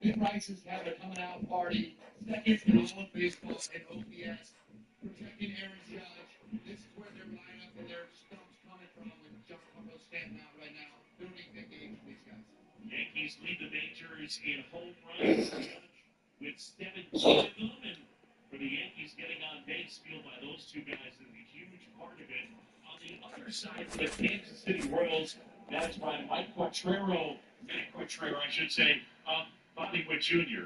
Big Rice is having a coming out party, second in all of baseball and OPS, protecting Aaron Judge. This is where their lineup and their stuff's coming from, and John Harbaugh standing out right now. Building big games for these guys. Yankees lead the majors in home runs with 17 of them, and for the Yankees, getting on base fueled by those two guys is a huge part of it. On the other side, for the Kansas City Royals, managed by Matt Quatrero, I should say, Bobby Witt Jr.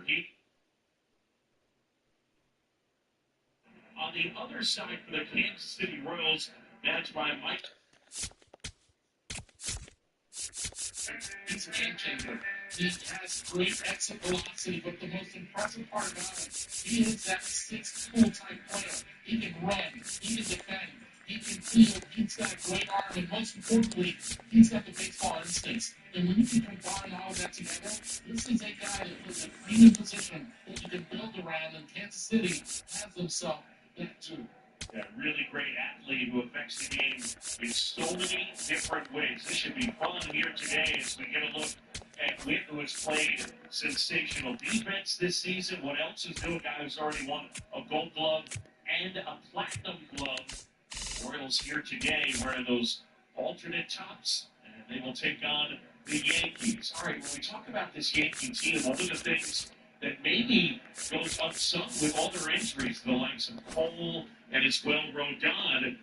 On the other side, for the Kansas City Royals, managed by Mike. He's a game changer. He has great exit velocity, but the most impressive part about him, he is that sixth full-time player. He can run, he can defend, he can field, he's got a great arm, and most importantly, he's got the baseball instincts. And when you can combine all of that together, this is a guy that was a premium position that you can build around, and Kansas City has themselves that too. A really great athlete who affects the game in so many different ways. This should be fun here today as we get a look at Witt, who has played sensational defense this season. What else is new? A guy who's already won a Gold Glove and a Platinum Glove. Royals here today wearing those alternate tops, and they will take on the Yankees. All right, when we talk about this Yankee team, one of the things that maybe goes unsung with all their injuries, the likes of Cole and as well Rodon.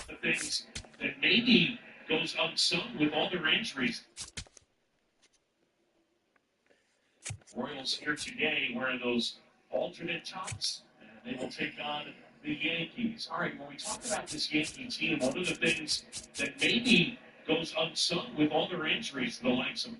The things that maybe goes unsung with all their injuries. Royals here today wearing those alternate tops, and they will take on the Yankees. All right, when we talk about this Yankee team, one of the things that maybe goes unsung with all their injuries, the likes of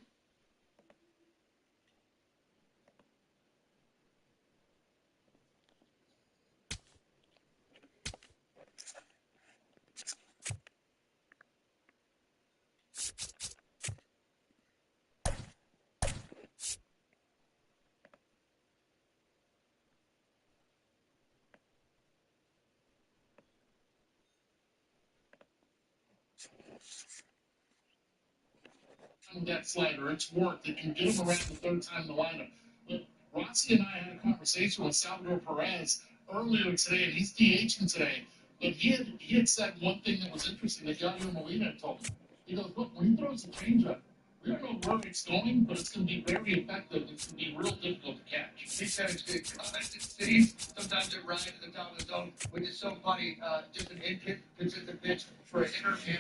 that slider. It's worked. They can get him around the third time in the lineup. But Rossi and I had a conversation with Salvador Perez earlier today, and he's DHing today. But he had said one thing that was interesting that Yadier Molina had told him. He goes, look, when he throws the changeup, we don't know where it's going, but it's going to be very effective. It's going to be real difficult to catch. He said it's good. Cities, sometimes it rides at the top of the zone, which is so funny. Just an inconsistent pitch for an intermittent.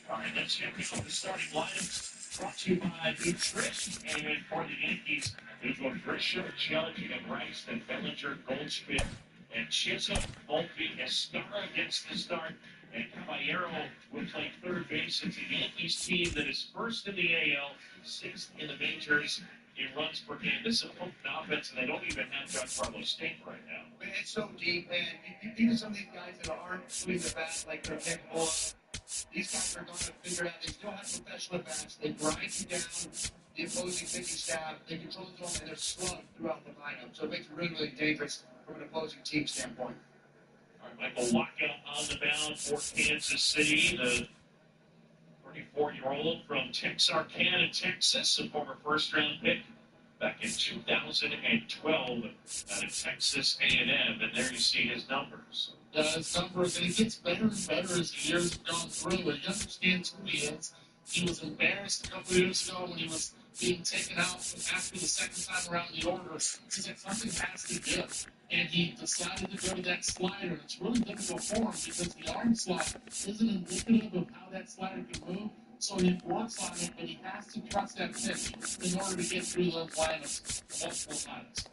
All right, let's check out the starting lineup. Brought to you by Nutrition. And for the Yankees, there's Patricia, Judge, and Rice, and Bellinger, Goldschmidt, and Chisholm. Volpe, Escara gets the start. And Caballero will play third base. It's a Yankees team that is first in the AL, sixth in the majors in runs per game. This is a potent offense, and they don't even have Giancarlo Stanton right now. It's so deep, and even some of these guys that aren't doing the bat like they're capable of, these guys are going to figure out they still have professional bats. They grind you down the opposing pitching staff. They control the zone, and they're slow throughout the lineup. So it makes it really, really dangerous from an opposing team standpoint. All right, Michael Wacha on the mound for Kansas City, the 34-year-old from Texarkana, Texas, a former first-round pick back in 2012 out of Texas A&M, and there you see his numbers. His numbers, and he gets better and better as the years have gone through. And he understands who he is. He was embarrassed a couple of years ago when he was being taken out after the second time around the order. He said something has to give. And he decided to go to that slider. And it's really difficult for him because the arm slot isn't indicative of how that slider can move. So he works on it, but he has to trust that pitch in order to get through those lineups multiple times.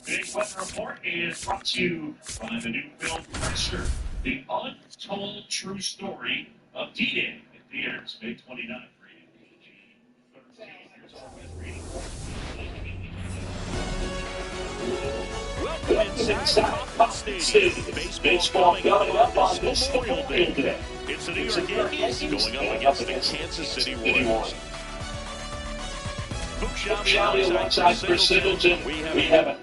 Today's weather report is brought to you by the new film Pressure, the untold true story of D-Day. It theaters May 29th. Welcome inside Kauffman Stadium. Baseball coming up this Memorial Day. It's the New York Yankees going up against the Kansas City Royals. Bookshop outside for Singleton. We have a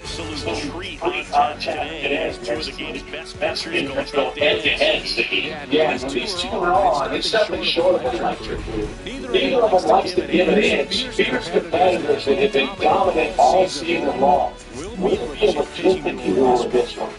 Absolute treat on tap today as two of the game's best pitchers go head-to-head. Yeah, when these two are on, it's nothing short of electric. Neither of them likes to give an inch. Fierce competitors that have been dominant all season long. We'll be able to take the duel of this one.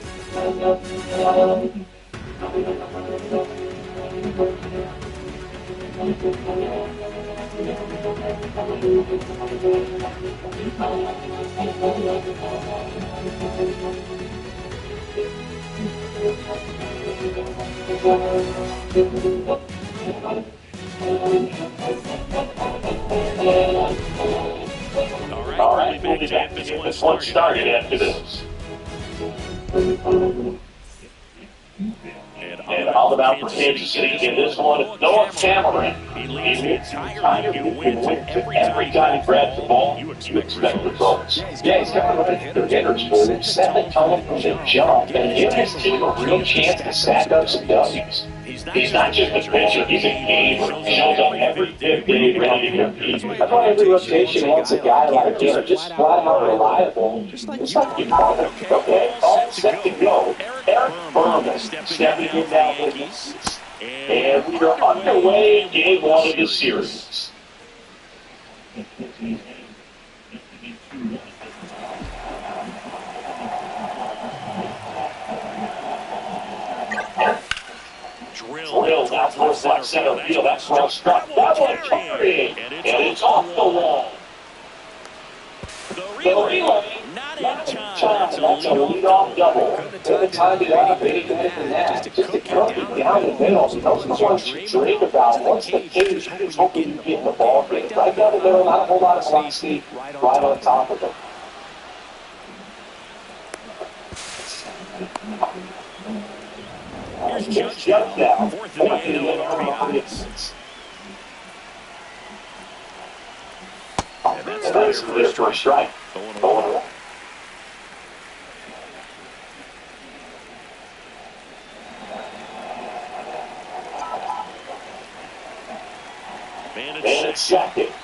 All right, we'll be back to get this one started after this. And all about for Kansas City in this one, North Cameron. He leads the entire league in wins every time he grabs the ball. You expect results. Yeah, he's got one of the hitters who set the tone from the jump and give his team a real chance to stack up some W's. He's not just a pitcher, he's a gamer. He shows up every fifth day ready to compete. That's why every rotation wants a guy like him, just flat out reliable, just like you call him. Okay, all set to go. Eric Berman stepping in now with us. And we are underway in game one of the series. Drilled out towards left center field. That's well struck. That one carrying. And it's off the wall. The The relay. not Not in in time. time. That's a leadoff double. Could have timed it up any better than that. Just to cook it down the middle. Those are the ones you dream about. Once the cage, who's hoping you get the ball right down the middle, not a whole lot of velocity, right on top of them. Here's Judge Down. fourth in the AL RBIs. And And that's clear for a strike. Going away. Man And at it's second. second.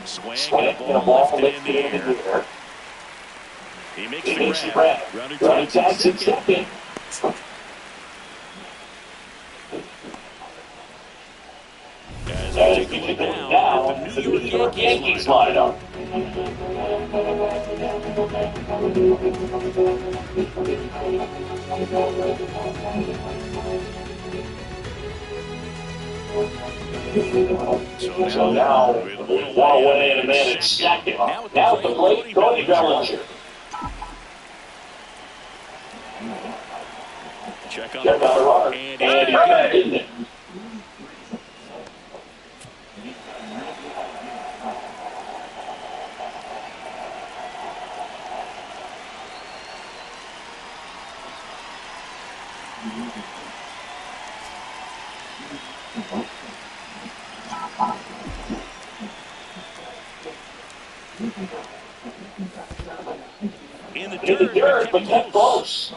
Swing Swing and and a a ball ball lifted in the lifted in the air. air. He makes He the makes the grab. grab. Runner Running tags tags in in second. second. As As we we take a take look a look now now at at the the New New York York Yankees lineup. lineup. So now, with one away and a man at second. Now at the plate, Cody Bellinger. Check on Check the on the runner. runner. And And he's he's got it. in it. In the In the dirt, dirt, but but kept close.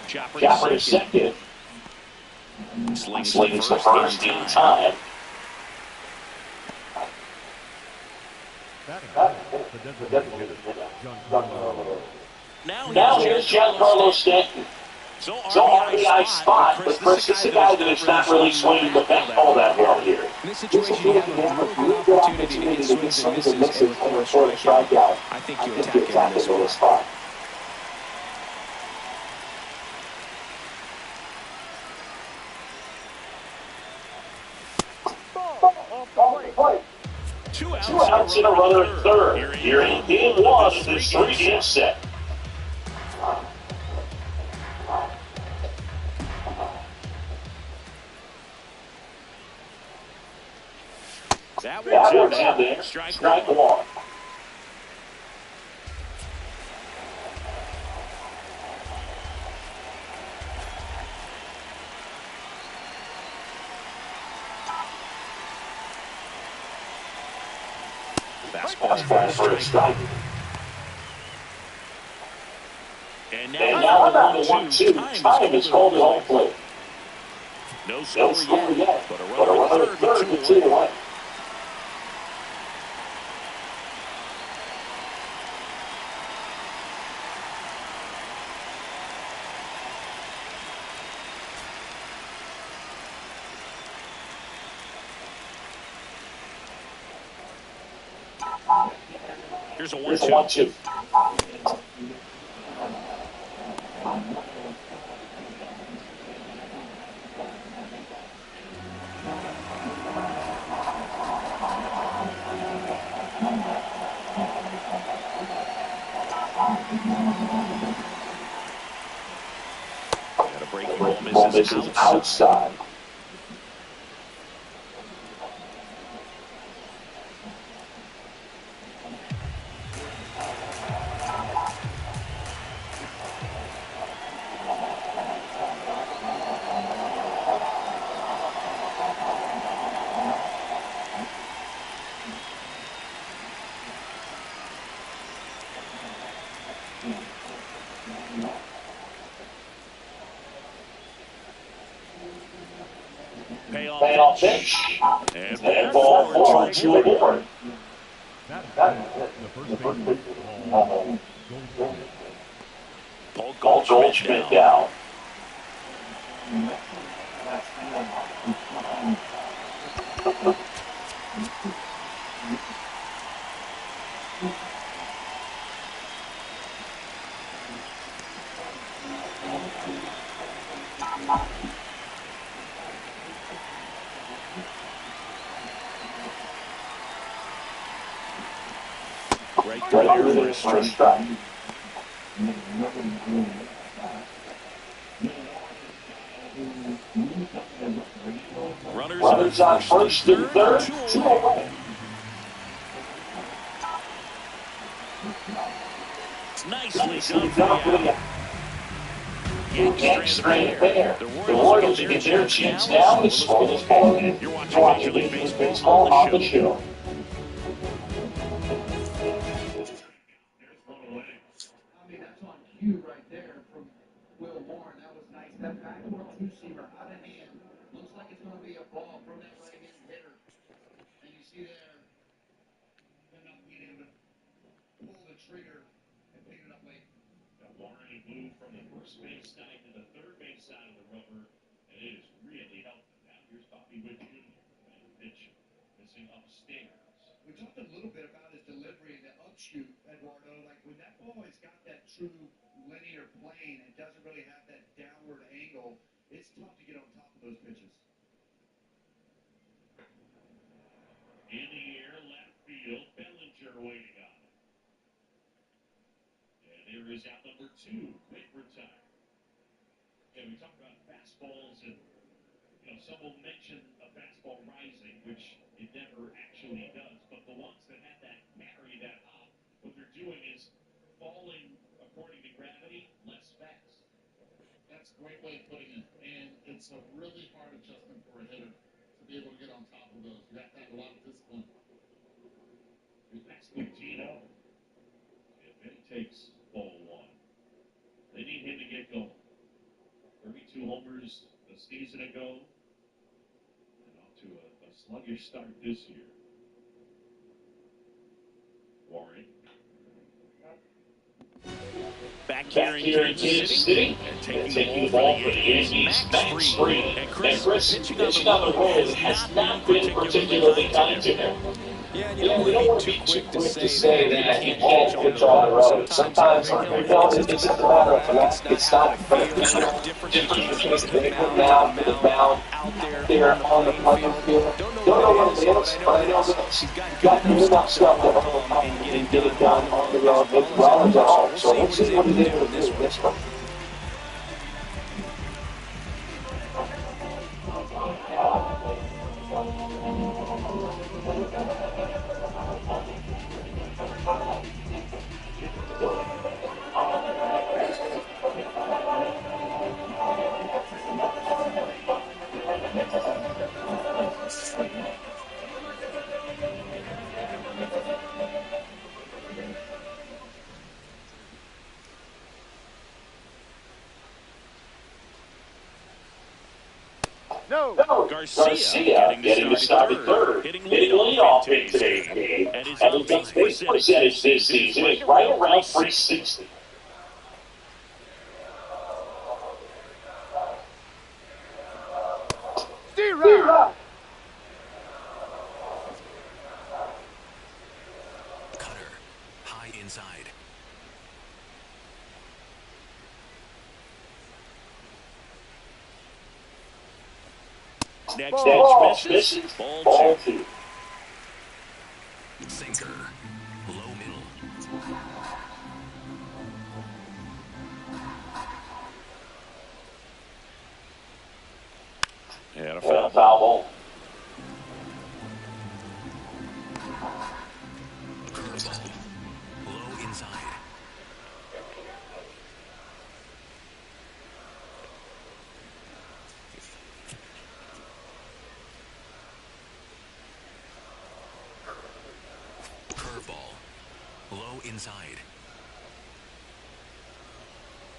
Chopper Chopper to to second. second. Slings Slings the the first first in in time. time. Now here's Giancarlo Stanton. So So RBI spot, but Chris is the guy that is not really swinging the bat all that well here. In this situation, you have a real good opportunity to get swings and misses and record a strikeout. I think you attack it in this one. spot. Two Two outs and a runner at third. Here in game one of this three-game set. That That one's one's in in there. there. Strike Strike one. one. Fastball for a strike. And now about the 1-2. Time is called at home plate. No score yet, but a runner at third with 2 away. Here's a 1-2. Got a breaking ball, misses outside. Payoff pitch. And ball 4, 2 aboard. Paul Goldschmidt down. Right there, there's first strike. Runners on first and third, 2 away. Nicely done for the out. Yankees stranded there. The Royals get their chance now to score this ball. You're watching Major League Baseball on the show. I mean, that's on cue right there from Will Warren. That was nice. That backward two-seamer out of hand. Looks like it's going to be a ball from that right-hand hitter. And you see there, they're not being able to pull the trigger and pick it up late. Warren moved from the first base side to the third base side of the rubber, and it has really helped him. Now here's Bobby Witt Jr. And the pitch missing upstairs. We talked a little bit about his delivery and the upshoot, Eduardo. Like when that ball has got that true linear plane and doesn't really have that downward angle, it's tough to get on top of those pitches. In the air, left field, Bellinger waiting on it. And there is out number 2, Witt retired. And we talk about fastballs, and some will mention a fastball rising, which it never actually does. But the ones that have that carry, that hop, what they're doing is falling according to gravity, less fast. That's a great way of putting it. And it's a really hard adjustment for a hitter to be able to get on top of those. You have to have a lot of discipline. Here's Max Coutinho. And then he takes ball 1. They need him to get going. 32 homers a season ago. And off to a sluggish start this year. Warren. Back here in Kansas City, and taking the ball for the Yankees, Max Fried. And Chris, pitching on the road has not been particularly kind to him. Yeah, you don't want to be too quick to say that he can't pitch on the road. Sometimes it's a matter of luck. It's not different between the big mound, the mound, out there on the playing field. Don't know what it is, but I know this. He's got good enough stuff that will come and get it done on the road as well as at home. So let's see what he's able to do this one. Garcia getting to start at third, hitting leadoff in today's game, and his on-base percentage this season is right around 360. D-Rock. Cutter, high inside. Next pitch misses. Ball two. Sinker, low middle. And a Foul foul. ball. Curveball, low inside. Curveball, low inside.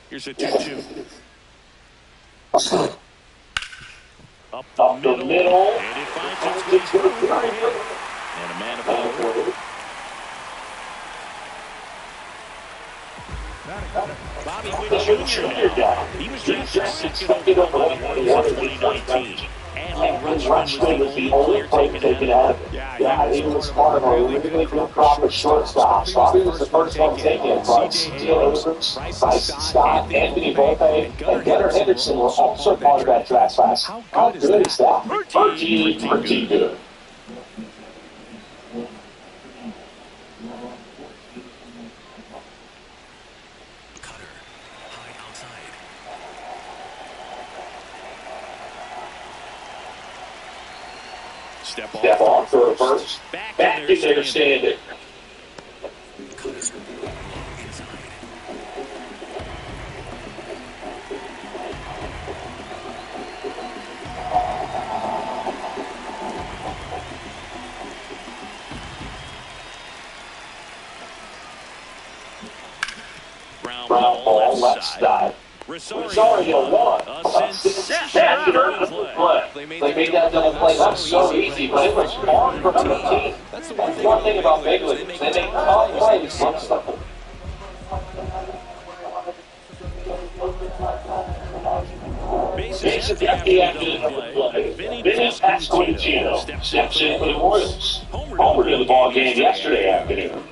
Here's a 2-2. Up the middle. And it finds its way through. And a man of power. Bobby Witt Jr. now. He was drafted second overall in 2019. And Rushman was the only player taken out of it. Yeah, he was part of a really good crop of shortstops. Bobby was the first one taken, but C.J. Abrams, Bryson Scott, Anthony Volpe, and Gunnar Henderson were also part of that draft class. How good is that? Pretty good. Cutter, high outside. Step off for first. Back in there standing. Cutter, low inside. Ground Ground ball left side. Rosario won. A sensational play. They made that double play not so easy, but it was hard for the team. That's one thing about big leaguers. They make tough plays look simple. Bases empty after the play. Vinny Pasquantino steps in for the Royals. Homer to the ball game yesterday afternoon.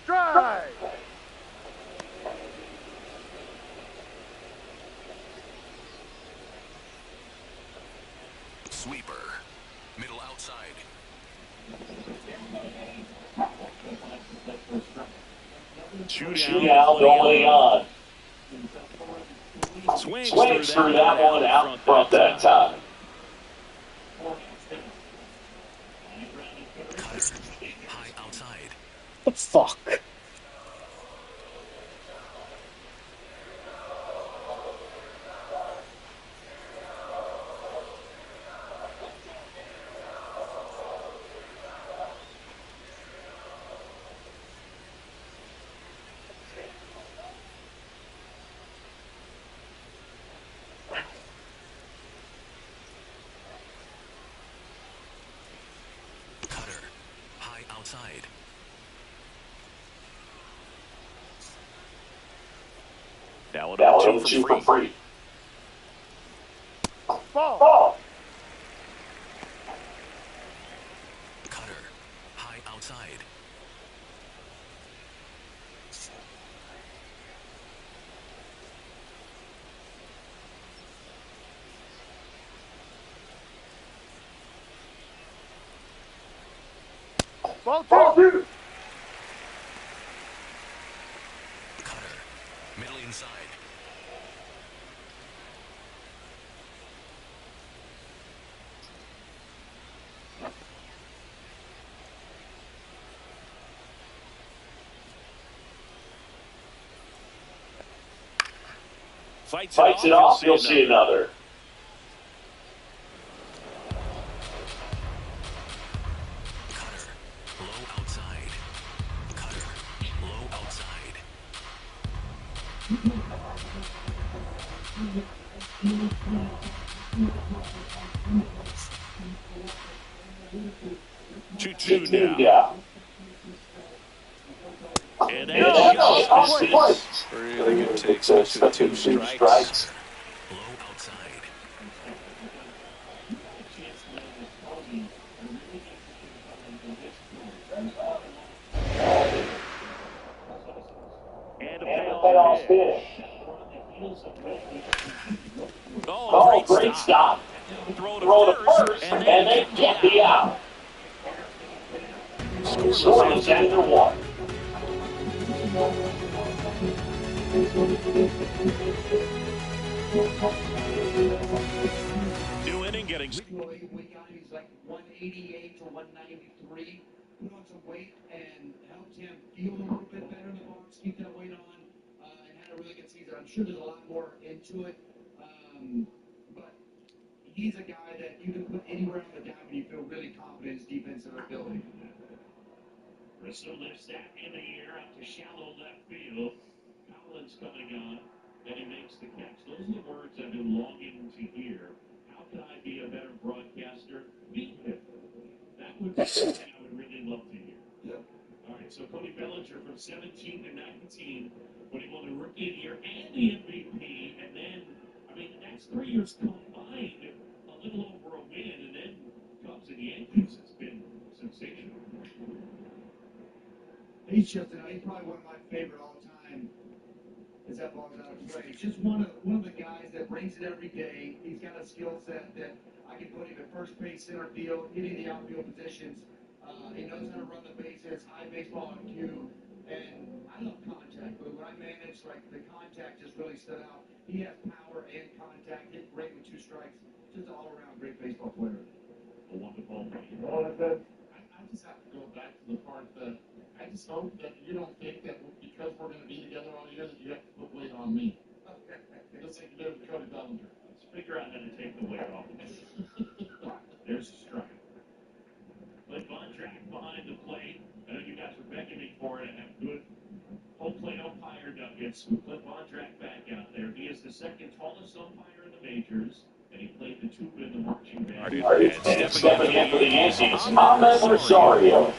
Drive. Sweeper, middle outside. Shootout going on. Swings through that one out front that time. Cutter, high outside. The fuck? Cutter, high outside. Now Now an 2 for for free. Ball. Cutter, high outside. Ball Ball two. two. Cutter, middle inside. Fights it off, you'll see another. Cutter, low 2-2 now. Yeah. And And that that shot shot misses. misses. Really good take, especially with 2 strikes. Low outside. And a And the payoff payoff pitch. pitch. Oh, great stop. Throw Throw to to first, first, and and they they get get the the out. out. Scoreless Scoreless after after one. one. New inning getting. We got him, he's like 188 to 193. Put on some weight and helped him feel a little bit better in the box, keep that weight on, and had a really good season. I'm sure there's a lot more into it, but he's a guy that you can put anywhere on the diamond and you feel really confident in his defensive ability. Rizzo lifts that in the air out to shallow left field. Collins coming on, and he makes the catch. Those are the words I've been longing to hear. How can I be a better broadcaster? Meet him. That would be something I would really love to hear. Yep. All right, so Cody Bellinger from 17 to 19, when he won the Rookie of the Year and the MVP, and then, I mean, that's 3 years combined, a little over a win, and then Cubs and Yankees. It's been sensational. He's just, he's probably one of my favorite all time. As that ball's out of play. He's just one of the guys that brings it every day. He's got a skill set that I can put him at first base, center field, any of the outfield positions. He knows how to run the bases, high baseball IQ, and I love contact. But when I managed, like the contact just really stood out. He has power and contact. Hit great with 2 strikes. Just an all-around great baseball player. A wonderful game. Well, I just have to go back to the part that I just hope that you don't think that because we're going to be together all year that you have to put weight on me. Just like you did with Cody Bellinger. Let's figure out how to take the weight off. There's a strike. Clint Bontrack behind the plate. I know you guys are begging me for it. I have good home plate umpire nuggets with Clint Bontrack back out there. He is the second tallest umpire in the majors, and he played the tuba in the marching band. And stepping in for the Yankees, Ahmed Rosario.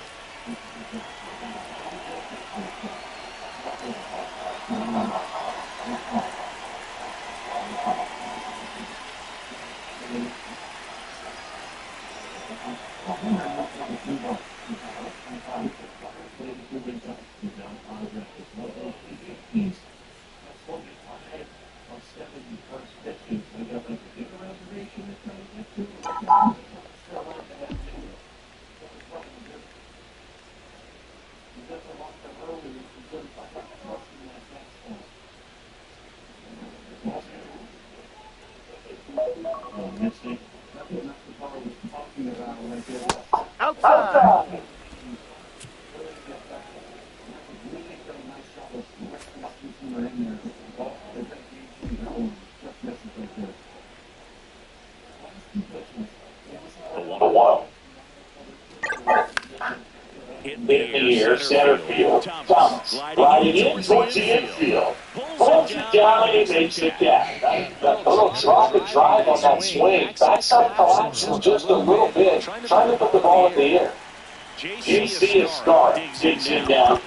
Outside. Hit In the air, center field. Thomas gliding in towards the infield. Pulls it down and he makes the catch. That little drop and drive on that swing. Backside collapses just a little bit, trying to put the ball in the air. JC Escar digs in down.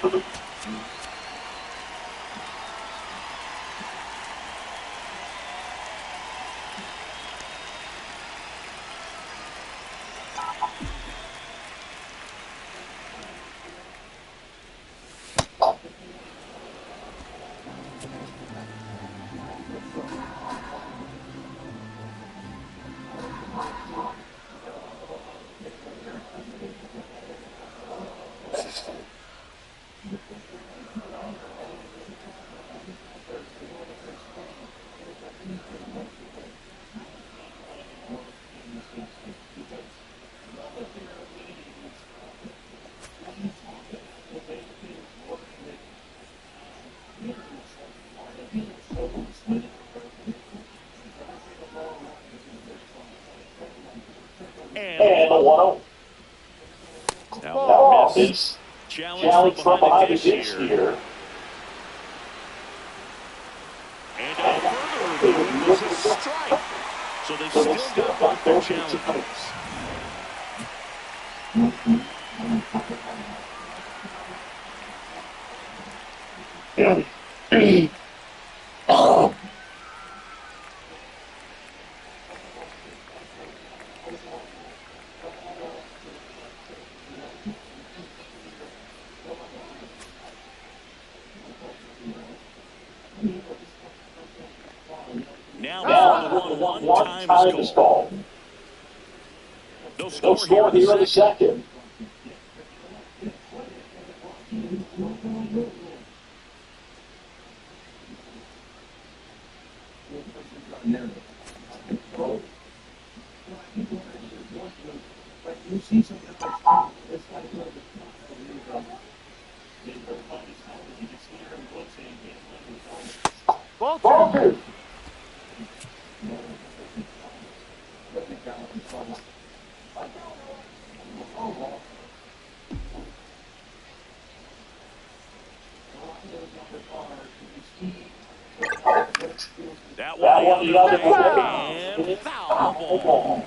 And the 1-0. Now this challenge from behind the dish here. So they've still got both their challenges. Now for the 1-1 time is called. No score here in the second. Ball two. That one the other way, and foul ball.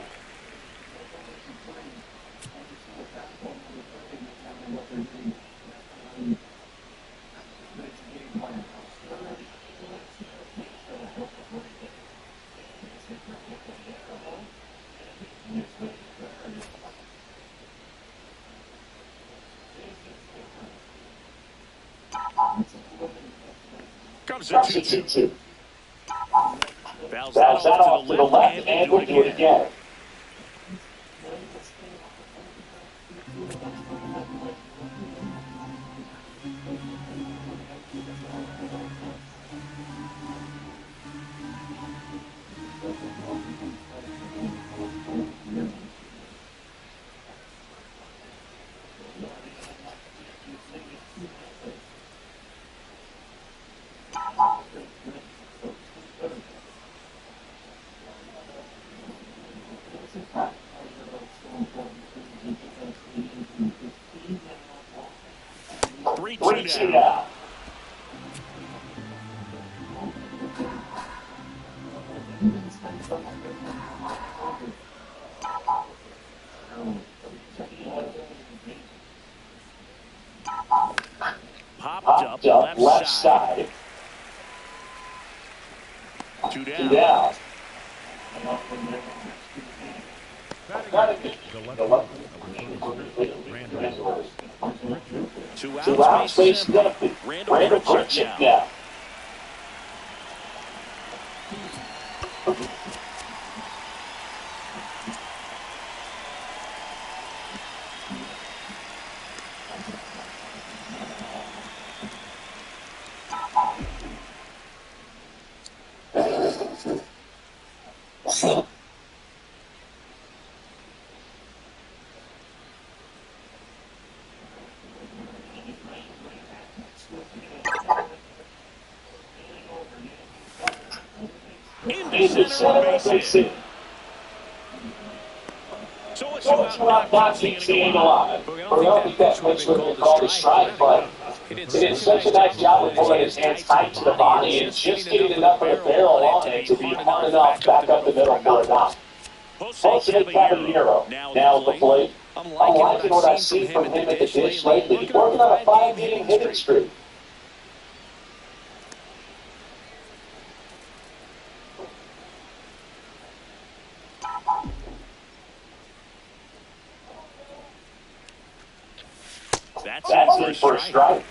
Comes a 2-2. Fouls that off to the left, and we'll do it again. Three two now. Popped up left side. Two down. Two out, space empty. Randall Pritchett now. Into center base hit. So it's two out, not keeps the inning alive. I don't think that pitch would have been called a strike, but he did such a nice job of pulling his hands tight to the body and just getting enough of a barrel on it to be hard enough back up the middle for a knock. Jose Caballero now at the plate. I'm liking what I've seen from him at the dish lately. He's working on a 5-game hitting streak. That's in for a strike.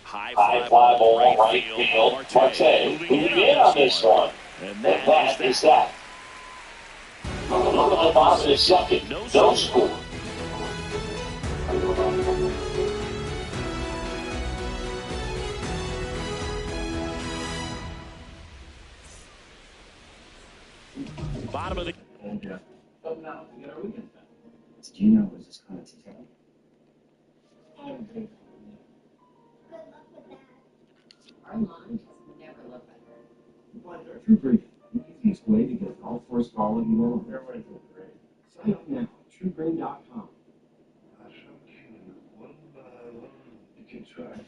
High fly ball right field. Marte moving in on this one. And that is that. Look at the bottom of the second. No score. Bottom of the. Gino was just kind of today. Good luck with that. Our mom just never looked better. But true grief, way to get golf course quality loan. Sign up now at TrueGreen.com. You can try.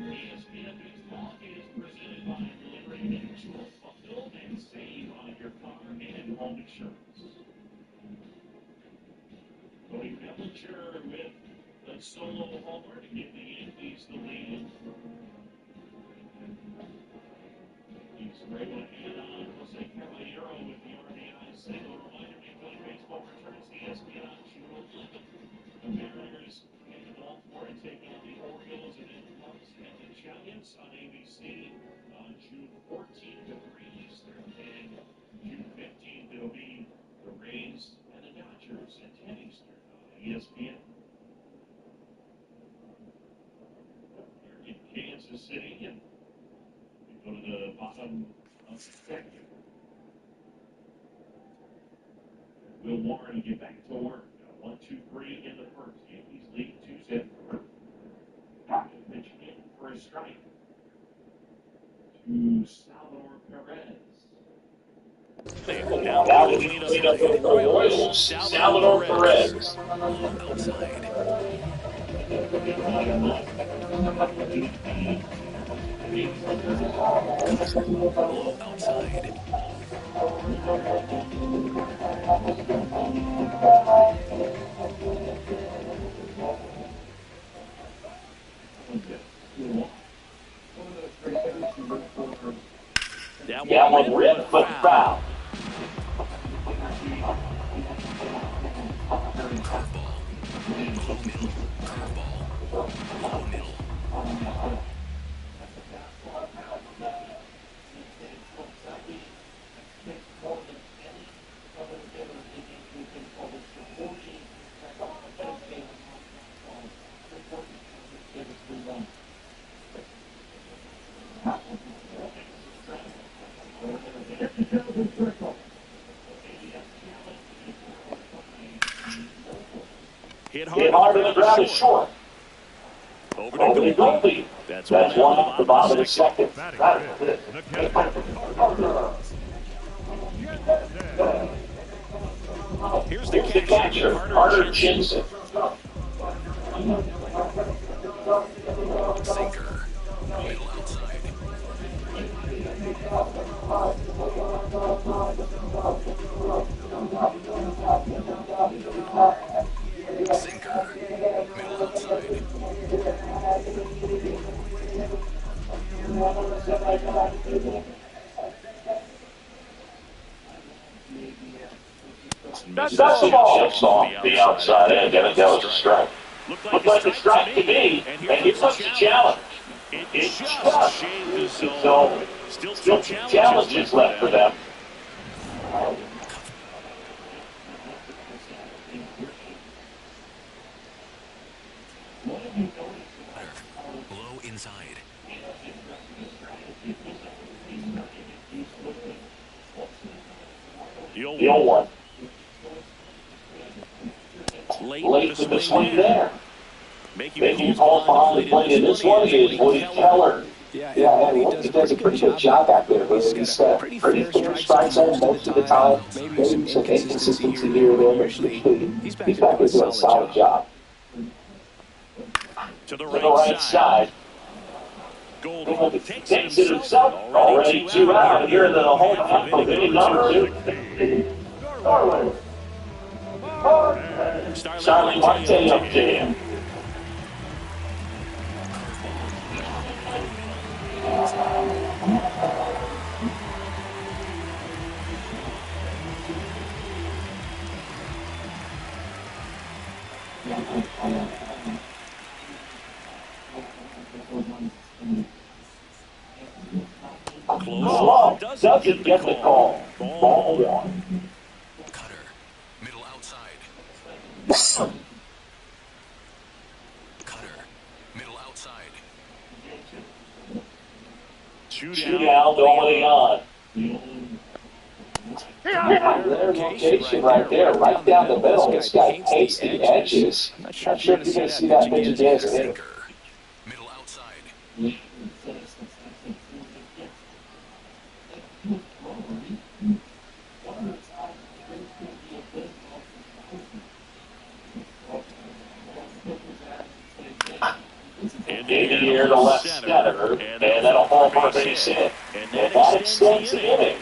ESPN Baseball is presented by Liberty Mutual. Bundle and save on your car and home insurance. Cody Bellinger with the solo homer to give the Yankees the lead. He's able to hand on Jose Caballero with the RBI single. Reminder, Major League Baseball returns to ESPN on June 11th. The Mariners and the Baltimore and take on the Orioles and then Cubs and the Giants on ABC on June 14th to 3 Eastern. And June 15th, it'll be the Rays and the Dodgers at 10 Eastern on ESPN. Here in Kansas City, and we go to the bottom of the second. Will Warren get back to work. 1-2-3 in the first. Yankees lead 2-0. Pitch in for a strike to Salvador Perez. Now we clean up the Royals. Salvador Perez. Outside. Outside. That one ripped, but foul. Hit hard to the ground is short. Over to Goldie. That's one off the bottom of the second. Here's the catcher, Carter Jensen. Sinker. Middle outside. Sinker. Middle outside. That's the ball. Just off the outside end, and that was a strike. Looked like a strike to me, and here comes the challenge. It's just shaved the zone. Still two challenges left for them. Low inside. The old one. Late with the swing there. Making calls behind the plate in this one is Woody Keller. Yeah, and he does a pretty good job out there. He's got pretty fair strike zone most of the time. Maybe some inconsistency here and there, but usually he's back there doing a solid job. To the right side. Gold takes it himself. Already 2 out here in the home half of inning number 2. Starling Marte up to him. Close doesn't get the call. Ball one. Cutter. Middle outside. Cutter. Middle outside. Shootout going on. Their location right there, right down the middle. This guy hates the edges. I'm not sure if you're going to see that pitch again. Sinker. Middle outside. In the air to left center, and that'll fall for a base hit. And that extends the inning.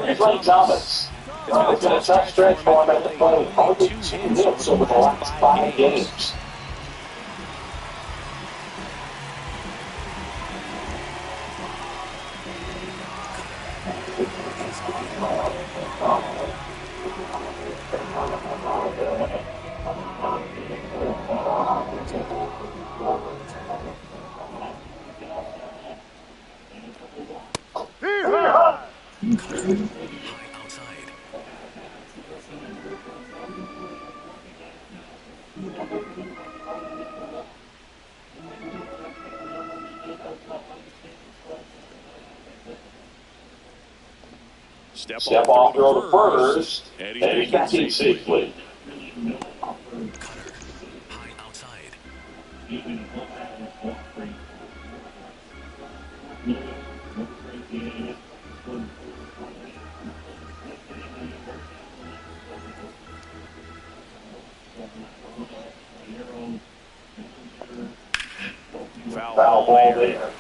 Here's Lane Thomas. It's been a tough stretch for him at the plate. Only 2 hits over the last 5 games. Step off, throw to first, and he's back in safely. Cutter. High outside. Foul ball there.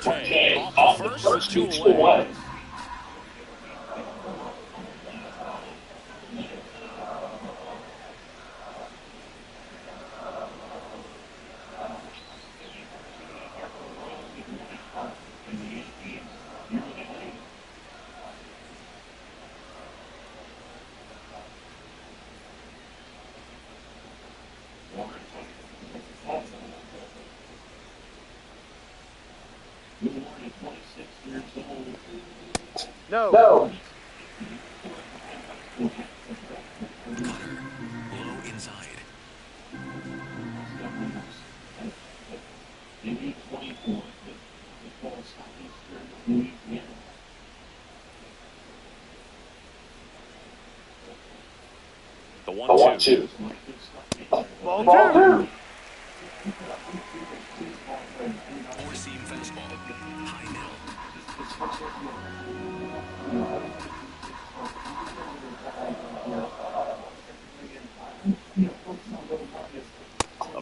Marte off the first, 2 away. No. Cutter. Low inside. The 1-2. Ball 2. Four-seam fastball. High middle.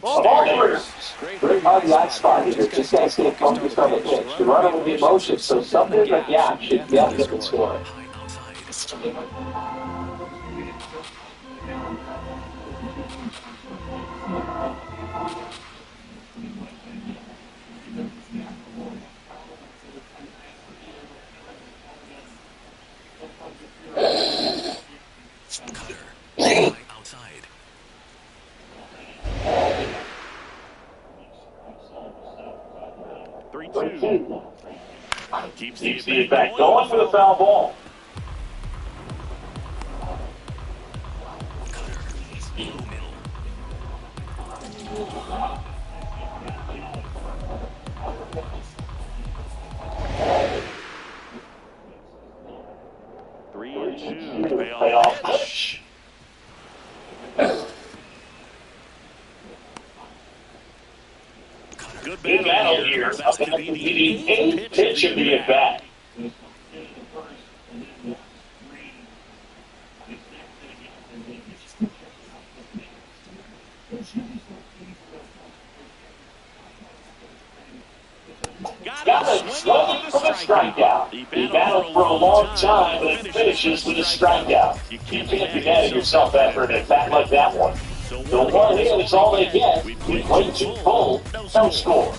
Ball 3. Great on the spot here. Just got to stay focused on the pitch. The runner will be motion, so something in the gap should be able to get the score. High outside. Cutter. High outside. Keeps the back going for the foul ball. Cutter. Low middle. Payoff pitch. Good battle here. Up to the 8th pitch of the at-bat. Got it, swung for the strikeout. He battled for a long time, but it finishes with a strikeout. You can't be mad at yourself after an at-bat like that one. The 1 hit is all they get. We play 2 full, no score.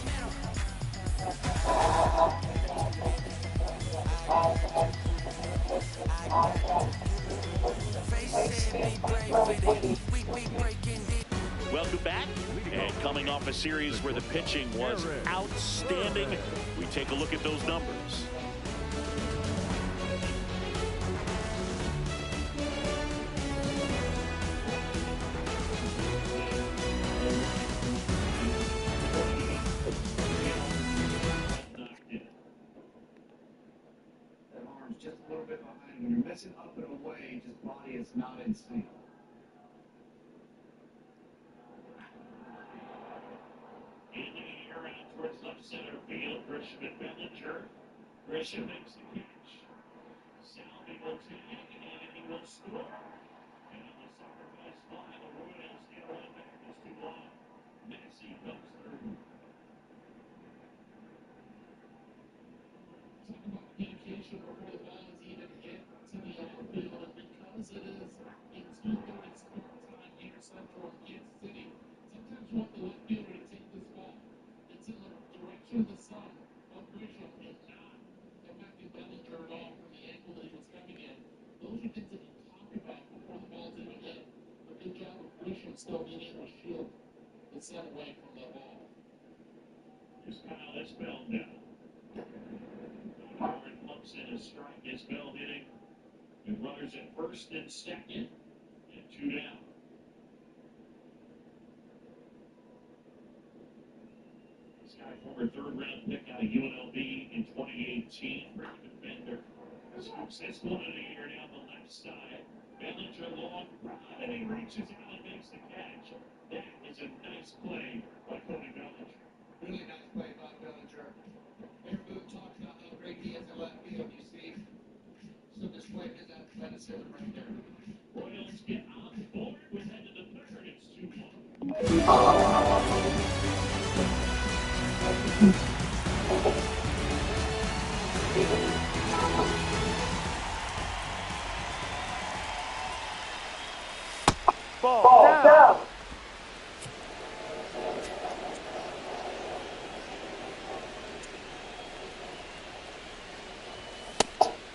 Face said be brave with coming off a series where the pitching was outstanding. We take a look at those numbers. Just a little bit behind. When you're missing up and away, his body is not in sync. In the air out towards left center field, Grisham and Bellinger. Grisham makes the catch. Salvi will take it, and he will score. And on the sacrifice fly, the Royals get one back. It's too long. Messi comes through. Talk about communication before the ball is even hit to the outfield, and because it is in 2:30 start time here central in Kansas City, sometimes you want the left fielder to take this ball. It's in the direction of the sun of Grisham and not affecting Bellinger at all from the angle that he was coming in. Those are things that you talk about before the ball's even hit. But good job of Grisham still being able to shield the sun away from the ball. Just Kyle Isbell now. Howard pumps in a strike. Isbell hitting with runners at first and second, and 2 down. This guy, former third-round pick out of UNLV in 2018, great defender. Scoops this one in the air down the left side. Bellinger long run, and he reaches out and makes the catch. That is a nice play by Cody Bellinger. Really nice play by Bellinger. Mayor Boone talks about how great he is in left field. You see some display of his athleticism right there. Royals get on board with headed to third. It's 2-1. Ball down.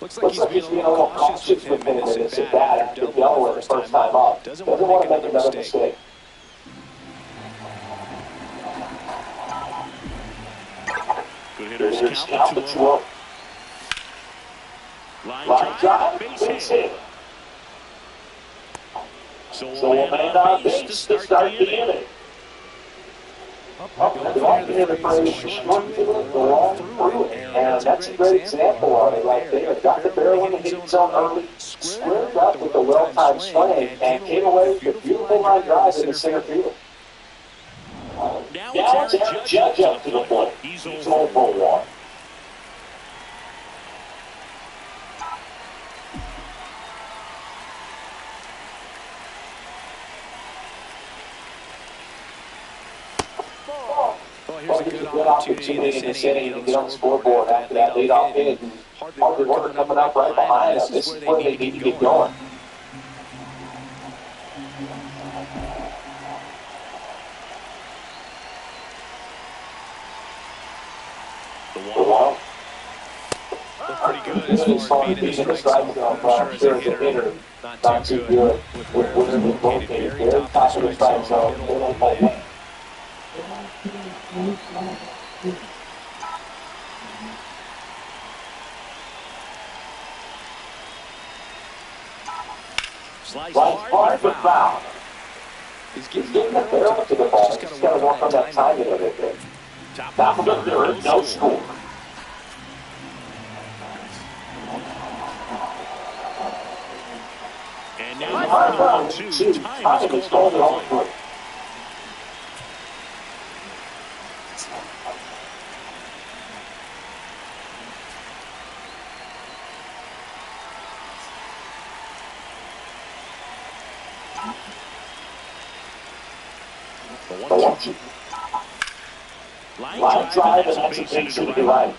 Looks like he's being a little cautious with him in his at bat after Delaware the first time up. Doesn't want to make another mistake. Good hitters count the 2-0. Line drive, base hit. So we'll man on base to start the inning. The right-hander plays short to it, go on through it, and that's a great example of it right there. Got the barrel in the hit zone early, squared up with a well-timed swing, and came away with a beautiful line drive into center field. Now it's Aaron Judge up to the plate. He's 0 for 1. Well, here's a good opportunity in this inning to get on the scoreboard after that leadoff hit. And Harvey Worker coming up right behind us. This is where they need to get going. The wall. Looks pretty good as far as being in the strike zone. I'm sure as a hitter, not too good. With where they're located, very top of the strike zone. Middle hole. Slice hard but foul. He's getting the barrel to the ball. Just got to work on that timing of it. Top of the third, no score. And now the 1-2. Time is called on the plate. The 1-2. Line drive, and that's a big to the right.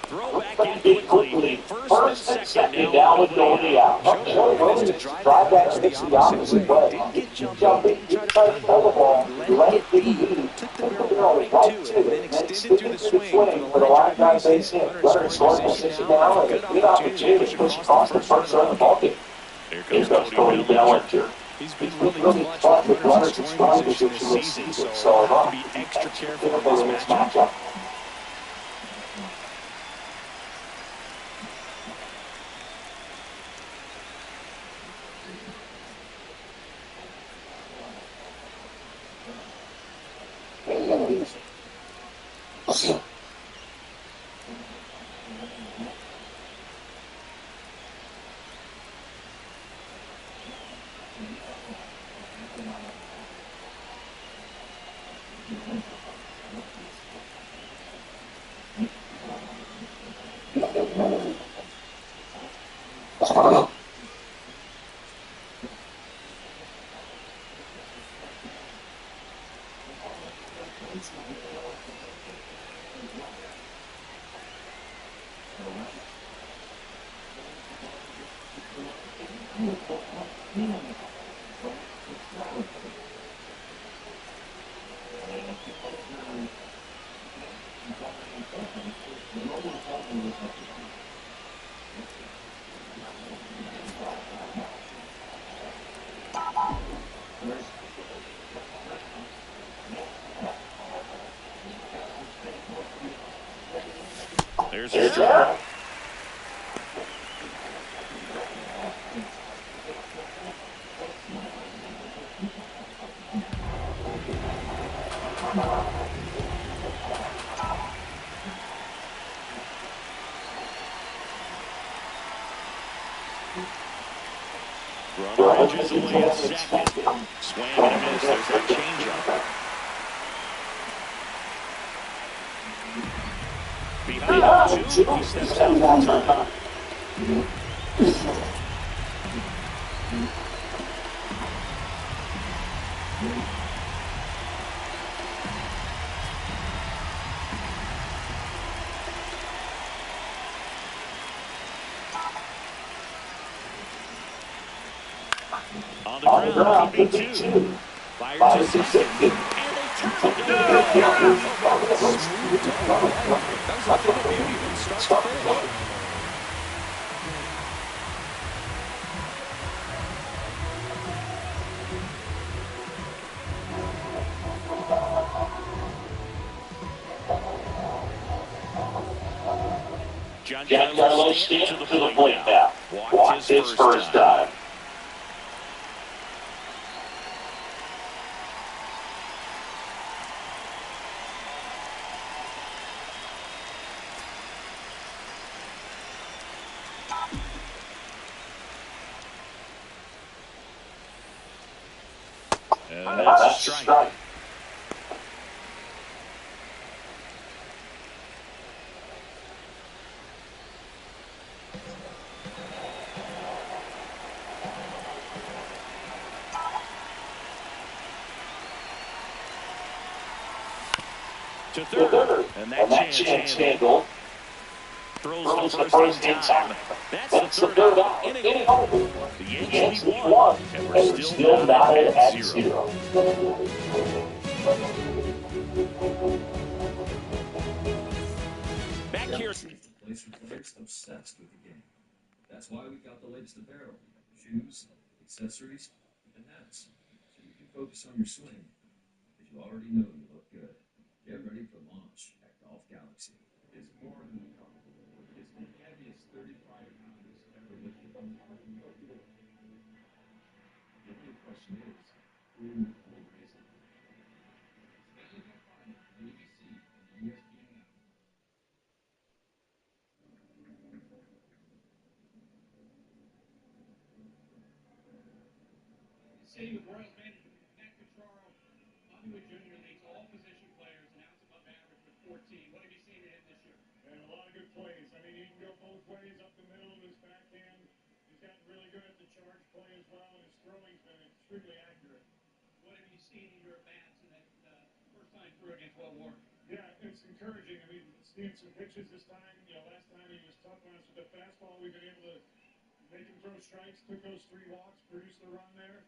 Throw back in quickly. First and second down with Goldie out. Joey Williams drive that sticks the opposite way. Jumping, he tried to pull the ball, let it be, took the barrel right to it, then extended through the swing for the line drive base hit. Runner scores position now, and a good opportunity to push across the first run of the ball game. Here comes Cody Bellinger. He's been really clutch with runners in scoring position this season, so he'll have to be extra careful in this matchup. There's a strike. Runner edges away at second. Swing and a miss. There's that changeup. Behind two, he steps out for time. On the ground, could be two. Fires to second. And they turn it down. Smooth to the right. That was a thing of beauty from start to finish. Giancarlo Stanton to the plate now. Walked his first time. And that's a strike. To third. And that chance handle. Throws the first in time. That's the third out. Inning over. The Yankees won. And we're still not at 0. Back here. The place for players obsessed with the game. That's why we got the latest apparel, shoes, accessories, and hats. So you can focus on your swing, because you already know you look good. Get ready for launch at Golf Galaxy. It's more than comfortable. It's the heaviest 35-pounders ever lifted. The only question is, who is it? Schedule your fun on ABC and ESPN app. City with Royals manager Matt Cacharo onto a junior leagues, all position players, and now it's above average with 14. What have you seen in him this year? And a lot of good plays. I mean, he can go both ways up the middle of his backhand. He's gotten really good at the charge play as well, and his throwing's been extremely accurate. What have you seen in your bats in that first time through against Walt Warren? Yeah, it's encouraging. I mean, seeing some pitches this time. You know, last time he was tough on us with the fastball. We've been able to make him throw strikes, took those 3 walks, produced the run there.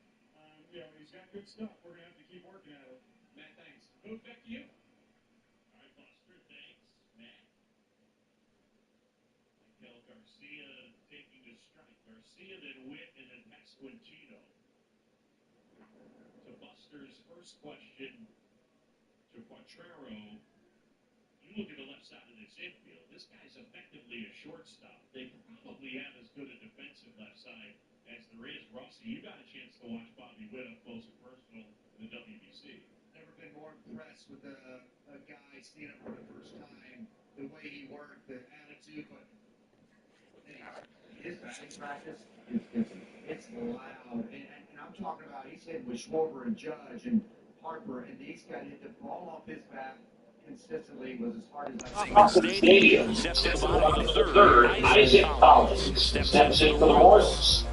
You know, he's got good stuff. We're going to have to keep working at it. Matt, thanks. Move back to you. All right, Buster, thanks. Matt. Miguel Garcia taking a strike. Garcia, then Witt, and then Pasquantino. Buster's first question to Quattrero, you look at the left side of this infield, this guy's effectively a shortstop. They probably have as good a defensive left side as there is. Rossi, you got a chance to watch Bobby Witt up close and personal in the WBC. Never been more impressed with a guy seeing it for the first time, the way he worked, the attitude, but his batting practice is different. It's loud, and I'm talking about he's hitting with Schwarber and Judge and Harper, and these guys hit the ball off his bat consistently was as hard as I've Across the stadium, steps to the bottom of the third, Isaac Collins steps in for the Royals.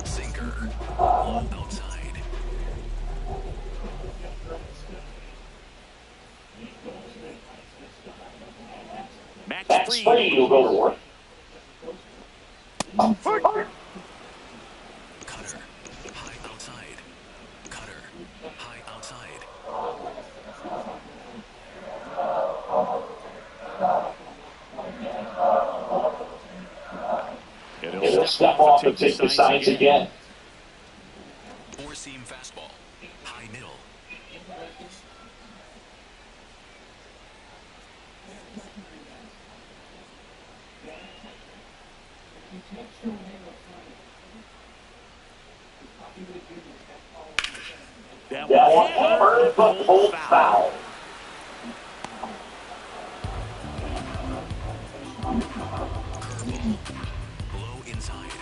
Sinker. Low outside. Max Fried will go to work. Cutter. High outside. Cutter. High outside. He'll step off and take the signs again. Four-seam fastball. High middle. That one hammered, but pulled foul. Curveball. Low inside.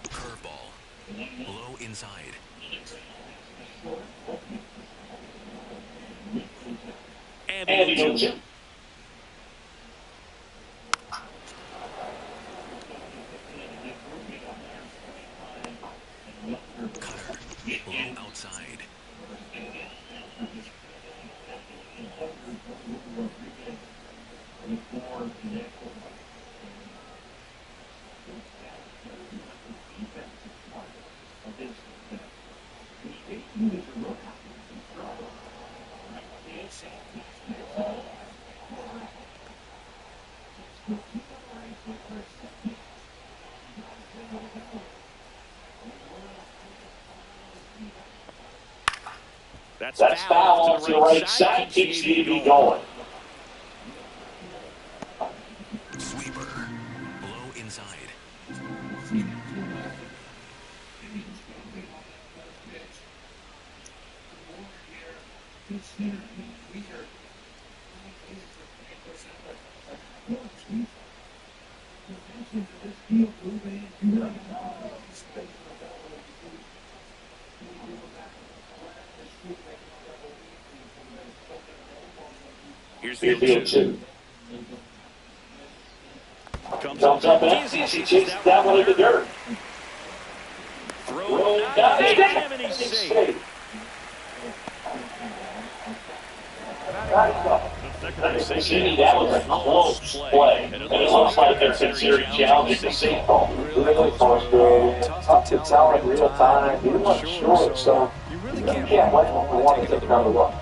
Curveball. Low inside. And he goes in. Cutter. Low outside. That's foul off to the right side. Keeps the EV going. Sweeper. Low inside. Here's field two. Comes up empty as he chases that one in the dirt. Throw down him and he's safe. That was a close play. And it looks like they're considered challenging the safe ball. Really frustrated, tough to tell in real time. He wasn't sure, so you really can't let him want to take another look.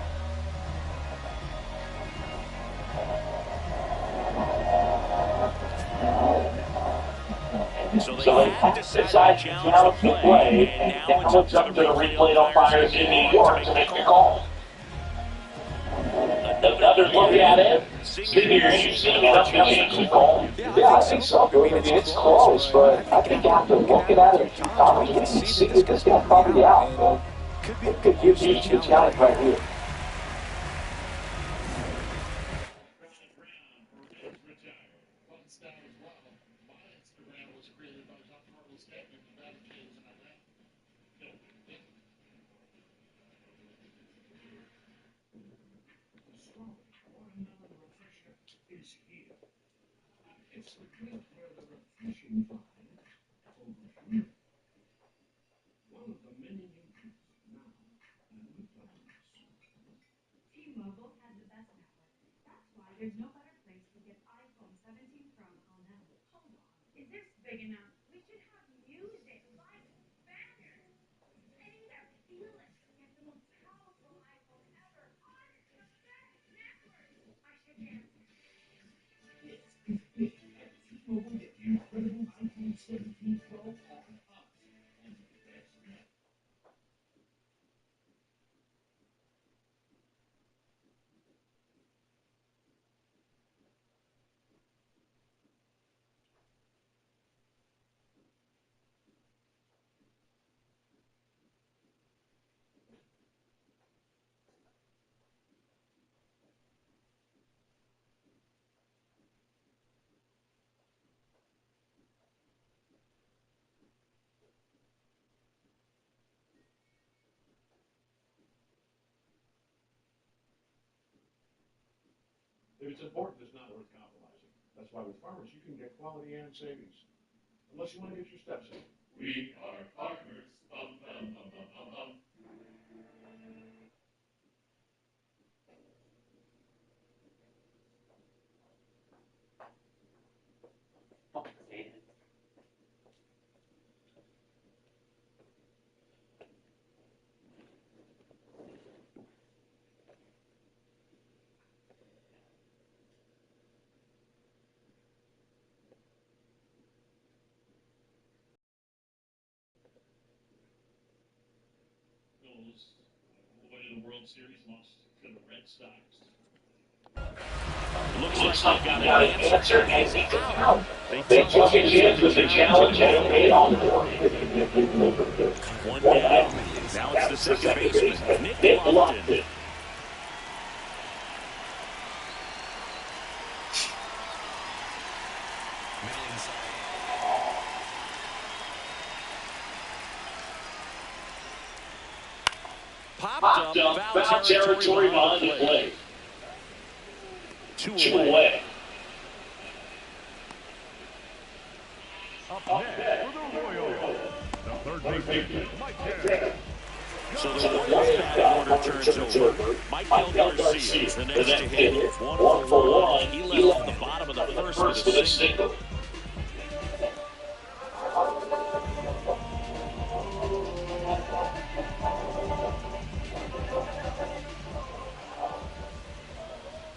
So So they had to decide to challenge the play, and now it's up to the replay umpires in New York to make the call. Another look at it. Figure you've seen enough to change the call. Yeah, I think so. I mean, it's close, but I think after looking at it, you can see that this guy's probably out. It could use a challenge right here. T-Mobile has the best network. That's why there's no better place to get iPhone 17 Pro If it's important, it's not worth compromising. That's why with farmers, you can get quality and savings. Unless you want to get your steps in. We are farmers. Bum, bum, bum, bum, bum, bum. Winning the World Series, lost to the Red Sox. Looks like they got an answer, and he's out. They took a chance with the challenge and it paid off for him. One down. Now it's the second baseman, Nick Lofton. Popped up, foul territory behind the plate. Two away. Up next, for the Royals, the third baseman, Nyy Kc. So the Royals batting order turns over. Nyy Kc is the next to hit. 1 for 1. He left on the bottom of the first with a single.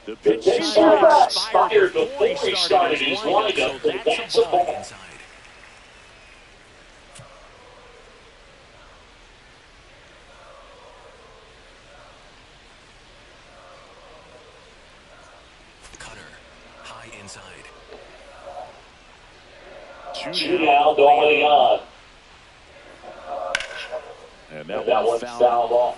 The pitch expired before he started his windup, so that's a ball. Inside. Cutter, high inside. Two down, going on. And that one's fouled off.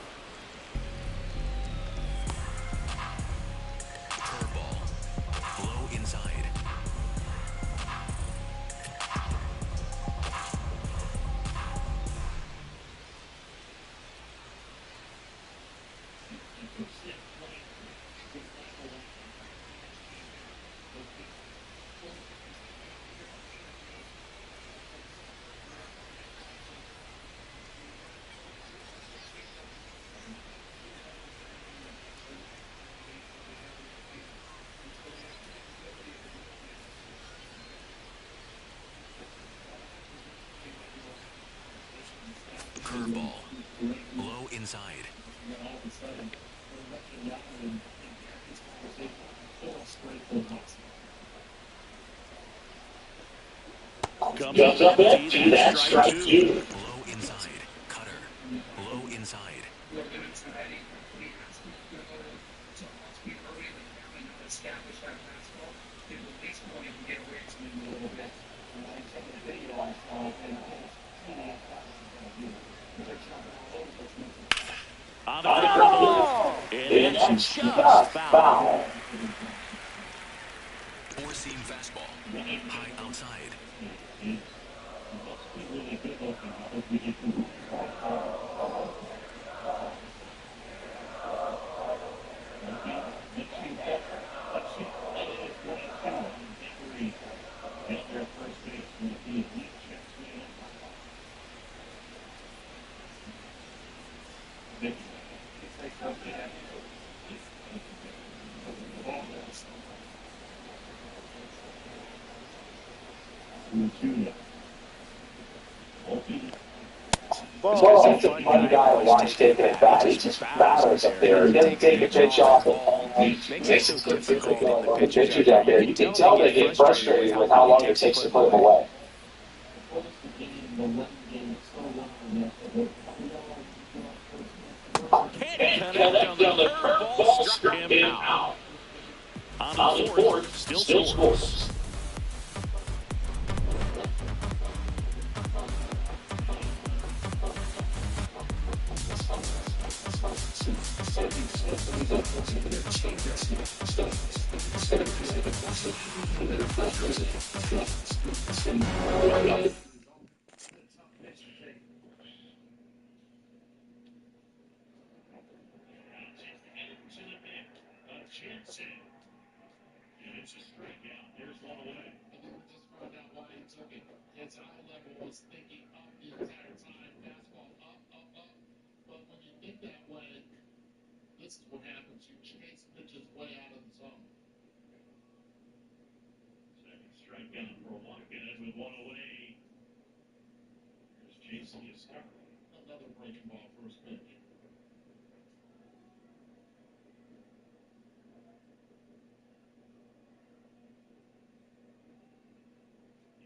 Curveball, low inside. Comes up empty, that's strike two. Low inside, cutter, low inside. On the ground, and that's just foul. Four-seam fastball, high outside. Well, it's a fun guy to watch taking it back. He's just batters up there. He doesn't take a pitch off the ball. Makes it difficult on the pitchers out there. You can tell they get frustrated with how long it takes to put him away. Can't connect on the curveball, struck him out. On the fourth, still scoreless. It's a strikeout. There's one away. And then we just found out why he took it. His eye level was thinking up the entire time. Fastball up, up, up. But when you think that way, this is what happens. You chase pitches way out of the zone. Second strikeout for Watkins with one away. There's Jason Yascar. Another breaking ball first pitch.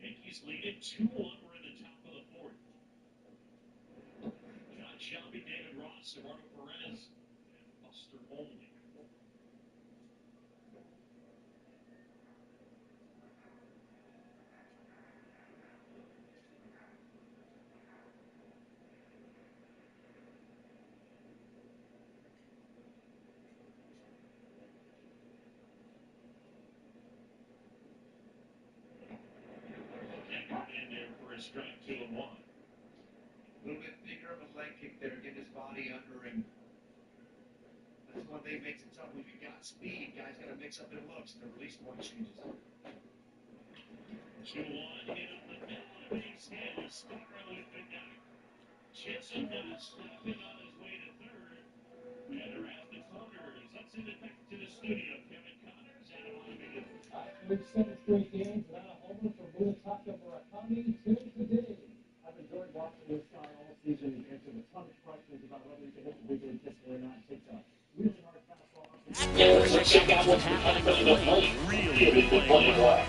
Yankees lead it 2-1. We're in the top of the fourth. John Shelby, David Ross, Eduardo Perez, and Buster Olney. In there for a strike, 2-1. A little bit bigger of a leg kick there, get his body under him. That's one thing makes it tough. When you got speed, guys got to mix up their looks and the release point changes. 2-1, hit up the middle of the base hit. Scarra with the knock. Chisholm stopping on his way to third. And around the corners. Let's send it back to the studio. Kevin Connors, Adam Levy. 7 straight games without a homer for Munetaka Murakami till today. I've enjoyed watching this guy all season. He answered a ton of questions about whether he can hit the big league pitcher or not. Takes a really hard fastball. Check out what's happening with the plate. Really been playing well.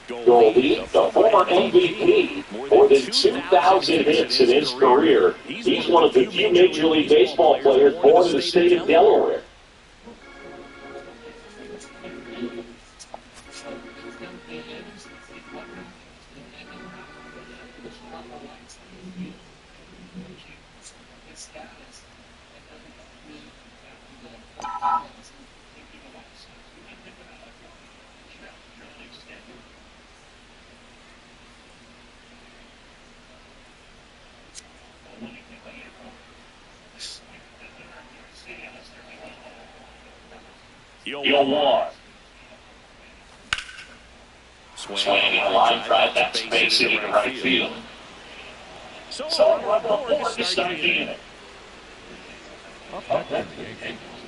Goldie, the former MVP, more than 2,000 hits in his career. He's one of the few Major League Baseball players born in the state of Delaware. You'll want. Swinging a line drive, that's base hitting to right field. So run the board to start the inning.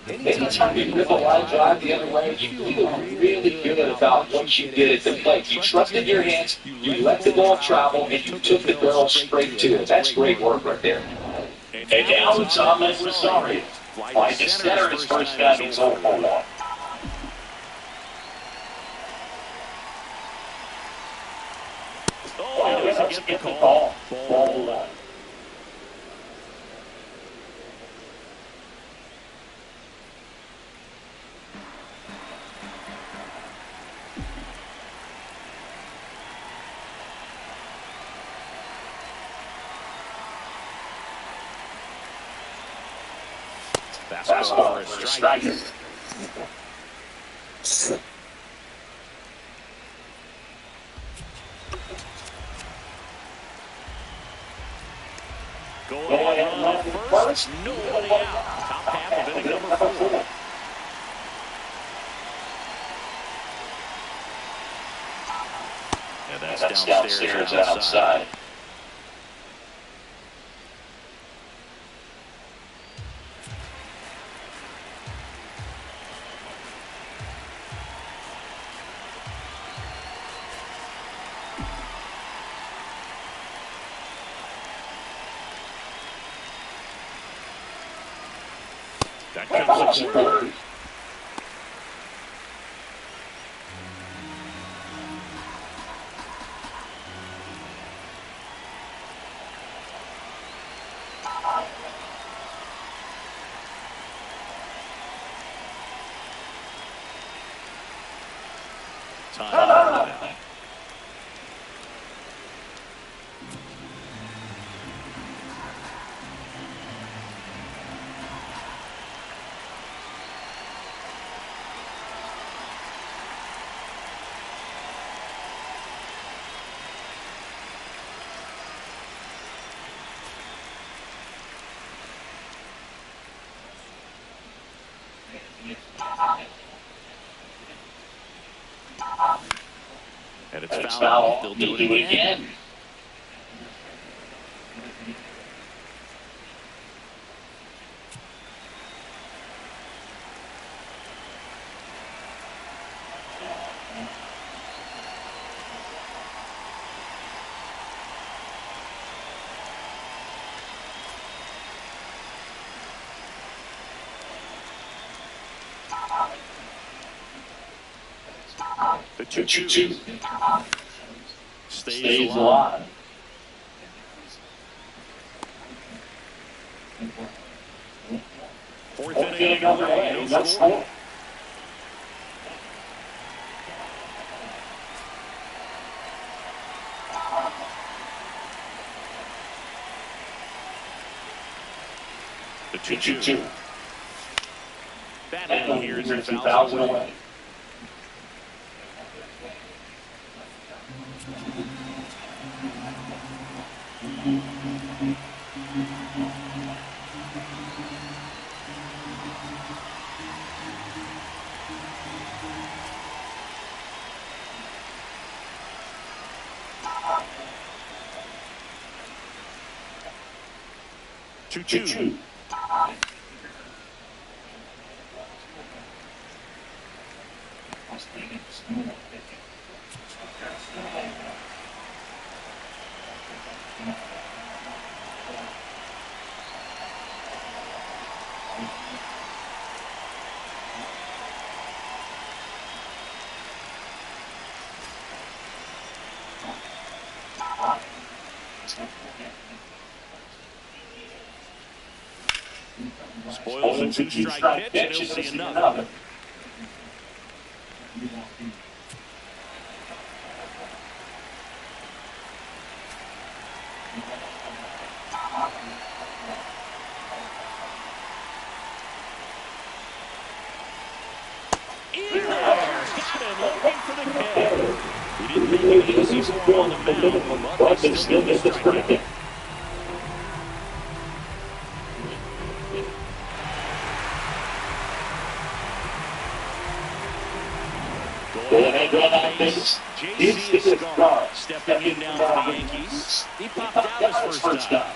Anytime you rip a line drive the other way, you feel really good about what you did at the plate. You trusted your hands, you let the ball travel, and you took the barrel straight to it. That's great work right there. And now it's Ahmed Rosario. Fly to center, his first batting 0 for 1. Oh, he doesn't get the call. Ball 1. Fastball for a strike. Going on first, nobody out. Top half of inning number 4. And that's downstairs outside. That comes to third. Time. And it's foul. They'll do it again. The 2-2 stays alive. Fourth inning underway, no score. The 2-2. That one here is a foul away. Two. Spoils a two-strike pitch, and he'll see another. In there! Got him looking for the K. He didn't make it easy for him on the mound, but they still get the strike. JC Cigar stepping in down for the Yankees. He popped out his first time.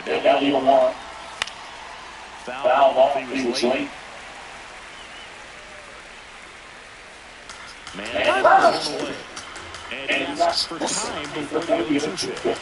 And now you want foul off. He was late. Man, away. And asks for time before the 0-2 pitch.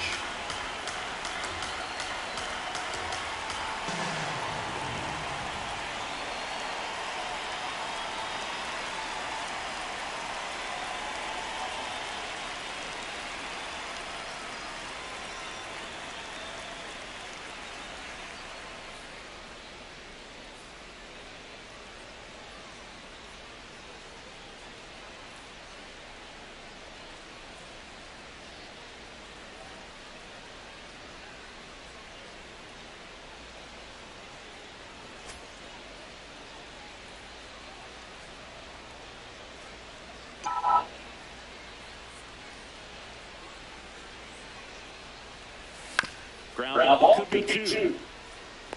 Ground ball could be two.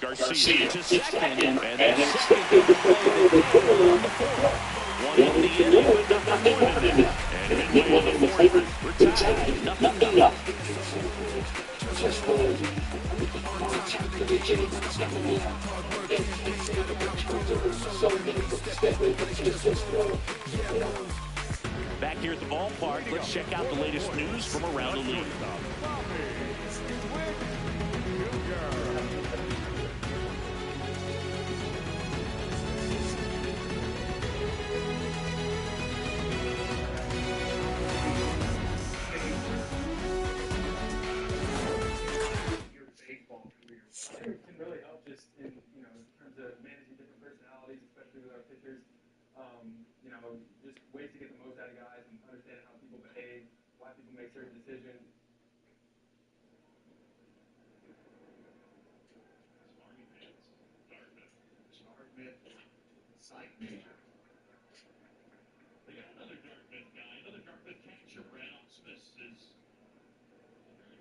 Garcia to second, and then second to the play on the fourth. One in the inning with nothing more than that. And midway in the fourth, we're tied, nothing. Back here at the ballpark, let's check out the latest news from around the league. It can really help just in, terms of managing different personalities, especially with our pitchers. Just ways to get the most out of guys and understanding how people behave, why people make certain decisions. Side major. They got another Dartmouth guy, another Dartmouth catcher. Brad Smith is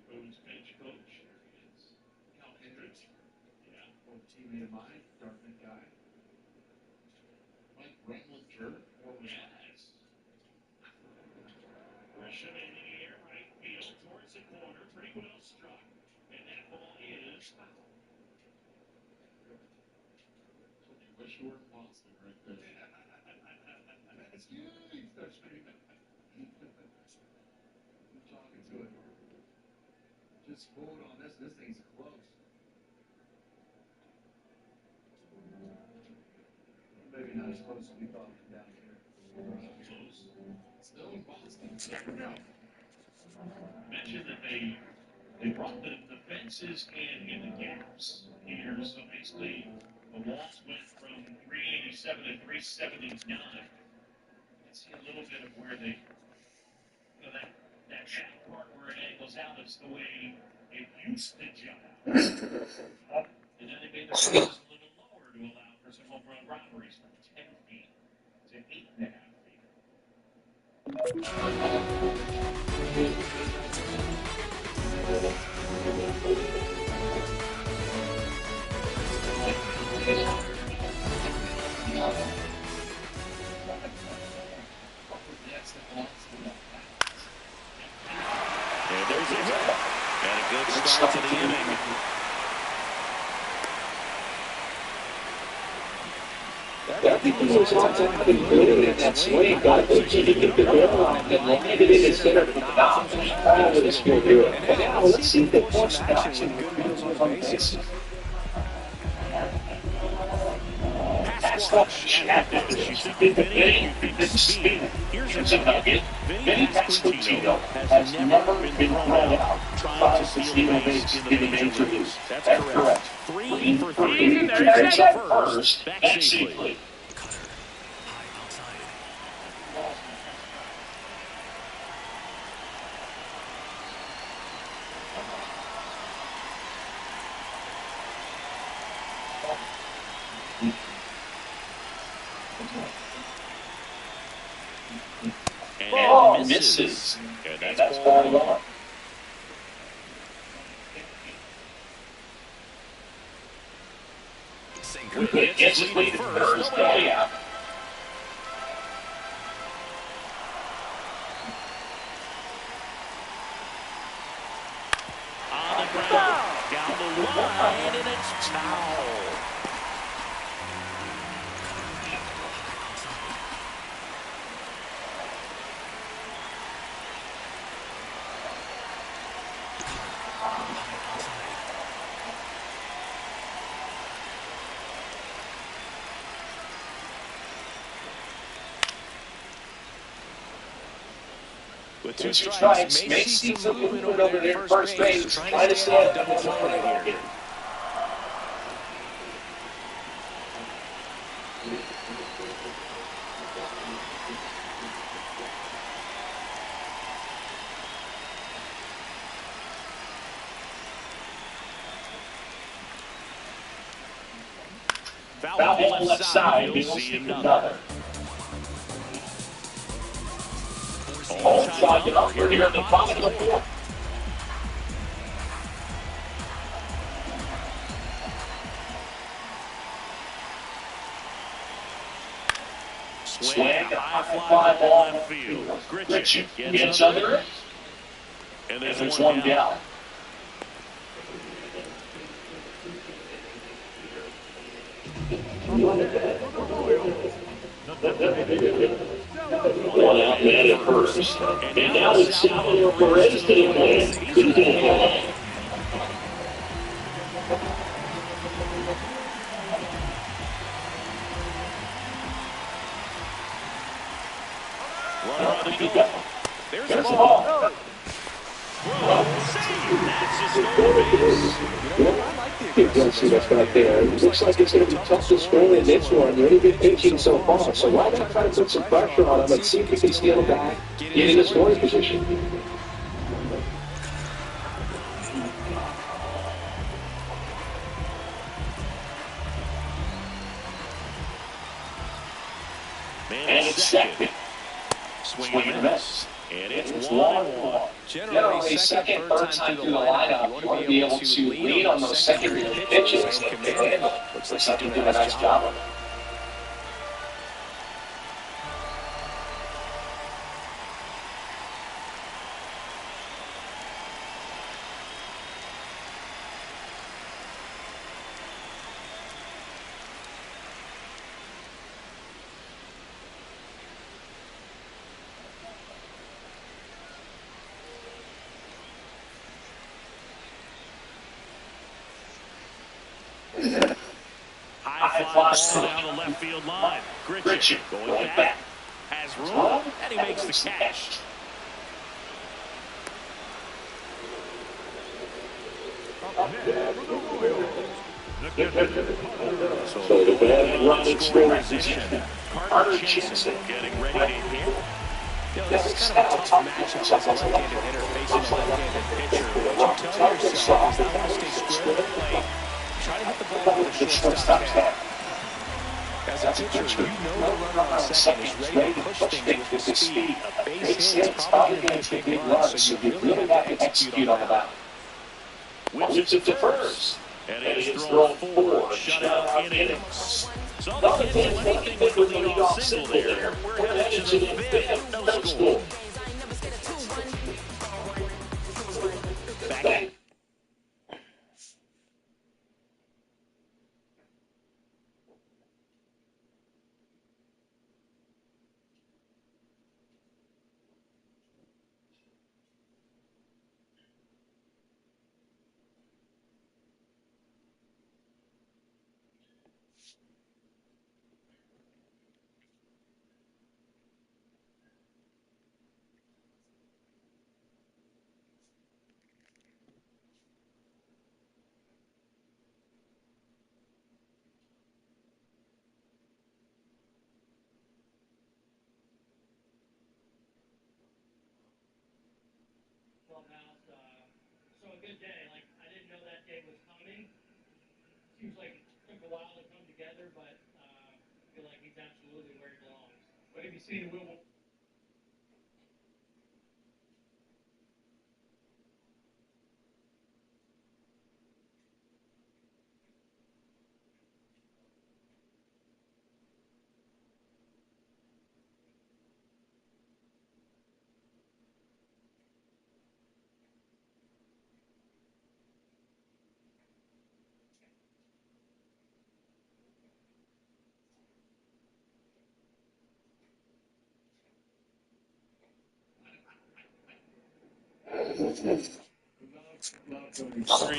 Boone's bench coach. It's Cal Hendricks. Yeah, old teammate of mine, Dartmouth guy. Mike Brentland, yes. Gresham in the air, right field towards the corner. Pretty well struck. And that ball is foul. I wish you were in Boston right there. That's huge. Start screaming. I'm talking to it. Just hold on this. This thing's close. Maybe not as close as we thought down here. Close. Still in Boston. No. Mentioned that they brought the fences in the gaps here, so basically the walls went from 387 to 379. Let's see a little bit of where they, that back part where it angles out is the way it used to jump out. And then they made the fences a little lower to allow for some home run robberies from 10 feet to 8.5 feet. And there's a hit. And a good start to the inning. Everything was on time and good in that swing. Got a good kick to the barrel on it and landed it in his center for the knob. Proud of this good here. And now let's see if they force some action with good runs on base. Pass rush at the pitch. You think Vinny, you think speed. Here's a nugget. Vinny Pasquantino has never been thrown out trying to steal base in the major leagues. That's correct. 3 for 3. Carries up first. Back safely. And misses. And that's ball one. Gets his lead at first. Way out. On the ground. Down the line. And it's foul. With two strikes, may see some movement over there at first base, trying to stay out of double play right here. Foul on the left side, we'll see another. All shot it up here in the bottom of the fourth. Swing, a high fly ball left field. Gritchen gets under it. And there's one down. The One out man at first. And now it's Salvador Perez to the plate. He's in the play. Runner on the go. There's the ball. Save. That's a stolen base. You know, I like the aggressiveness back there. It looks like it's going to be tough to score in this one. You're only been pitching so far, so why not try to put some pressure on him and see if you can steal him back, get in the scoring position. And it's second. Swing and a miss. And it's 1-1. Generally, second, third time through the lineup, you want to be able to lean on those secondary pitches. Looks like you do a nice job of it. High fly ball down the left field line. Gritchen going back. Has room, and he makes the catch. So the bad running scoring position. Carter Jensen getting ready to hit. This is kind of a tough matchup as a left-handed hitter facing a left-handed pitcher. What you tell yourself is I want to stay square to the plate. Try to hit the ball with a shortstop's head. As a pitcher, you know the runner on second is ready to push things with his speed. A base hit is probably going to be a big run, so you really have to execute on that. Whips it to first. And he's thrown 4 shutout innings. So they can't do anything with the leadoff single there. We're headed to the 5th. No score. Back. So a good day. Like, I didn't know that day was coming. Seems like it took a while to come together, but I feel like he's absolutely where he belongs. What have you seen in Will?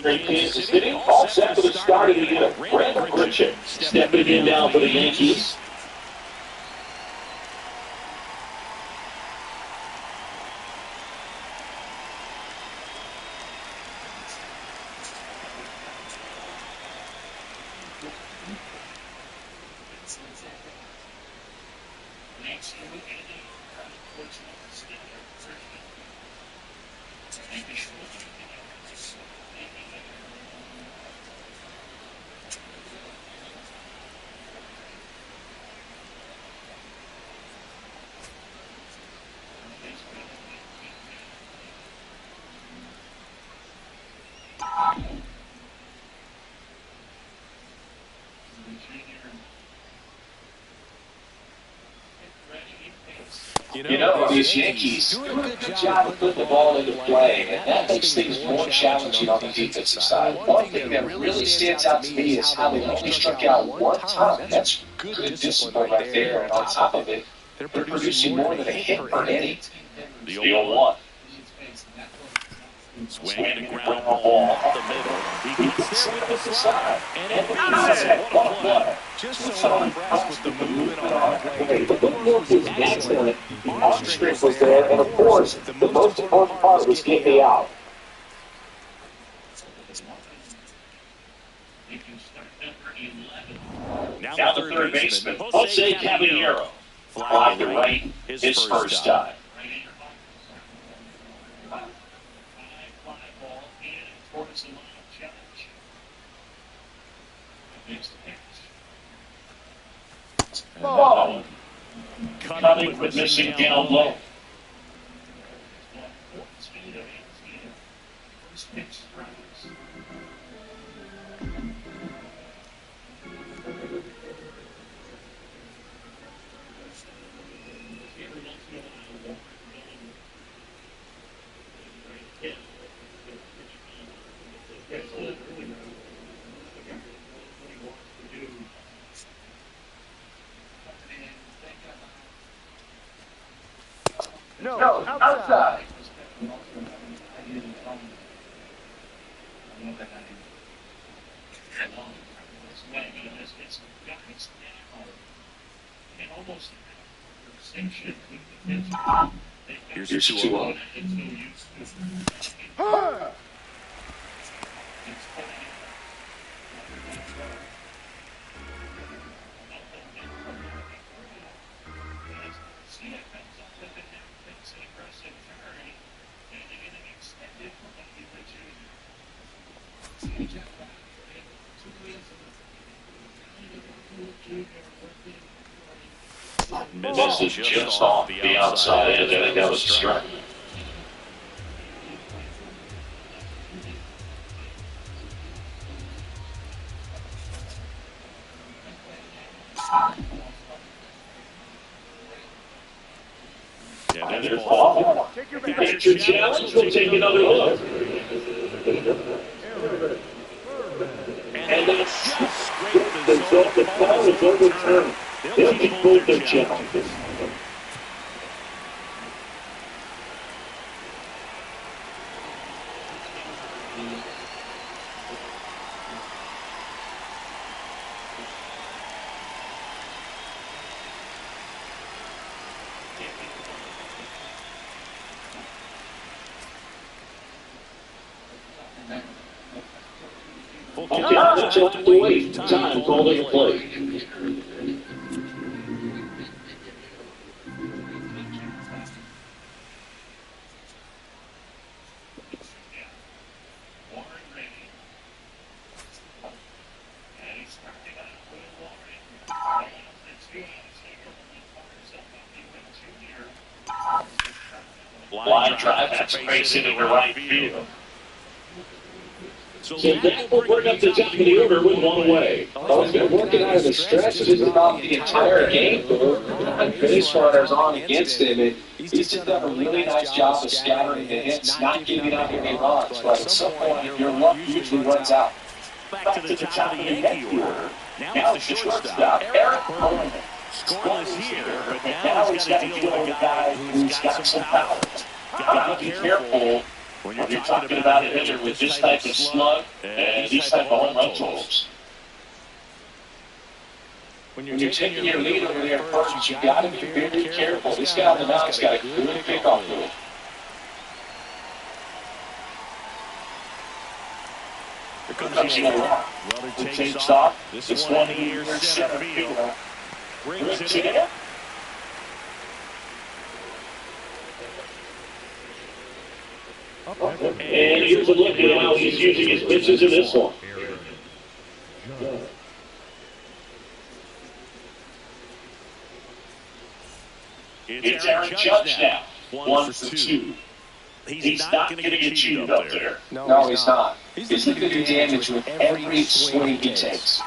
Great Kansas City, all set for the start of the year. Brandon Gritchen stepping in now for the Yankees. Ready, You know, these Yankees do a good job of putting the ball into play, and that makes things more challenging on the defensive side. One thing that really stands out to me is how they only struck out one time. That's good discipline right there, and on top of it, they're producing more than a hit per inning. The 0-1. Swinging a ground ball up the middle. He gets there with the slide. And it beats it. What a play. Just so impressed with the movement on that play. The footwork was excellent. The arm strength was there, and of course, the most important part was getting the out. Now the third baseman, Jose Caballero, Fly to right, his first time. Ball. Coming with missing down low. No, outside. Here's 2-0. Misses just off the outside edge. I think that was a strike. And there's ball. Take your challenge. We'll take another look. And that's the result. The ball is overturned. They'll keep both their challenges. Time to wait. Time called into play. Line drive, that's space into the right field. So that will bring up the top of the order with one away. Well, he's been working out of the stretch just about the entire game. Base runners on against him, and he's just done a really nice job of scattering the hits, not giving up any runs. But at some point, your luck usually runs out. Back to the top of the Yankee order. Now it's the shortstop, Eric Coleman. Scoreless here, but now he's got to deal with a guy who's got some power. Got to be careful when you're talking about a hitter with this type of slug and these type of home run totals. When you're taking your lead over there first, you got to be very careful. This guy on the mound's got a good pickoff move. Here comes the well, he takes off. This one in the air, center field. Brings it in. And here's a look at how he's using his pitches in this one. It's Aaron Judge now. 1 for 2. He's not going to get chewed up there. No, he's not. He's looking to do damage with every swing he takes.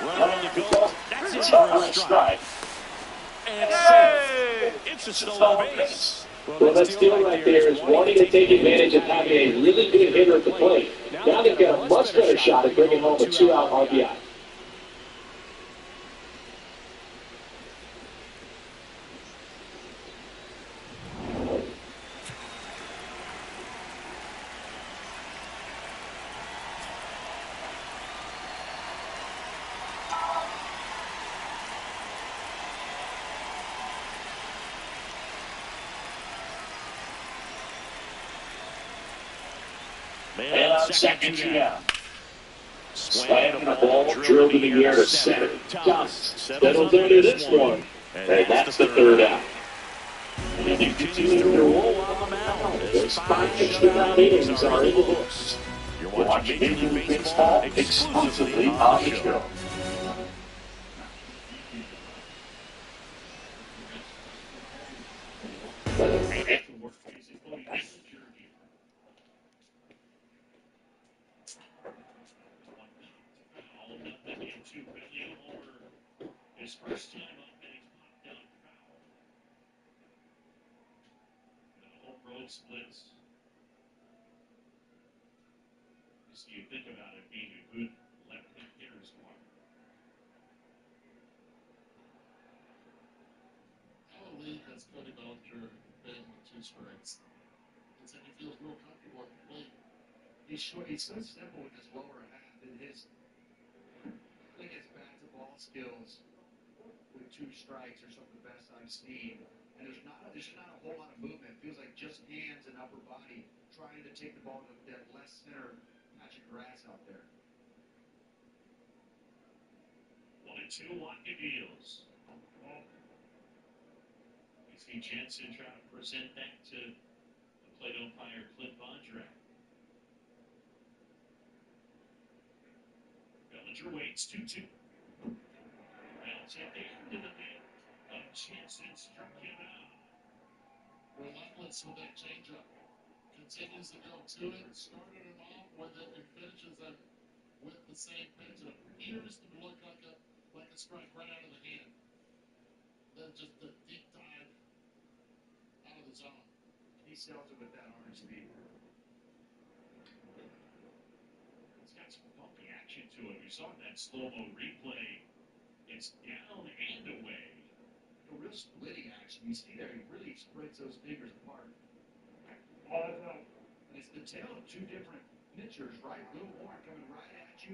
Run on the goal. That's it for a strike. And it's a stolen base. Well, that steal right there is wanting to take advantage of having a really good hitter at the plate. Now they've got a much better shot at bringing home a 2-out RBI. Man on second, 2 down. Slam the ball, drilled in the air to center. Thomas settles into this one, and that's the 3rd out. And he continues to roll on the mound as 5 shutout innings are in the books. You're watching Major League Baseball exclusively on the show. His first time up, and he's popped down foul. Home road splits. So you think about it being a good left-hand hitter's mark. Our league has Cody Bellinger been with 2 strikes. He said he feels real comfortable at the plate. He's short. He's so simple with his lower half and his, I think his bat-to-ball skills with 2 strikes are some of the best I've seen. And there's just not a whole lot of movement. It feels like just hands and upper body trying to take the ball to that left center patch of grass out there. 1-2 Watkins deals. You see Jensen trying to present that to the plate umpire Clint Bondrak. Bellinger waits 2-2. Bounce at the end of the net. Jensen struck him out. Relentless with that changeup. Continues to go to it. Started him off with it and finishes him with the same pitch. It appears to look like a strike right out of the hand. Then just the deep dive out of the zone. He sells it with that arm speed. It's got some bumpy action to it. We saw that slow-mo replay. It's down and away. A real splitting action. You see there, he really spreads those fingers apart. And it's the tale of 2 different pitchers, right? Lil Warren coming right at you.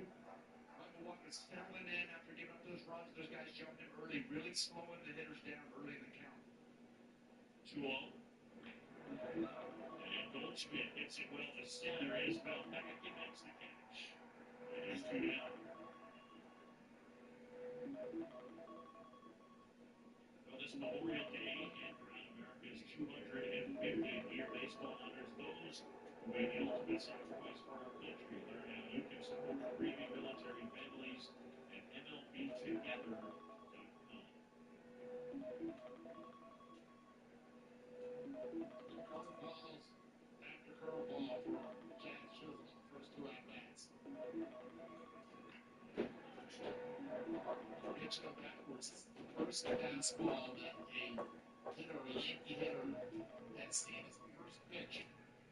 Michael Walker settling in after giving up those runs. Those guys jumping in early, really slowing the hitters down early in the count. 2-0. And Goldschmidt hits it well to center. Isbell back and makes the catch. It is 2 down. Well, this Memorial Day and around America's 250th-year baseball honors those who made the ultimate sacrifice for our country. Learn how you can support grieving military families at MLBtogether.com. Curveballs after curveball for Chad Chisholm on the first 2 at-bats. Pitch go backwards. First fastball that a Yankee hitter had seen his first pitch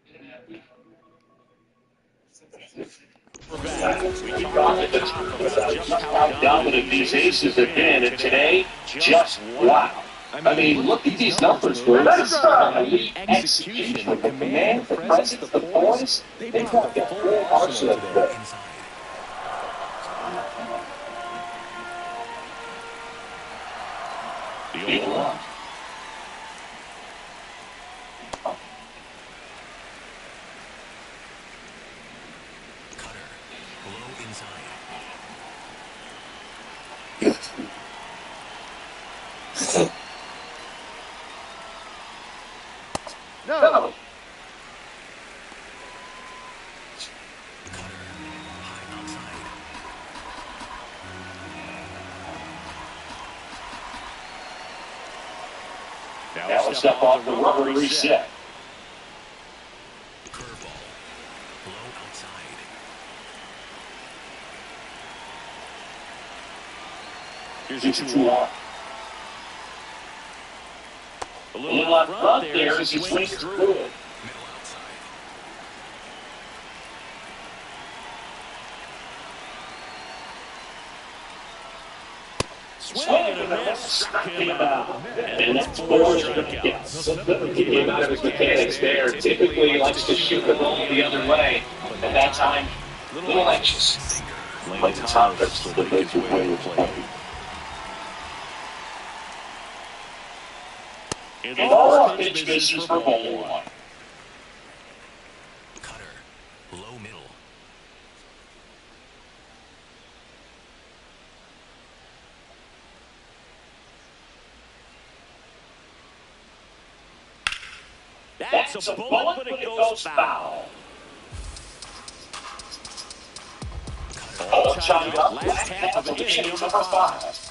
in an at-bat. We're back. We talked at the top about just how dominant these aces have been, and today, just wow. I mean, look at these numbers, bro. That's elite execution. The command, the presence, the poise. They've got the full arsenal today. The 0-1. Cutter. Low inside. No. Now a step off the rubber reset. Curveball. Low outside. Here's Here's a a 2-1. 2-1. A A little little out out front front there there as as he he swings swings through through it. it. Middle outside. Swing and a miss, struck him out. And that's that's 4 4 strikeouts. strikeouts. He came out of his mechanics there. Typically, he likes to shoot the ball the other way. And that time, a little anxious. Playing Thomas to make his way to the plate. And the pitch misses for ball 1. Cutter. Low middle. That's a bullet, but it goes foul. All tied up. Last half of inning number 5.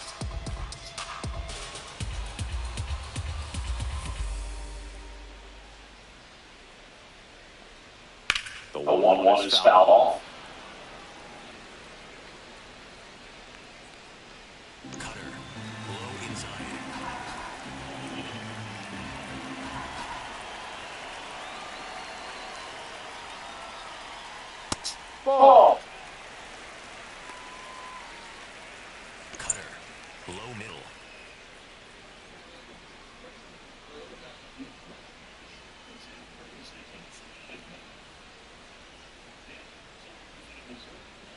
The 1-1 is fouled off. Cutter. Low inside. Ball. Cutter. Low middle.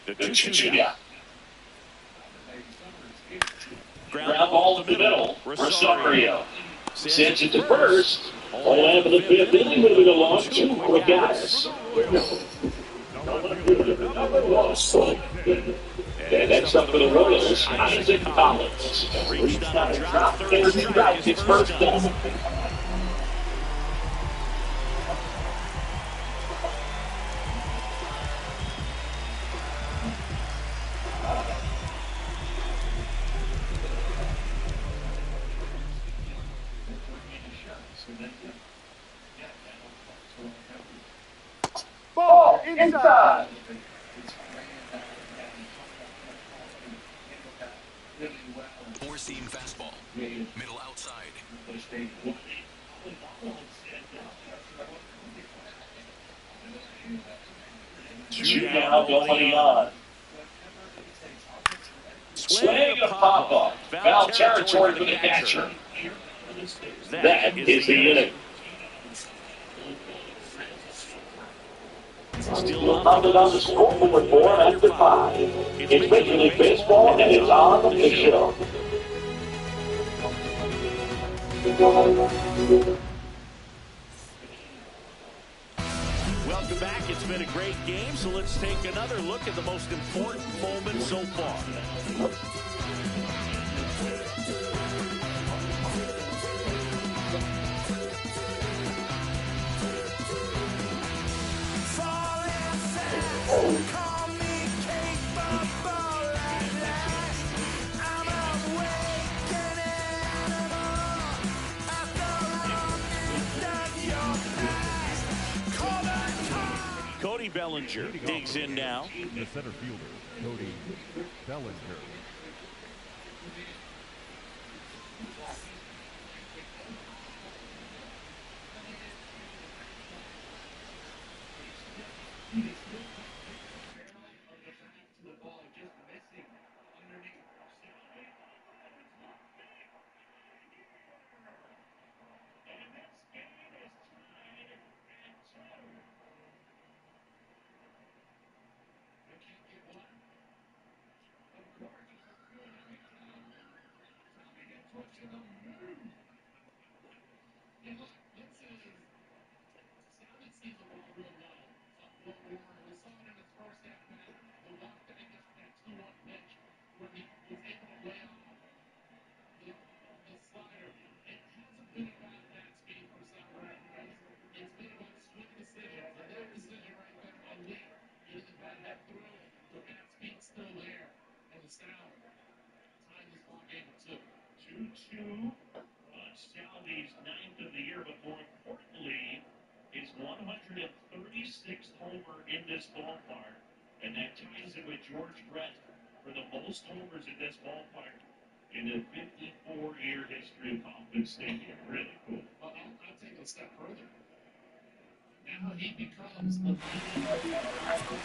The The 2-2 2-2. Ground Ground ball ball to the middle. Rosario. Sends it to first. All after the 5th inning, moving along 2 quick guys. Number 1. And next up for the Royals, Isaac Collins. Reached on a drop, third strike, his first double. Ball inside. Four-seam fastball. Middle outside. Two down, nobody on. Swing a pop-up. Foul territory for the catcher. That is the inning. Still nothing on the scoreboard for after 5. It's Major League Baseball, and it's on the show. Welcome back. It's been a great game, so let's take another look at the most important moment so far. Cody Bellinger digs in now. The center fielder, Cody Bellinger. Salvy's 9th of the year, but more importantly, his 136th homer in this ballpark. And that ties it with George Brett for the most homers in this ballpark and a 54-year history of confidence stadium. Really cool. Well, I'll take a step further. Now he becomes the leading driver.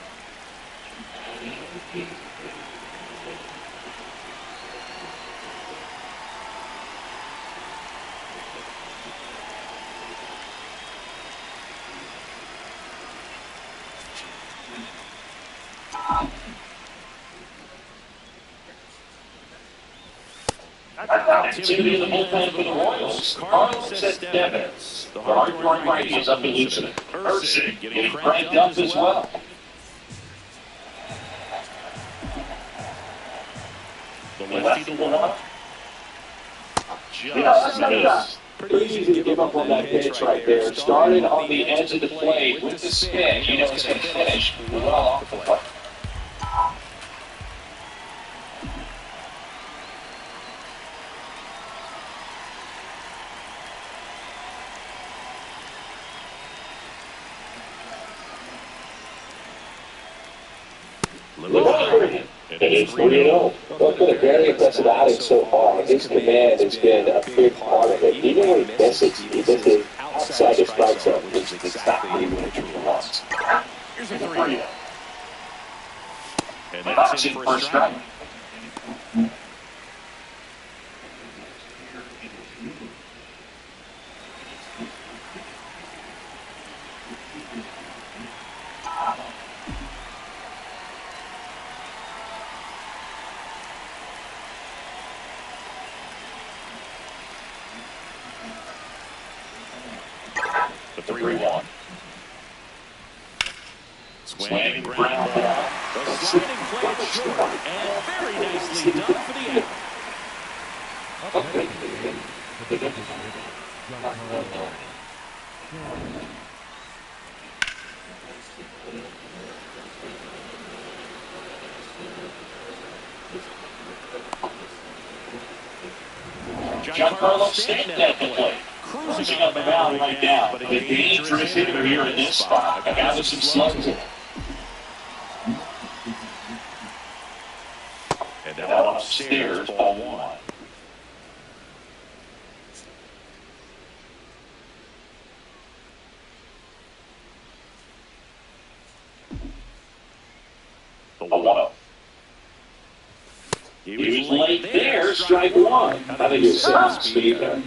Activity in the bullpen for the Royals. Carlos at Devens. The hard-throwing righty is up and loosening. Ursig getting cranked up as well. The lefty to one. Just missed. Pretty easy to give up on that pitch right there. Started on the edge of the plate with the spin. You know it's going to finish well off the plate. It's 3-0. Well, it's been a very impressive outing so far. His command has been a big part of it. Even when he misses, he misses outside the strike zone, which is exactly what he wants. Here's a 3. And That's in for a strike. The 3-1. Swinging ground ball. The sliding play is short and very nicely done for the out. Giancarlo Stanton at the plate. Cruising up the mound right now, but a dangerous hitter here in this spot. A guy with some slugs in it. And now upstairs, ball 1. The 1-0. He was late there, strike 1. I think he was setting speed there.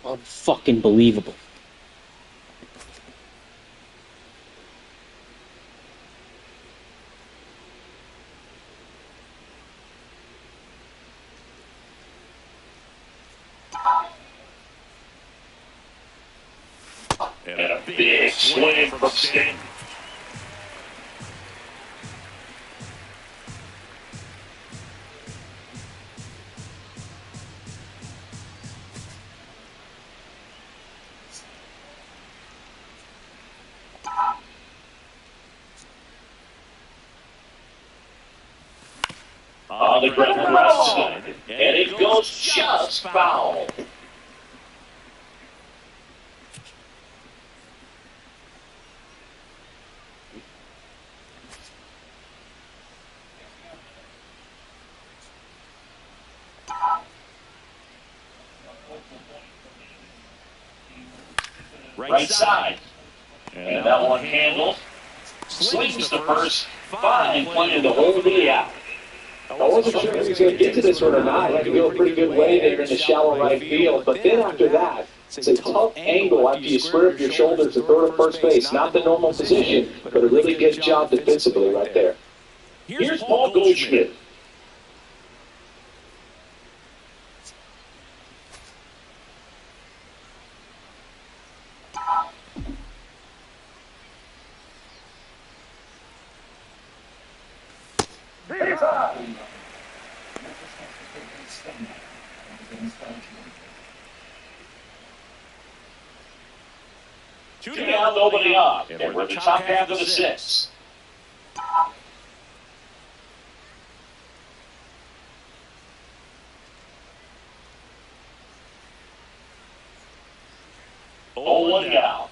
Unfucking believable. And a big swing from Stanton. On the ground side, and it goes just foul. Right side. And that one handled. Swings the first. Fine play to hold the out. I wasn't sure if he was going to get to this one or not. He had to go a pretty good way there in the shallow right field. But then after that, it's a tough angle after you square up your shoulders to throw to first base. Not the normal position, but a really good job defensively right there. Here's Paul Goldschmidt. Two down, nobody up. And we're the top half of the sixth. Oh, one down.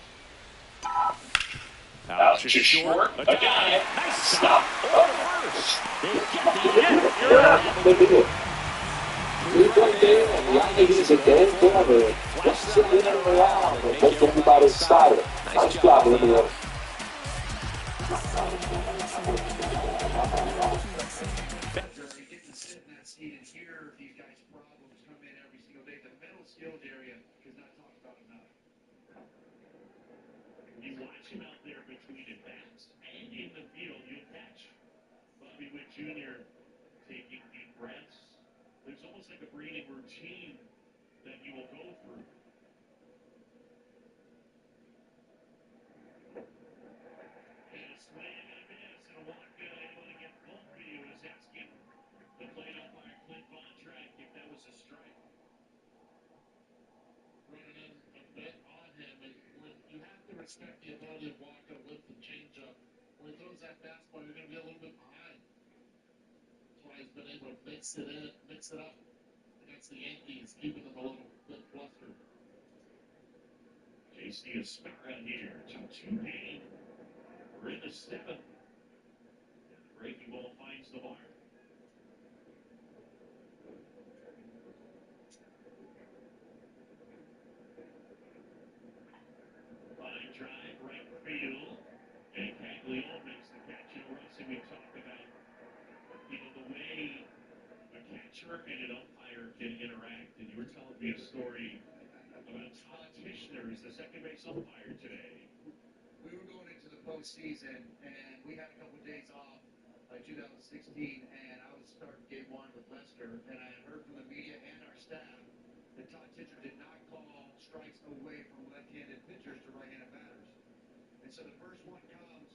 Out to short. Again. Nice Stop. over first. They get the hit. They did it. He's right there, and the Yankees is a dead corner. Just sitting there around and make everybody excited. Nice job, Olivia. Get to sit in that seat and hear these guys' problems come in every single day. The mental skills area is not talked about enough. You watch him out there between at bats and in the field. You'll catch Bobby Witt Jr. taking deep breaths. There's almost like a breathing routine that you will go through. And a swing and a miss and a walk able to get both of you is asking the plate umpire Clint Bontrack if that was a strike. Running in a bit on him, and when you have to respect the ability of Walker with the changeup. When he throws that fastball, you're going to be a little bit behind. That's why he's been able to mix it up against the Yankees, keeping them a little bit flustered. J.C. Espera here, 2-2 game. We're in the seventh. And the breaking ball finds the mark. Line drive, right field. And Caglione makes the catch. You know, Rusty, we talked about, the way a catcher and an umpire can interact. And you were telling me a story about Todd Tischner, who's the second base umpire today. We were going into the postseason, and we had a couple of days off, 2016, and I was starting game one with Lester, and I had heard from the media and our staff that Todd Tischner did not call strikes away from left-handed pitchers to right-handed batters. And so the first one comes,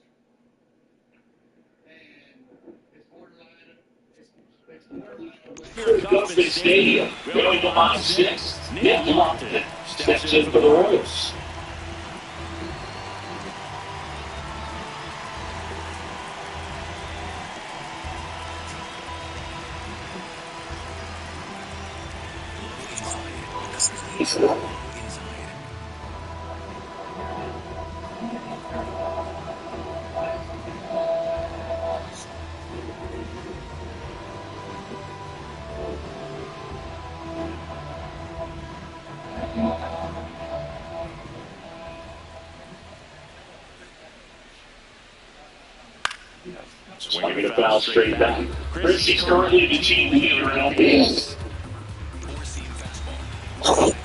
and it's borderline. It's borderline away. Here at Guthrie Stadium, going to line six. Nick Lofton steps in for the Royals. Swinging a foul straight back. Christie's currently the team leader in OPS. Four-seam fastball. Outside.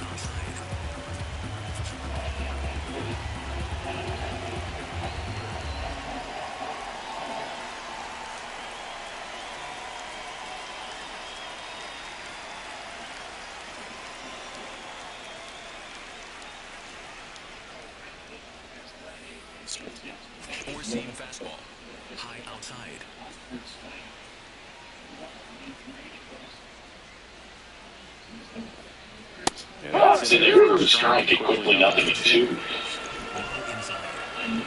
Four-seam fastball. High outside. It's an error to strike it quickly, nothing to two. Low inside. Low inside.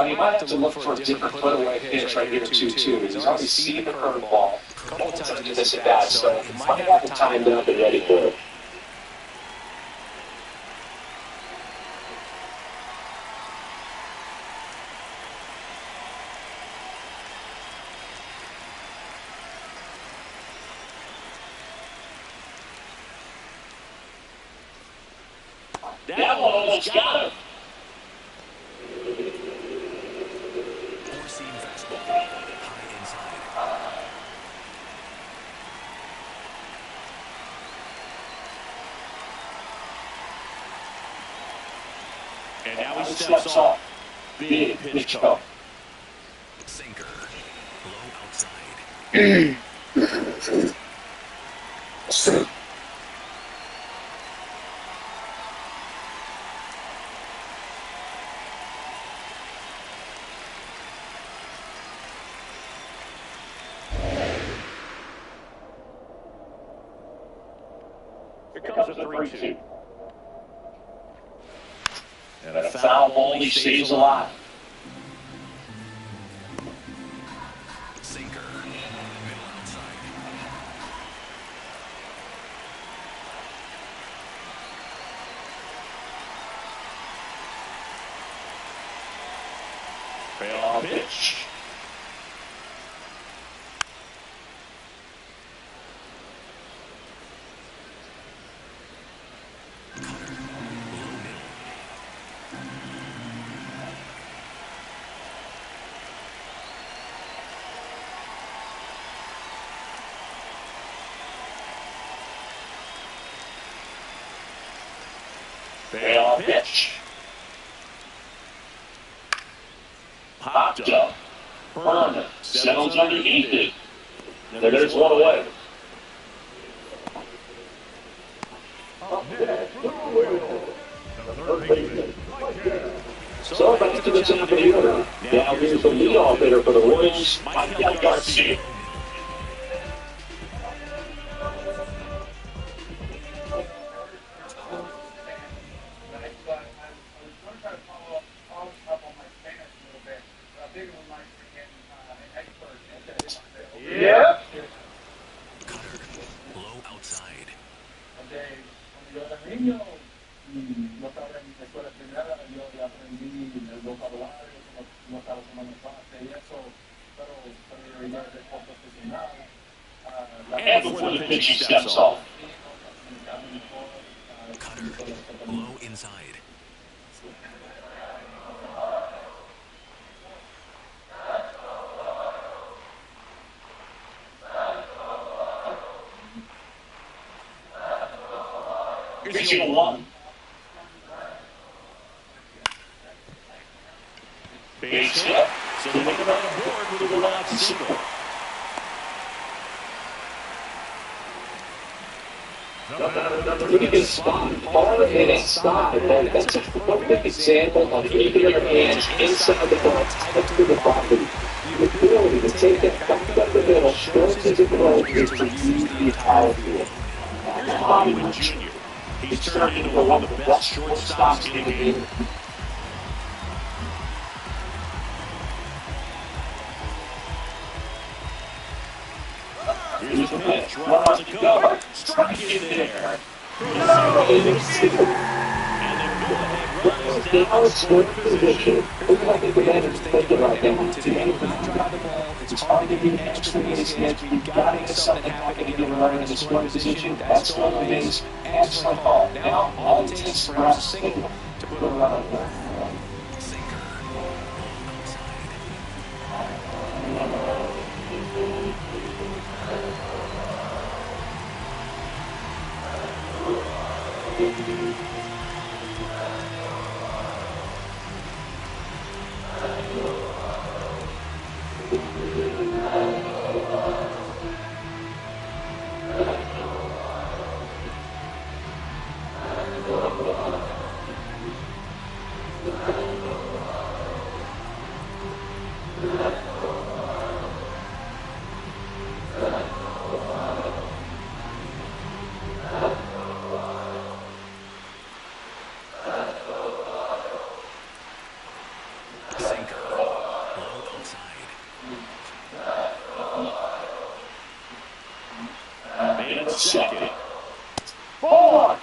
You might have to look for a different put-away pitch right here, 2-2. He's already seen the curveball a couple times in this at-bat, so he might have it timed up and ready for it. He's got him. Four-seam fastball. High inside. And now he steps off. Big pitch coming. Sinker. Low outside. Here comes a 3-2. And a foul ball, he stays alive. Sinker. Middle outside. Payoff pitch. Payoff pitch. Popped up. Burned. Settles underneath it. There's one away. So back to the top of the order. Now here's the leadoff hitter for the Royals, Nyy Kc. Yep. Cutter. Low outside. And before the pitch, he steps off. Cutter. Low inside. Here's your 1. Base hit. So they get on the board with a one-out single. Pretty good spot, hard and inside. That's a perfect example of keeping your hands inside the ball, tight to the body. The ability to take that back up the middle, stretch as it goes, is to use the entire field. Here's Bobby Jr. He's turned into one of the best shortstops in the game. Here's the pitch. Run to go. Strike it there. Now it's good position. Look like the commander's thinking right now. Today, we drive the ball. It's hard to get extra base hits. We've got to make something happen to get a runner in the scoring position. That's stolen base. Excellent call. Now, all it takes for us to single to put a run on the board. Second. Ball.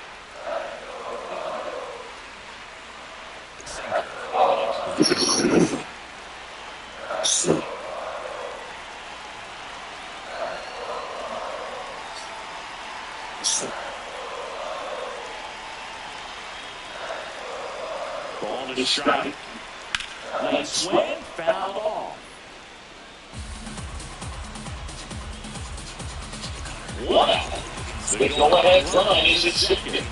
called a strike. Lead swing, fouled off. 1 out. The go-ahead run is at second.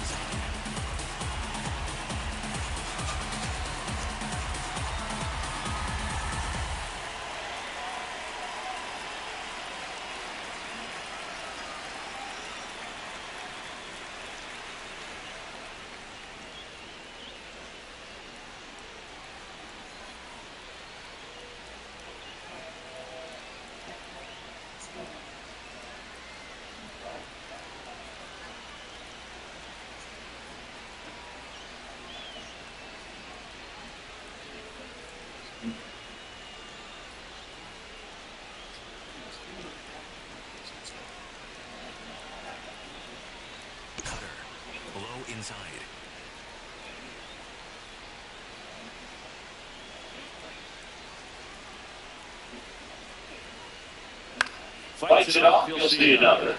Inside. Fights it off, you'll see another.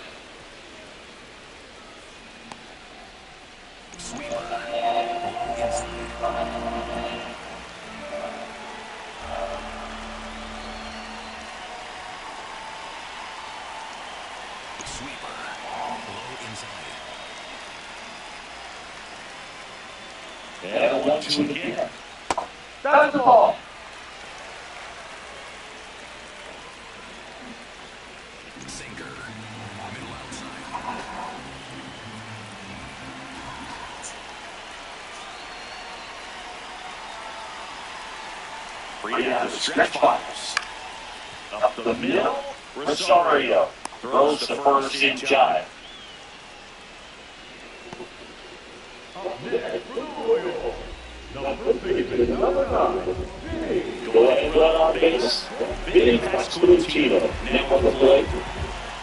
Sweeper. Low inside. Sweeper. Low inside. And a 1-2 again. That's the ball. Sinker. Middle outside. Free down to stretch fires. Up the middle, Rosario throws the first in jive. Go ahead, run on base. Vinny Pasquantino, now on the plate.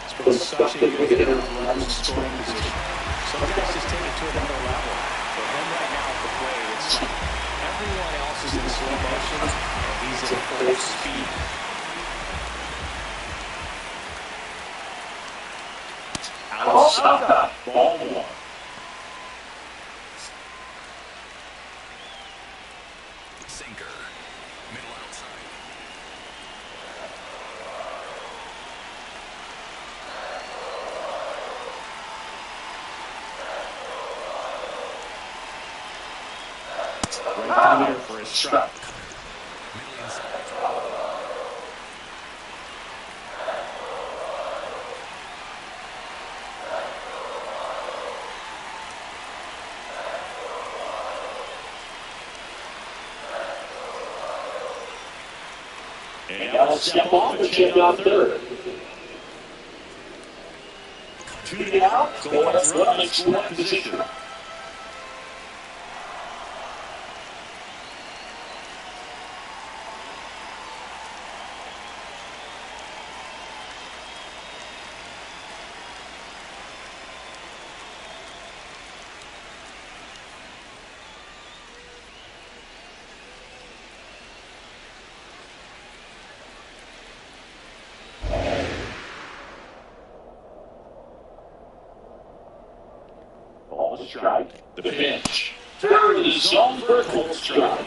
It's been such a good hitter around the scoring position. Some guys just take it to another level. For him right now at the plate, it's like everyone else is in slow motion, and he's at full speed. Outside, ball one. Sinker. Middle outside. Right here for a strike. Middle inside. And now let's step off and check out third. 2 down, go ahead, run in scoring position. Ball strike, the pitch. Third to the zone for a cold strike.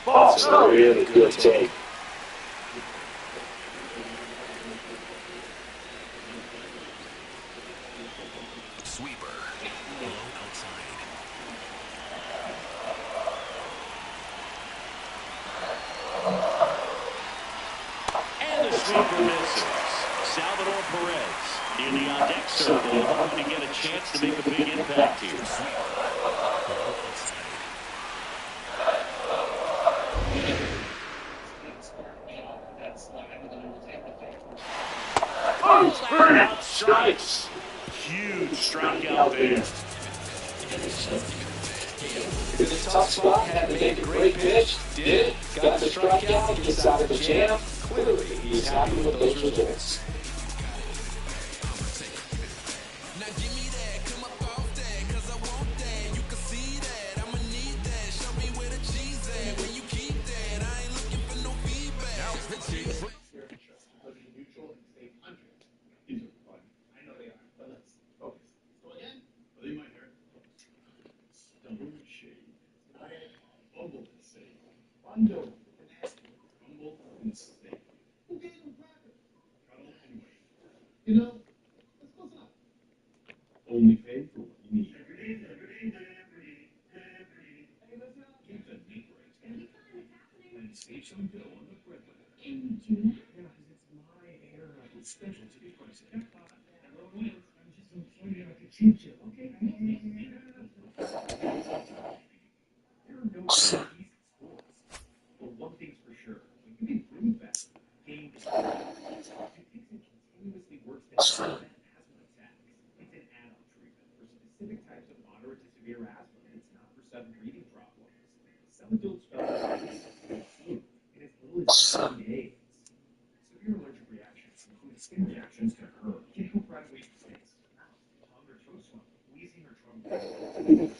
That's a really good take. Sweeper. Low outside. And the sweeper misses. Salvador Perez in the on-deck circle, hoping to get a chance to make a big impact here. Strikes. Huge strikeout there. In a tough spot, had to make a great pitch, did it, got the strikeout, gets out of the jam. Clearly, he's happy with those results. Now give me that, come up off that, cause I want that. You can see that, I'ma need that. Show me where You know, that's close enough. Only pay for what you need. Keep the neat rate. And save some dough on the breadwinner. In June? Yeah, because it's my era with special ticket pricing. Hello, I'm just employee like a cheap chip. Okay. There are no easy sports. But one thing's for sure, when you improve faster, game is continuously works to prevent asthma attacks. It's an add-on treatment for specific types of moderate to severe asthma. It's not for sudden breathing problems. Some adults felt it in as little as 7 days. Severe allergic reactions include skin reactions to herb, can help right away from stains, tongue or throat swelling, wheezing or trouble breathing.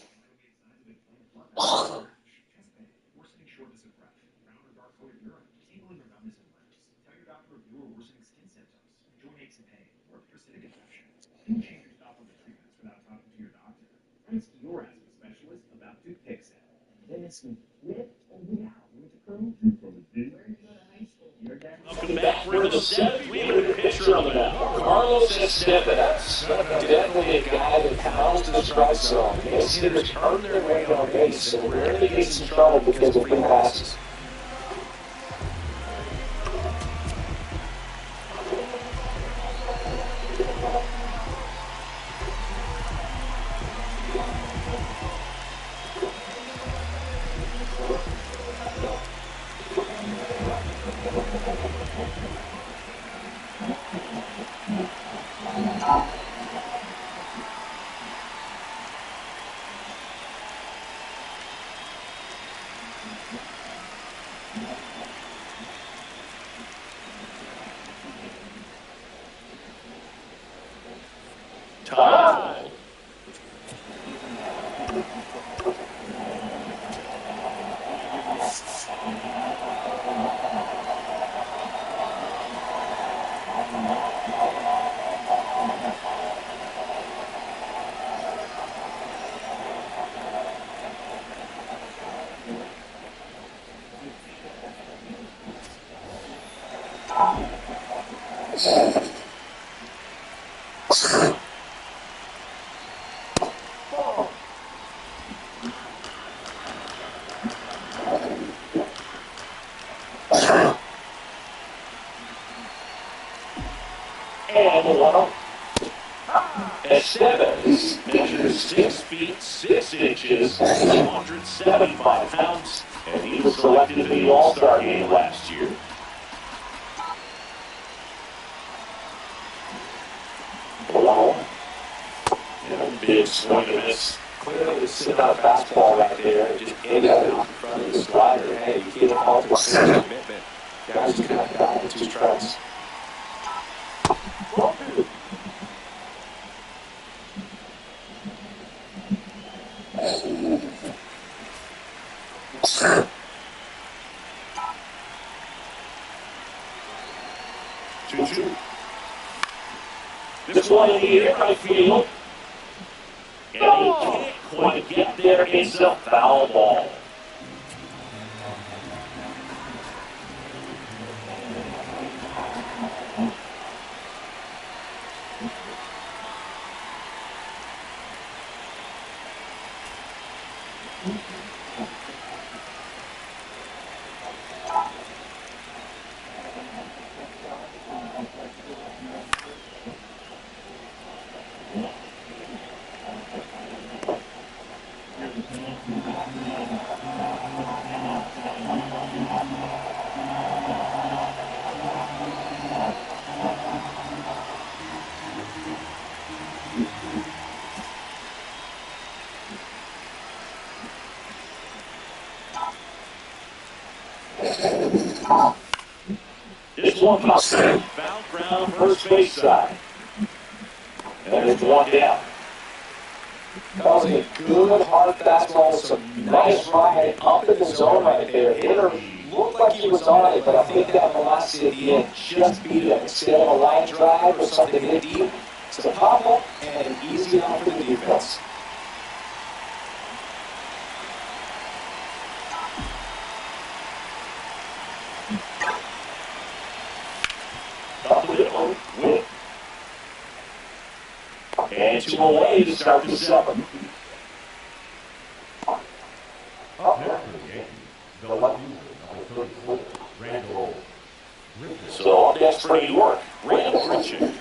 Chest pain, worsening shortness of breath, brown or dark colored urine, tingling or numbness in limbs. Tell your doctor of your worsening skin symptoms, joint aches and pain, or parasitic infection. Don't change or stop on the treatments without talking to your doctor. Ask your asthma specialist about Nyy Kc. This with or without winter curl? From the D. Where did you go to high school? Your dad. Welcome back. We're in the seventh. We have a pitcher on the mound. Carlos Estevez. That's definitely a guy that pounds the strike zone. His hitters earn their way on base and rarely gets in trouble because of free passes. Time. And one. Estevez measures 6 feet 6 inches, 175 pounds, and he was selected to the All-Star game last year. Big swing and miss. Clearly, just sitting on a fastball right there. Just hit it out in front of the slider. Hey, you can't call for commitment. Guys just kind of got with 2 strikes. This one in the air, right field. And he can't quite get there. It's a foul ball. This one pops in. Foul ground, first base side. And it's 1 down. That was a good hard fastball with some nice ride up in the zone right there. Hitter looked like he was on it, but I think that velocity at the end just beat him. Instead of a line drive or something hit deep, it's a pop-up and an easy out for the defense. Up the middle with and 2 away to start the 7th. Up next for the Yankees, the left fielder, number 34, Randall Griffin. So up next for New York, Randall Griffin.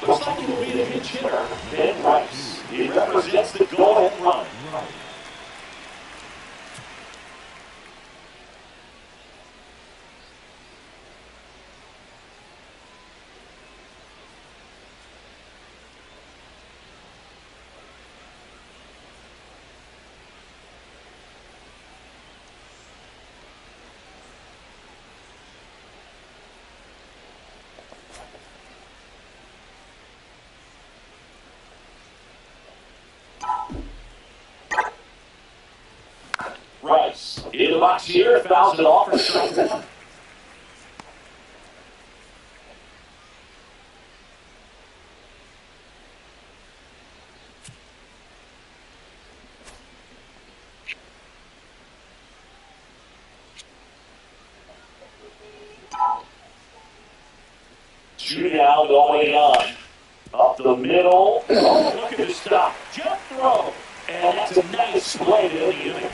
Looks like it'll be the pinch hitter, Ben Rice. He represents the go-ahead run. Rice in the box here, fouls it off for strike 1. Shooting out, going on. Up the middle. Oh, look at the stop. Jump throw. And that's a nice play to the inning.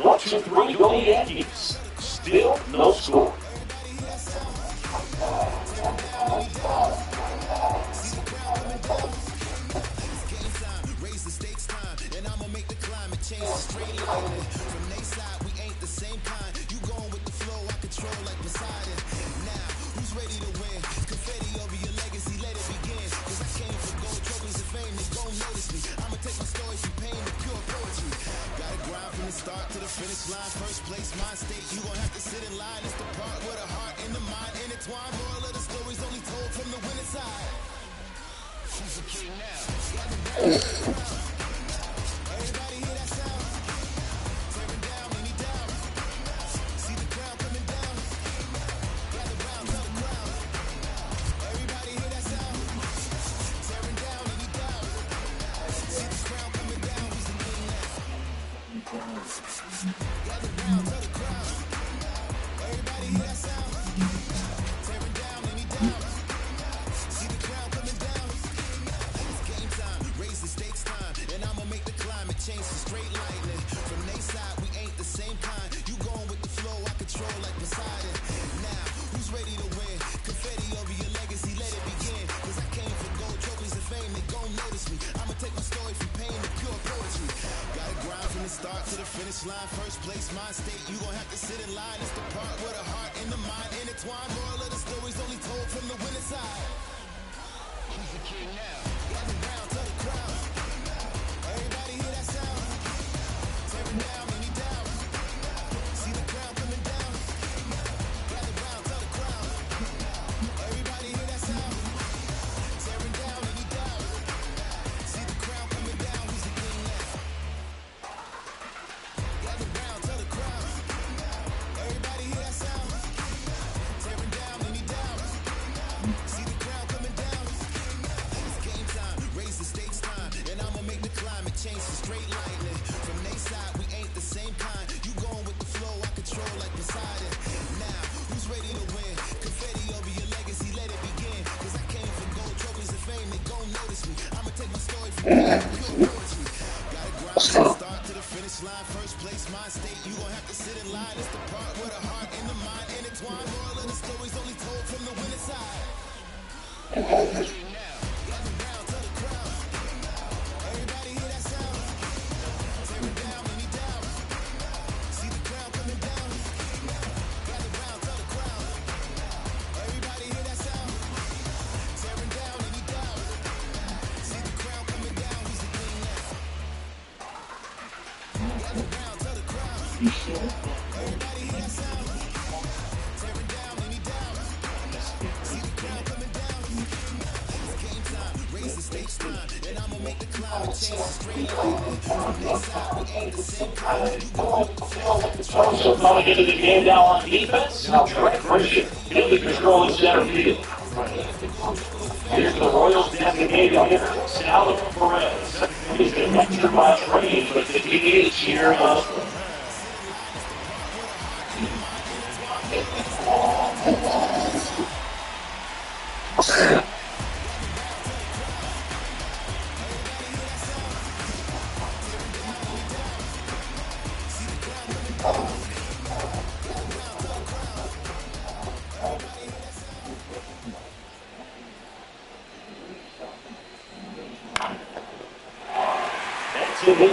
1, 2, 3, go the Yankees. Still no score. Raise the stakes time, and I'ma make the climate change straight line. From their side, we ain't the same kind. You going with the flow, I control like Poseidon. Now, who's ready to win? Confetti over your legacy, let it begin. Cause I came for gold trophies and fame, they gon' notice me. I'ma take my story from pain to pure poetry. Gotta grind from the start to the finish line. First place, mind state, you gon' have to sit in line. It's the part where the heart and the mind intertwine. Moral of the story's only told from the winning side. Who's the king now? Everybody hear that sound? Tearing down any doubt. See the crowd coming down. Gather round, tell the crowd. Everybody hear that sound? Tearing down any doubt. See the crowd coming down. Who's the king now? Gather round, tell the crowd. Everybody hear that sound? Tearing down any doubt. See the crowd coming down. It's game time, raise the stakes time, and I'ma make the climate change to straight lightning. From their side, we ain't the same kind. You going with the flow, I control like Poseidon. Now, who's ready to win? Confetti over your legacy, let it begin. Cause I came for gold trophies and fame, they gon' notice me. I'ma take my story from pain to pure poetry. Gotta grind from the start to the finish line. First place, mind state, you gon' have to sit in line. It's the part where the heart and the mind intertwine. Moral of the story's only told from the winning side. Who's the king now? Gather round, tell the crowd. Everybody hear that sound? Tearing down any doubt. See the crowd coming down. Gather round, tell the crowd. Everybody hear that sound? Tearing down any doubt. See the crowd coming down. Who's the king now? Gather round, tell the crowd. Everybody hear that sound? Tearing down any doubt. See the crowd coming down. It's game time, raise the stakes time, and I'ma make the climate change to straight lightning. From their side, we ain't the same kind. You going with the flow, I control like Poseidon. Now, who's ready to win? Confetti over your legacy, let it begin. Cause I came for gold trophies and fame, they gon' notice me. I'ma take my story from pure poetry. Gotta grind from the start to the finish line. First place, mind state, you gon' have to sit in line. It's the part where the heart and the mind intertwine. Moral of the story's only told from the winning side. Who's the king now? Gather round, tell the crowd. Everybody hear that sound? Tearing down any doubt. See the crowd coming down. Gather round, tell the crowd. Everybody hear that sound? Tearing down any doubt. See the crowd coming down. Who's the king now? Gather round, tell the crowd. Everybody hear that sound? Tearing down any doubt. See the crowd coming down. It's game time, raise the stakes time, and I'ma make the climate change straight lightning. From their side, we ain't the same kind. You going with the flow like the So coming into the game now on defense, now Trent Christian. He'll be controlling center field. Here's the Royals designated hitter, Salvador Perez. He's been lectured by trade, but the DH here That's a hit.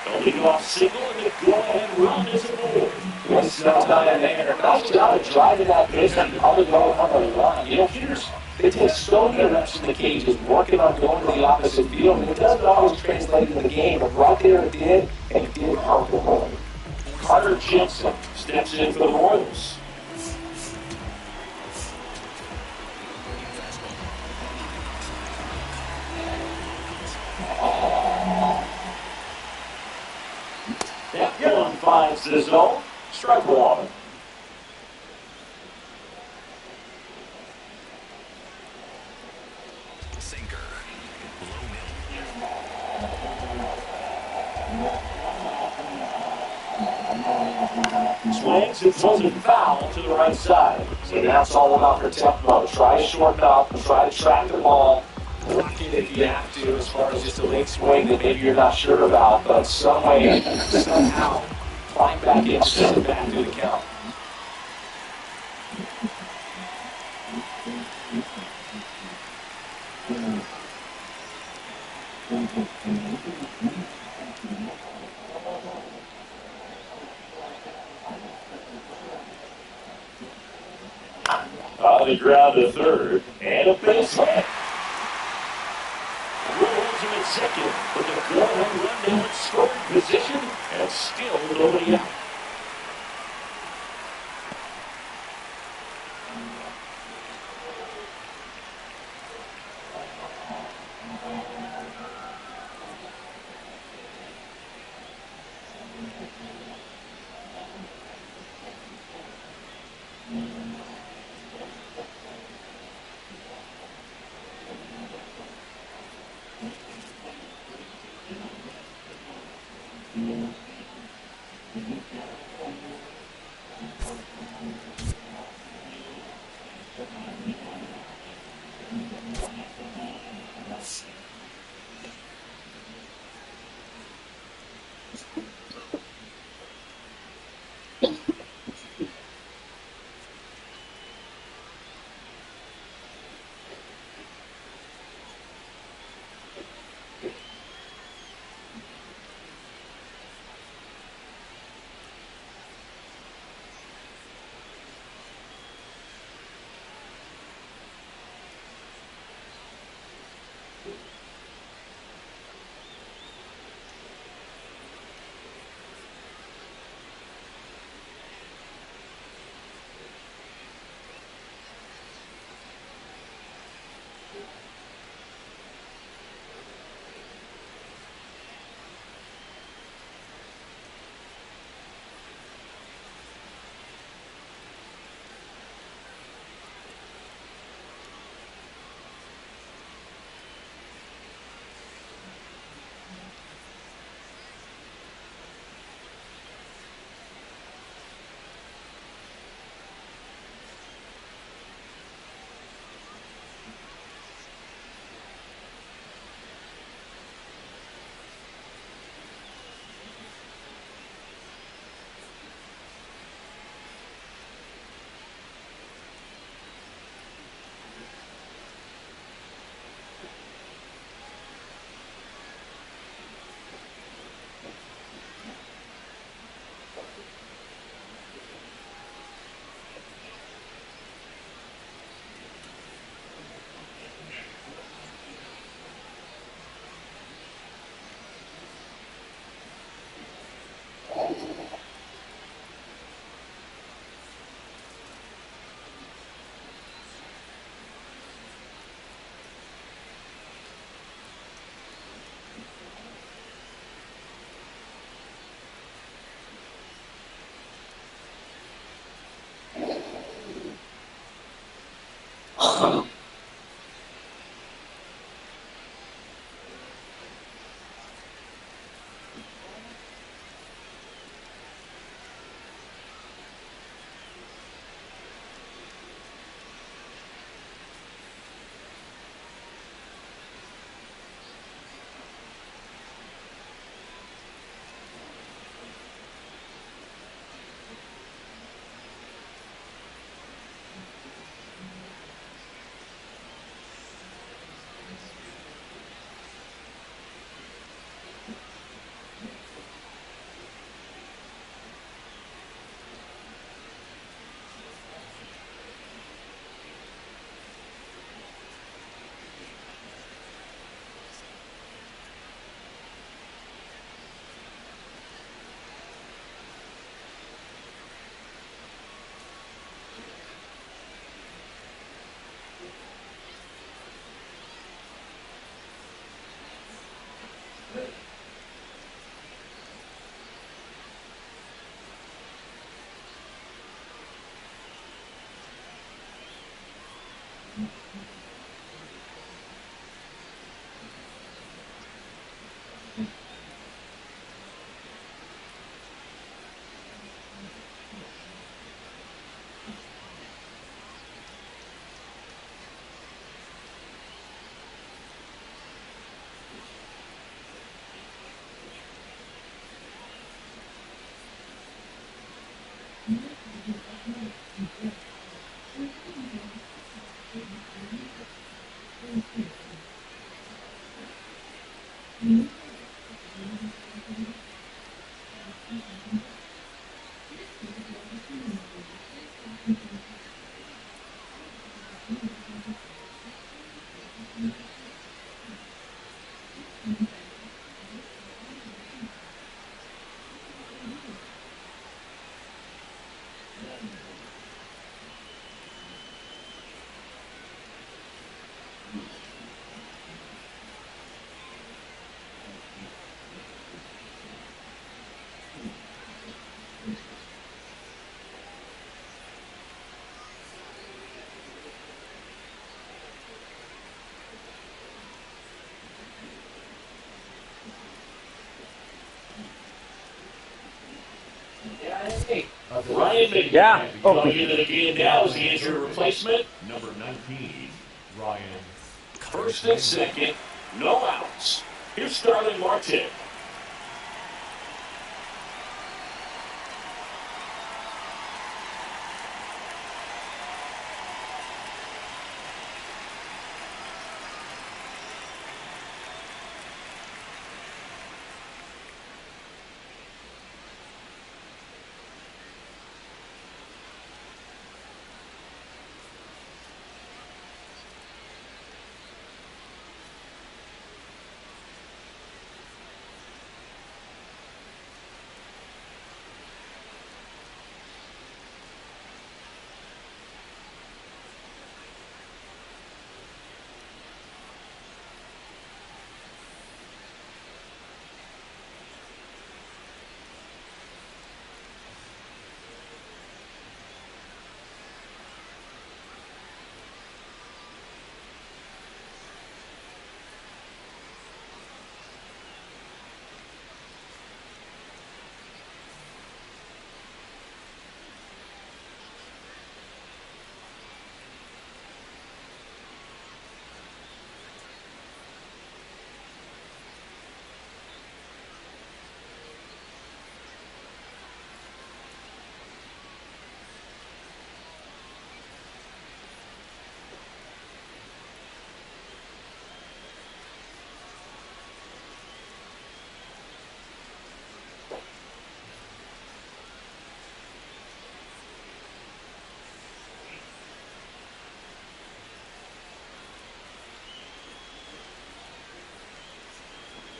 The leadoff single and the go-ahead run is aboard. Good stuff down there. Nice job of driving that pitch and probably going on the run. You know, hitters, they take so many reps in the cages, working on going to the opposite field, and it doesn't always translate in the game, but right there it did, and it did comfortably. Carter Jensen steps in for the Royals. That one finds the zone. Strike one. Sinker. Swings and throws it foul to the right side. So that's all about the tempo. Try to shorten up, try to track the ball. Block it if you have to, as far as just a late swing that maybe you're not sure about, but some way, somehow, climb back in, send it back to the count. On the ground to third, and a base hit. Rolls him at second, with the go-ahead run now in scoring position, and still nobody out. Ryan McDonough coming into the game now as the injured replacement. Number 19, Ryan. First and second, no outs. Here's Starling Marte.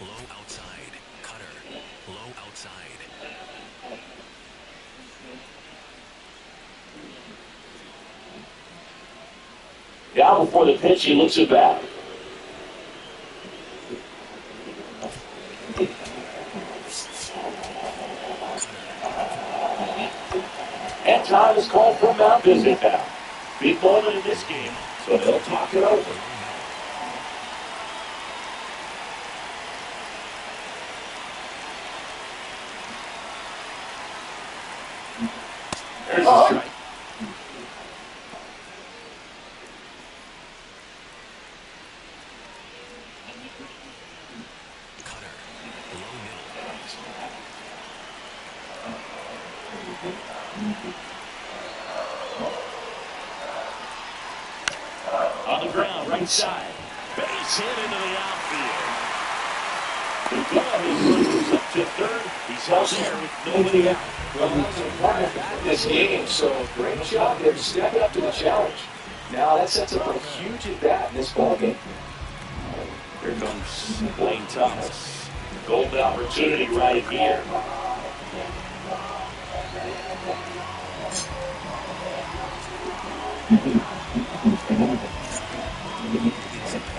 Low outside. Cutter. Low outside. Down before the pitch, he looks it back. And time is called for a mound visit now. Big moment in this game, so they'll talk it over. There's a strike. On the ground, right side. Base hit into the outfield. The glove is up to third. He's held there with nobody out. Well, he's important in this game, so great job there to step up to the challenge. Now that sets up a huge at-bat in this ballgame. Here comes Lane Thomas. Golden opportunity right here.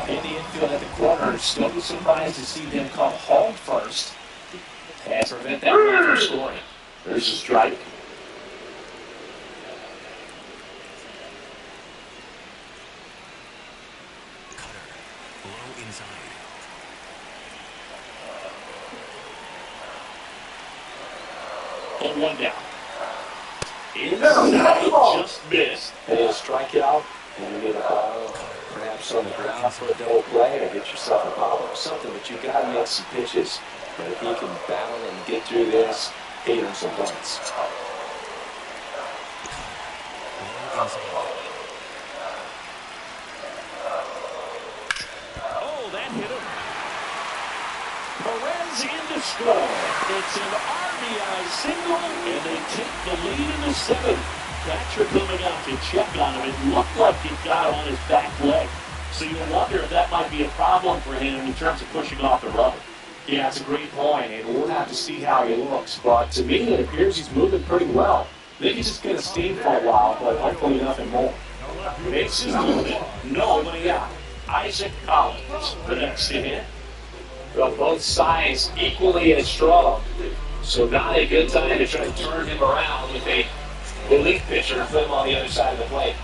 In the outfield at the corners. Don't be surprised to see them come home first and prevent that run from scoring. There's a strike. Low inside. And one down. Inside, just missed. And a strikeout, and you get a ball, perhaps on the ground for a double play, or get yourself a ball or something, but you've got to make some pitches. But if you can battle and get through this, 8 or some points. Oh, that hit him. Perez in to score. It's an RBI single, and they take the lead in the 7th. Catcher coming out to check on him. It looked like he got him on his back leg. So you wonder if that might be a problem for him in terms of pushing off the rubber. Yeah, that's a great point, and we'll have to see how he looks. But to me, it appears he's moving pretty well. Maybe he's just going to steam for a while, but hopefully nothing more. Bases loaded, nobody out. Isaac Collins, the next to hit. Well, both sides equally as strong. So not a good time to try to turn him around with a relief pitcher to put him on the other side of the plate.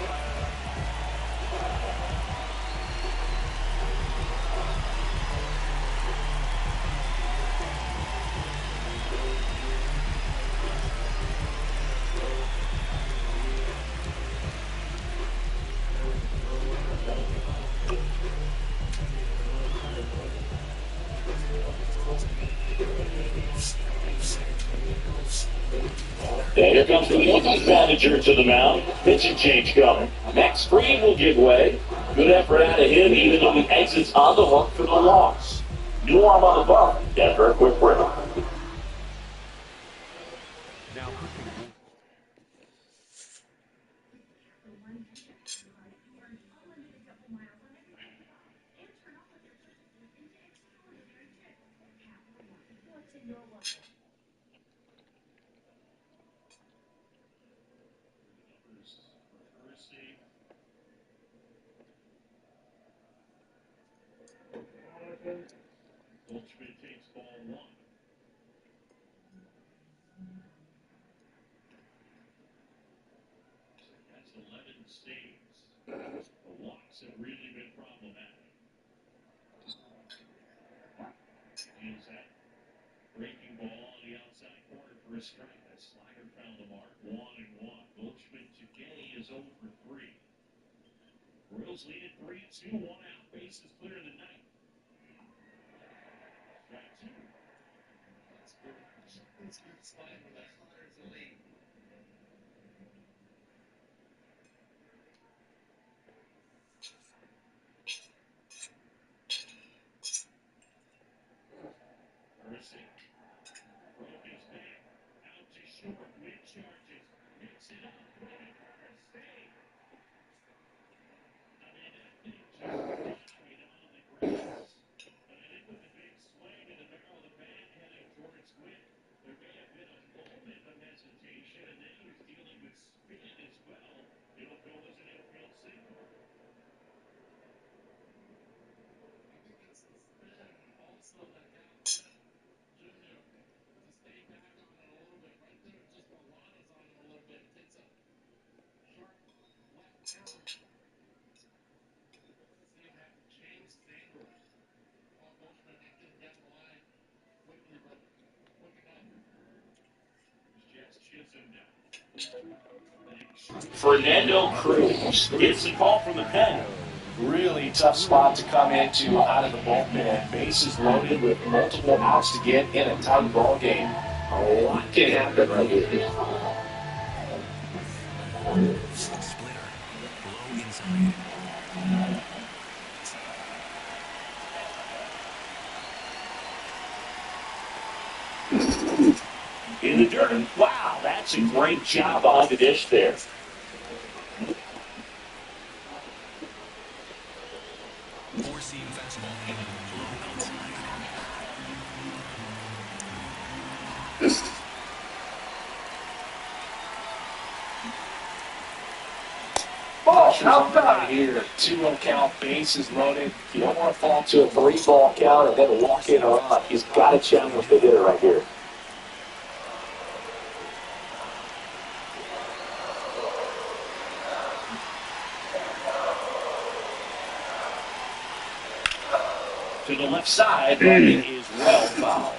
And here comes the Yankees manager to the mound. Pitching change coming. Max Fried will give way. Good effort out of him, even though he exits on the hook for the loss. New arm on the bump. After a quick break. Goldschmidt takes ball 1. That's 11 saves. The walks have really been problematic. Is that breaking ball on the outside corner for a strike? That slider found the mark. 1-1. Goldschmidt today is 0 for 3. Royals lead at 3-2. 1 out. Bases clear in the ninth. Strike 2. It's good slide, but that slider is elite. Mercy. Broke his back. Out to short. Wind charges. Picks it up. Running first. Save. I mean, that thing just died on the grass. But I think with the big swing in the barrel of the bat heading towards Witt, there may have been a moment of hesitation, and then he was dealing with spin as well. It'll go as an infield single. I think it's the spin also that got Junior to stay back on it a little bit. Right there, just Milano's on it a little bit. Takes a sharp left turn. See him have to change his angle. Paul Goldschmidt not getting down the line quickly, but quick enough. Jets Chisholm down. Fernando Cruz gets the call from the pen. Really tough spot to come into out of the bullpen. Bases loaded with multiple outs to get in a tight ball game. A lot can happen right here. Splitter. Low inside. In the dirt. Wow, that's a great job on the dish there. Four-seam fastball. Low outside. on right here. 2-0 count, bases loaded. You don't want to fall to a 3-ball count and then walk in a run. He's got to challenge the hitter right here. To the left side, but it is well fouled.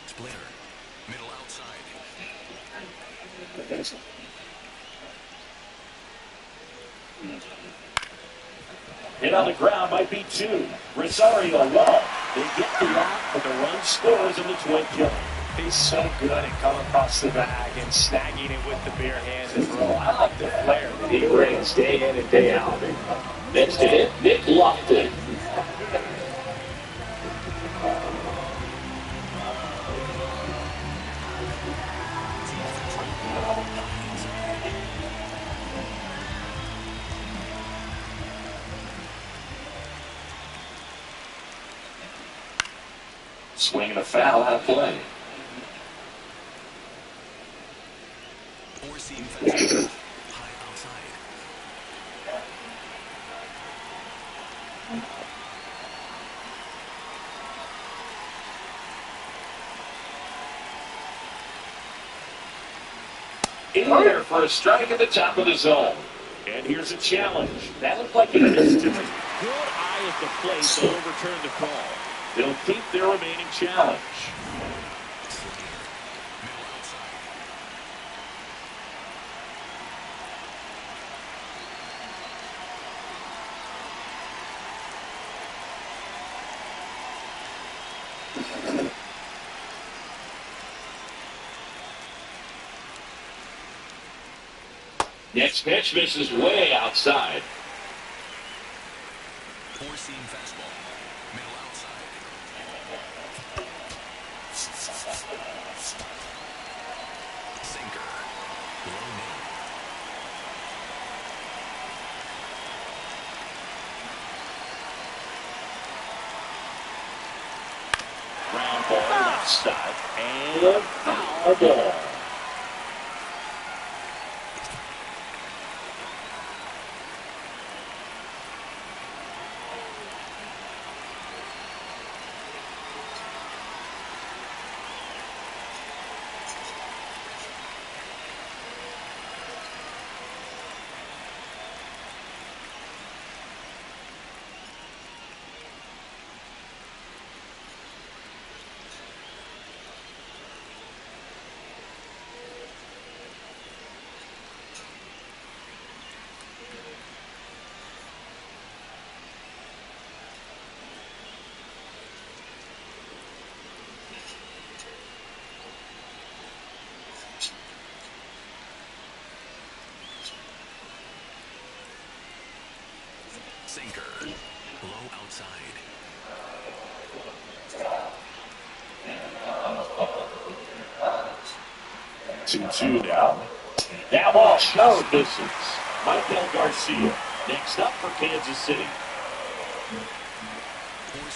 Splitter. Middle outside. Hit on the ground might be 2. Rosario low. They get the out, but the run scores in the twin kill. He's so good at coming across the bag and snagging it with the bare hands and throw. I like the flair that he brings day in and day out. Next to hit, Nick Lofton. Swinging a foul out of play. Four-seam fastball. High outside. In there for a strike at the top of the zone. And here's a challenge. That looked like he missed him. Good eye at the plate to overturn the call. They'll keep their remaining challenge. Next pitch misses way outside. Four-seam fastball. Middle outside. Sinker. Low middle. Ground ball left side. And foul ball. Sinker. Low outside. 2-2 now. That ball showed distance. Michael Garcia. Next up for Kansas City.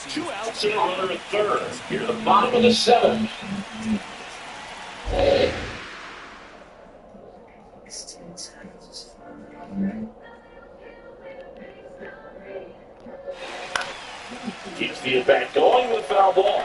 2 outs and a runner at third. Here to the bottom of the seventh. Keeps the at-bat going with foul ball.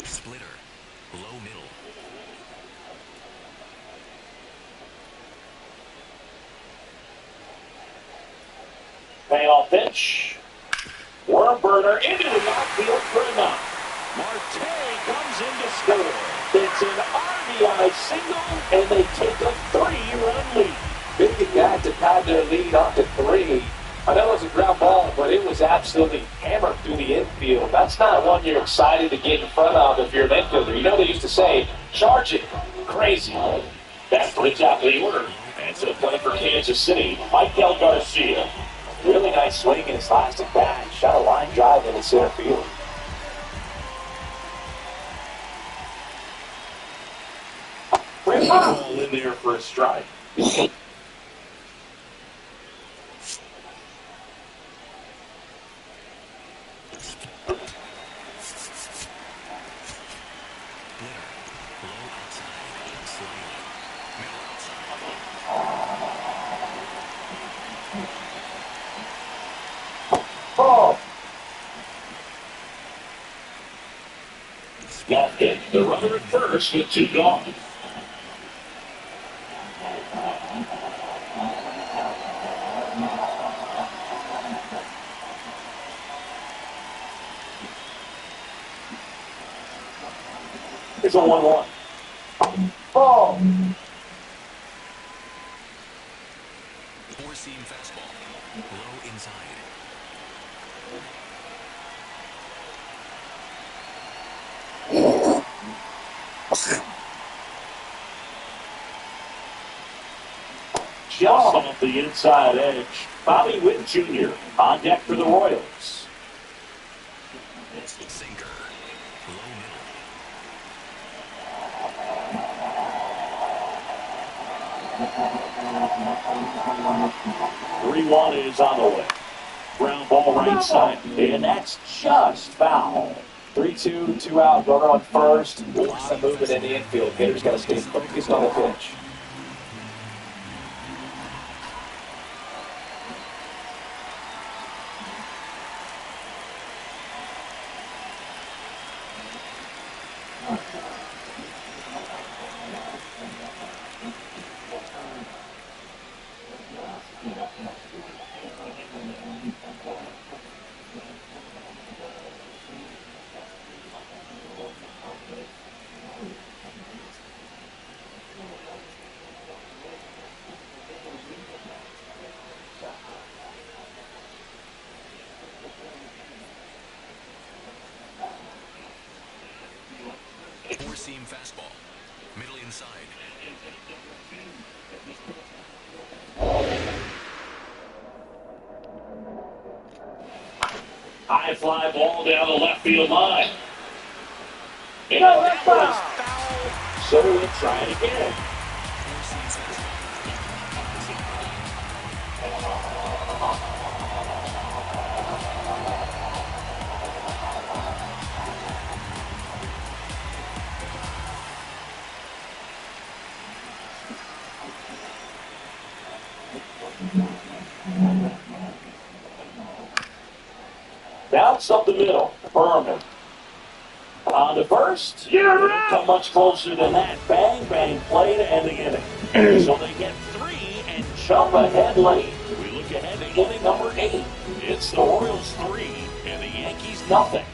Splitter, low middle. Payoff pitch. Worm burner into the outfield for a knock. Marte comes in to score. It's an RBI single, and they take a 3-run lead. Big at bat to pad their lead up to 3. I know it was a ground ball, but it was absolutely hammered through the infield. That's not one you're excited to get in front of if you're an infielder. You know they used to say, charge it. Crazy. That brings out the order. And to the play for Kansas City, Michael Garcia. Really nice swing in his last at bat. Shot a line drive in the center field. Ball in there for a strike. Ball. Left hit. The runner at first with 2 gone. It's a 1-1. Ball. 4-seam fastball, low inside. Just off the inside edge. Bobby Witt Jr. on deck for the Royals. Sinker, low middle. 3-1 is on the way. Ground ball right side, and that's just foul. 3-2, 2 out, runner on first. A lot of movement in the infield. Hitter's got to stay focused on the pitch. Four-seam fastball, middle inside. High fly ball down the left field line. And that was foul. So we'll try it again. Bounce up the middle. Berman. On to first. You're right. Come much closer than that. Bang, bang play to end the inning. So they get 3 and jump ahead late. We look ahead to inning number 8. It's the Royals 3 and the Yankees nothing.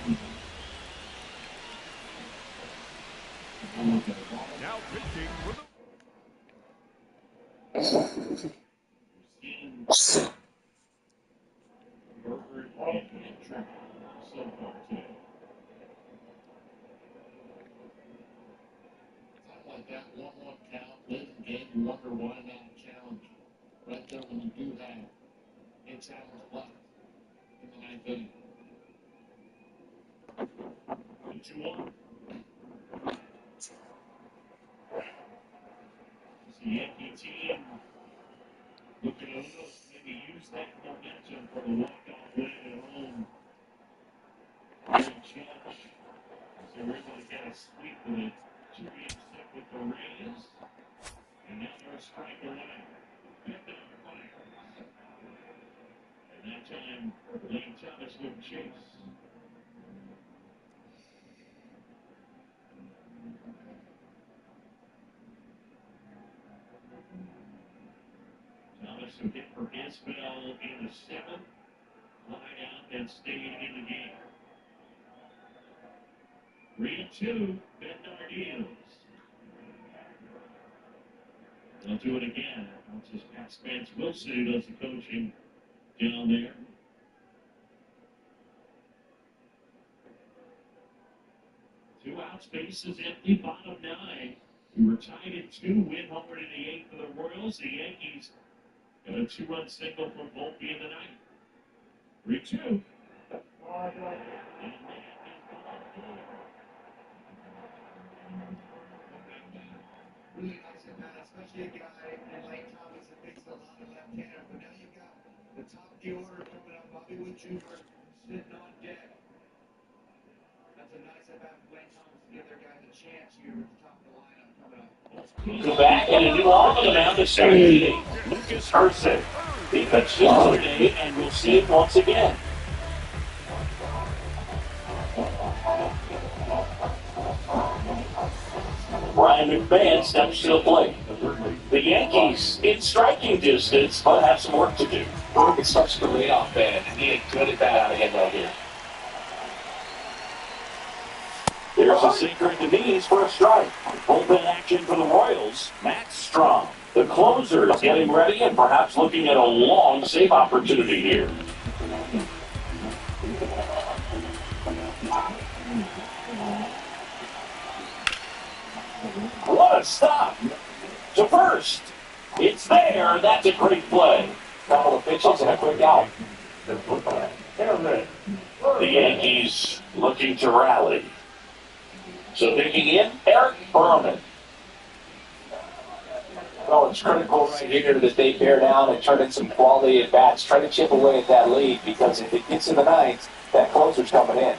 Now pitching for the Like that 1-1 count, late in the game, you wonder why not challenge right there when you do have 8 seconds left in the 9th inning. 2-1. The Yankee team looking to maybe use that momentum for the walk-off win at home. They were able to get a sweep with a 2-game set with the Rays. And now they're a strike away. Fifth umpire. And that time, Lane Thomas would chase. Thomas who hit for Isbell in the 7th. Line out and stayed in the game. 3-2, Bednar deals. They'll do it again. Once his past Spence Wilson who does the coaching down there. 2 outs, bases empty, bottom 9. We were tied at 2. Win homered in the 8th for the Royals. The Yankees got a 2-run single from Volpe in the 9th. 3-2. Really nice at bat, especially a guy in Lane Thomas that makes a lot of left-hander. But now you've got the top of the order coming up. Bobby Wood Jr. sitting on deck. That's a nice at bat for Lane Thomas to give their guys a chance here at the top of the lineup coming up. Go back and a new arm on the mound to start the inning. Lucas Hurson. Defense yesterday, and we'll see it once again. Brian McMahon steps to the plate. The Yankees in striking distance, but have some work to do. It's such the leadoff man, and he had good at bat out of him right here. There's a sinker at the knees for a strike. Bullpen action for the Royals. Matt Strom. The closer is getting ready and perhaps looking at a long save opportunity here. What a stop! To first. It's there. That's a great play. Couple of pitches and a quick out. The Yankees looking to rally. So picking in, Eric Berman. Well, it's critical right here that they bear down and turn in some quality at bats. Try to chip away at that lead, because if it gets in the 9th, that closer's coming in.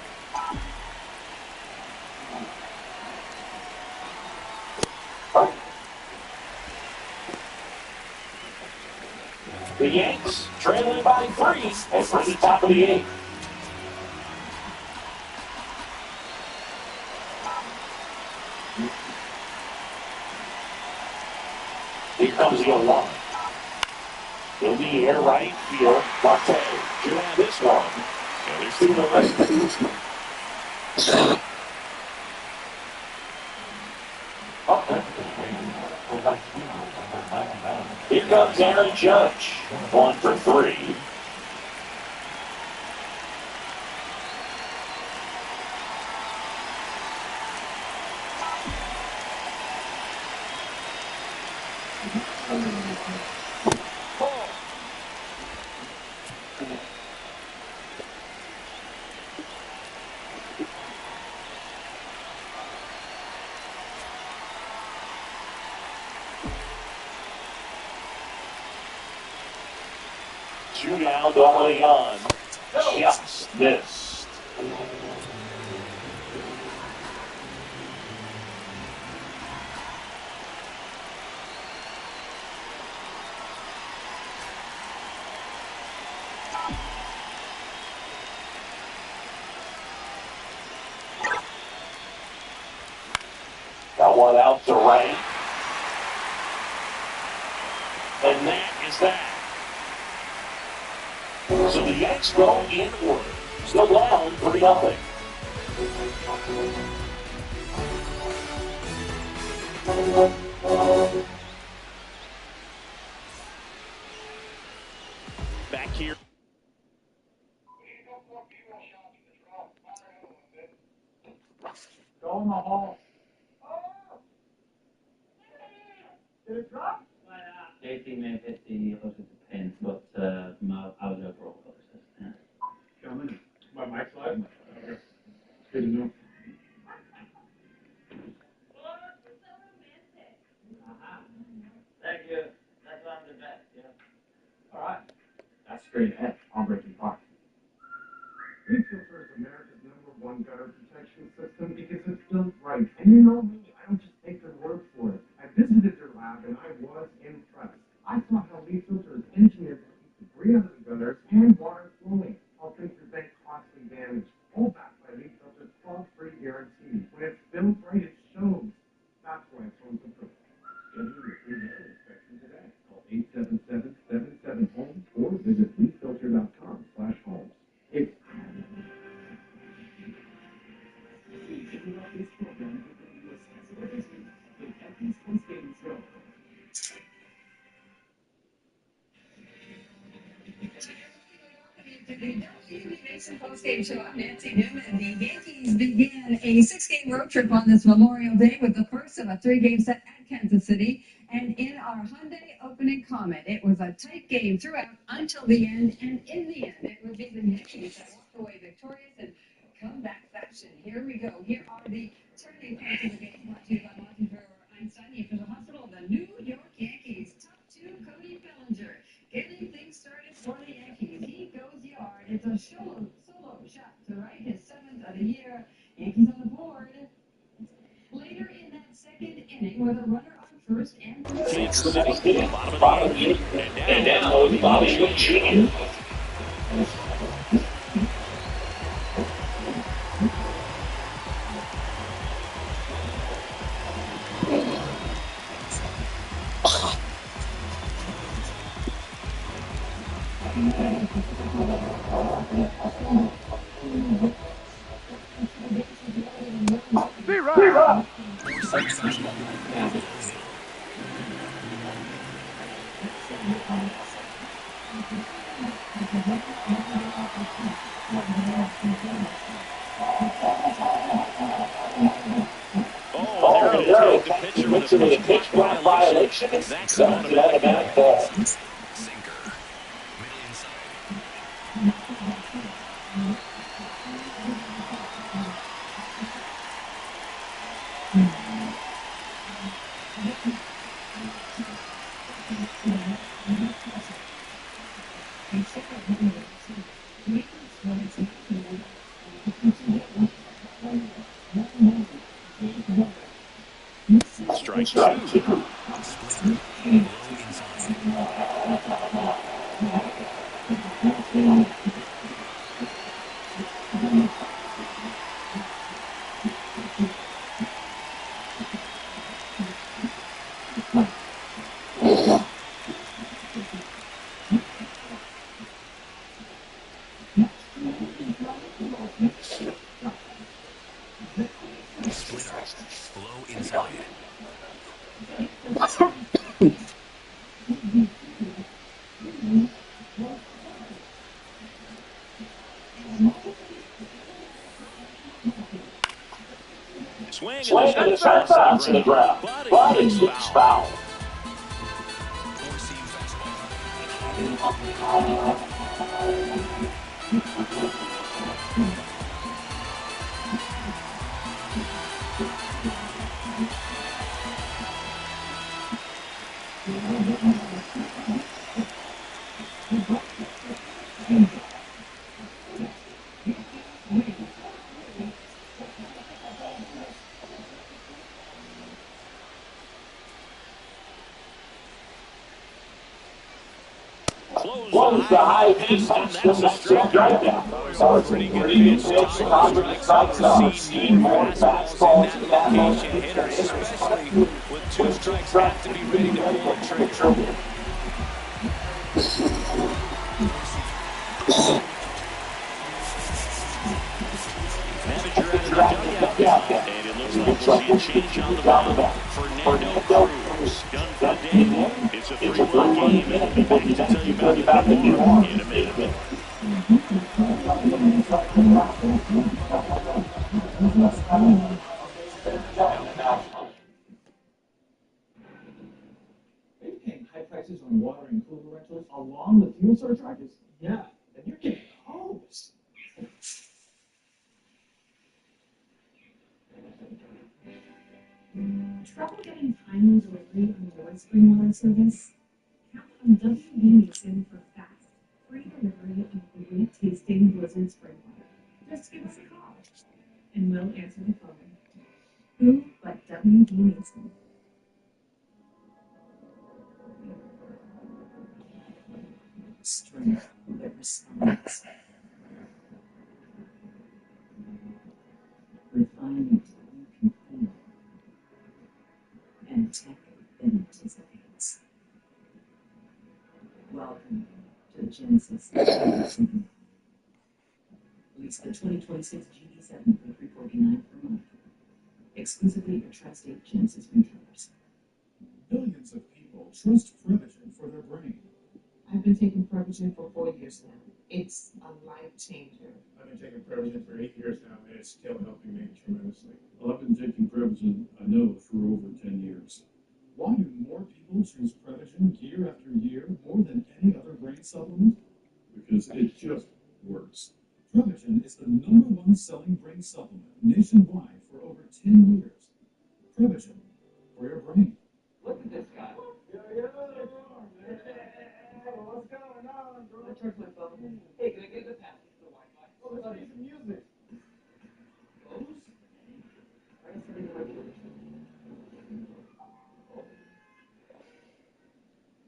The Yanks trailing by 3 and for the top of the 8th. Here comes the 0-1. In the air right field, Marte should have this one. And it's to the left. Here comes Aaron Judge, 1 for 3. Two down, going on. Just missed. Got one out to right. So the Yanks go in order. Still down 3-0. Back here. Go in the hall. Did it drop? JT may have hit the opposite pin, but I was over all colors. Yeah. Coming. My mic slide? Okay. Good to know. Thank you. That's why I'm the best, yeah. All right. That's straight ahead. I'll break your heart. Leak filter is America's #1 gutter protection system because it's built right. And you know me, I don't just take their word for it. I visited their lab and I was impressed. I saw how leak filter is engineered to keep debris out of the gutters and water flowing, helping prevent costly damage. All backed by leak filter's 12-free guarantee. When it's built right, it shows. That's why it's home to proof. Schedule your free gutter inspection today. Call 877-77-HOME or visit leakfilter.com/homes. It's Post-game show. I'm Nancy Newman. The Yankees began a 6-game road trip on this Memorial Day with the first of a 3-game set at Kansas City. And in our Hyundai opening comment, it was a tight game throughout until the end. And in the end, it would be the Yankees that walked away victorious in comeback fashion. Here we go. Here are the turning points of the game brought to you by Montefiore Einstein, the official hospital of the New York Yankees. Top 2, Cody Bellinger. Getting things started for the Yankees. He goes yard. It's a solo shot to right, his 7th of the year. Yankees on the board. Later in that second inning, with a runner on first and Kansas City, bottom of the 8th. And now, Bobby Witt Jr. The pitcher with a pitch clock violation. That's an automatic ball. Sinker. Middle inside. Strike 2. Low inside. Swing and a shot bounce to the ground. But it's loose foul. Four-seam fastball. Close the high pitch, that's a strikeout. So it's a pretty good pitch. Congress strikes out. Seen more fastballs in that motion. Hitters, especially with 2 strikes, have to be ready to pull the trigger. Manager out of the dugout. And it looks like we'll see a change on the mound. Fernando Cruz done for the day. It's a 3-1 game. And back to tell you about the more in a minute. Are you paying high prices on water and cooler rentals along with fuel surcharges? Yeah, and you're getting hosed. Trouble getting timely delivery on your spring water service? Count on WB Mason for fast, free delivery of great tasting Blizzard spring water. Just give us a call, and we'll answer the phone. Who but WB Mason? Strength that responds. Refinement you can feel. And tech that anticipates. Welcome to the Genesis. Lease the 2026 GD7 for $349 per month. Exclusively at Tri-State Genesis retailers. Millions of people trust Prevagen for their brain. I've been taking Prevagen for 4 years now. It's a life changer. I've been taking Prevagen for 8 years now, and it's still helping me tremendously. Well, I've been taking Prevagen, I know, for over 10 years. Why do more people choose Prevagen year after year more than any other brain supplement? Because it just works. Prevagen is the #1 selling brain supplement nationwide for over 10 years. Prevagen for your brain. Look at this guy. What's going on, bro? I charge my phone. Hey, can I get the password to the Wi-Fi? Oh, let's play some music. Those? I got something in my ears.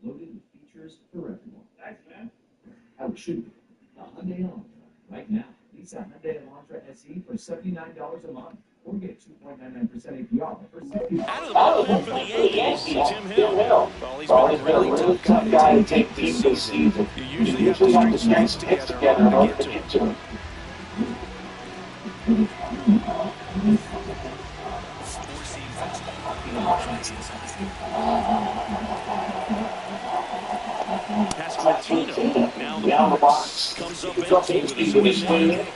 Loaded with features for everyone. Thanks, man. How it should be. The Hyundai Elantra. Right now, lease a Hyundai Elantra SE for $79 a month. Or get 2.99% APR for $60. Out of the bullpen for the Yankees, Tim Hill. Well, he's been a really tough guy to take this season. You usually have to string some hits together in order to get to him. Pasquantino now in the box. Comes up empty with his swing.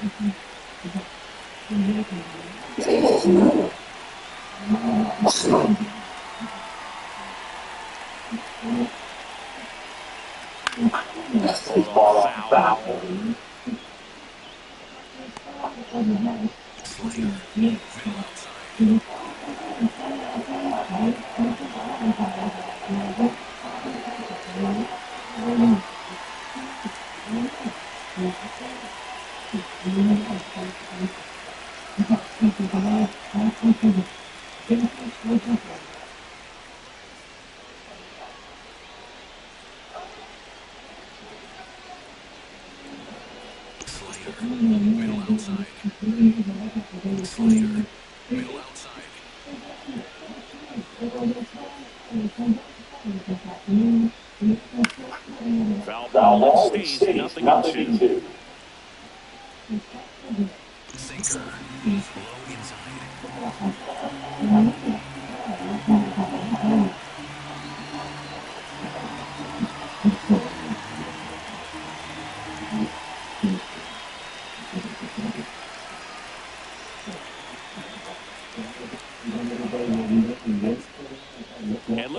Ball foul. Foul ball stays nothing in two. Sinker. Low inside.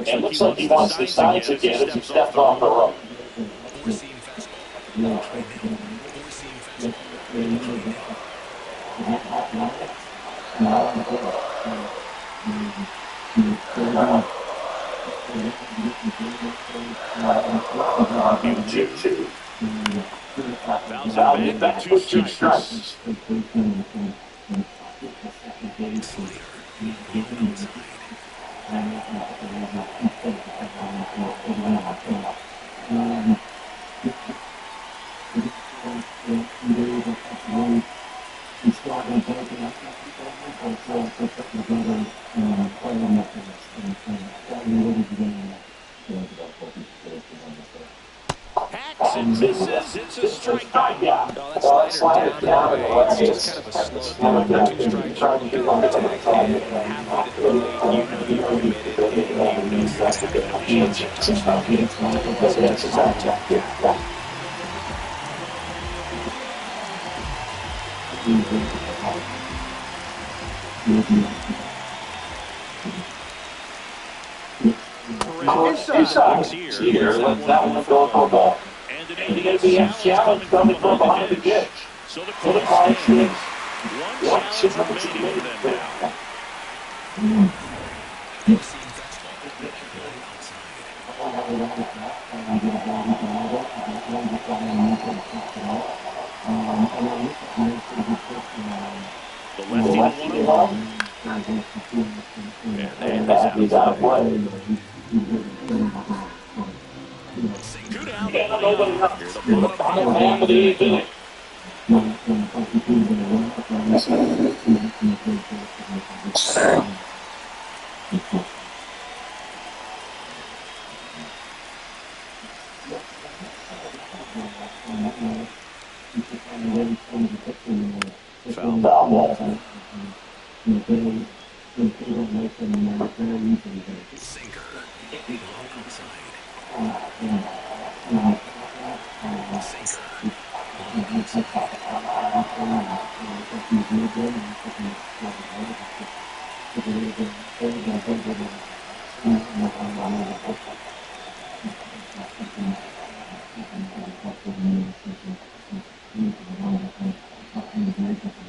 It looks like he wants the sides again as he steps off the rope. Four-seam fastball. Four-seam Two. Fouls it back with 2 strikes. hacks and misses. It's a strikeout. No, that slider down and away. It's just kind of a slow throw. 2 strikes, you're looking at the tag head, halfway to the plate. You know you're committed, and you know you're going to have no chance of touching it. Otherwise, it just a tip. Inside. Here, let that one go for a ball. And an 8 a.m. challenge coming from behind the ditch. So the call stands. One challenge challenge remaining for them now. The lefty to one. And that is out of play. Two down, nobody up. Here the bottom half of the 8th inning. Foul ball. Sinker.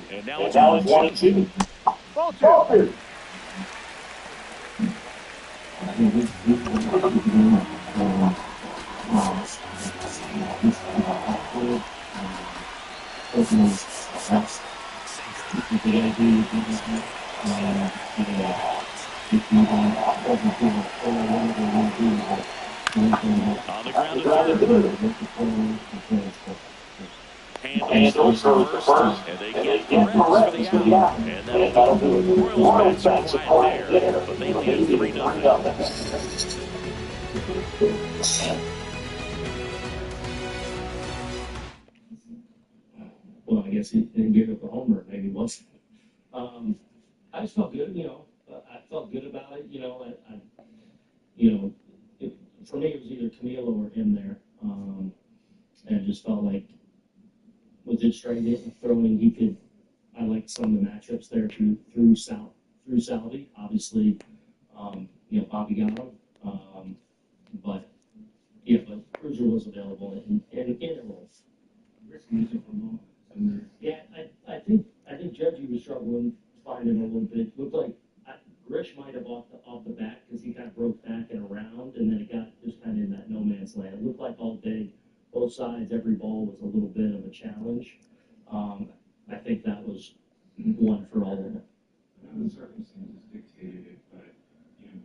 And now it's 1-2. Ball two. On the ground to third. Handles goes to first, and they get the Reds for the out. And that'll do it. Royals bats are quiet there, but they lead 3-0. Well, I guess he didn't give up a homer. Maybe once. I just felt good, I felt good about it, for me it was either Camilo or him there, and it just felt like with his straight hit and throwing, I liked some of the matchups there through Salvi. Obviously, Bobby got him, but Cruiser was available and it rolls. Yeah, I think Judgy was struggling finding a little bit. Looked like Grish might have off the bat because he kind of broke back and around, and then it got just kind of in that no man's land. It looked like all day, both sides, every ball was a little bit of a challenge. I think that was one for all of them. The circumstances dictated it, but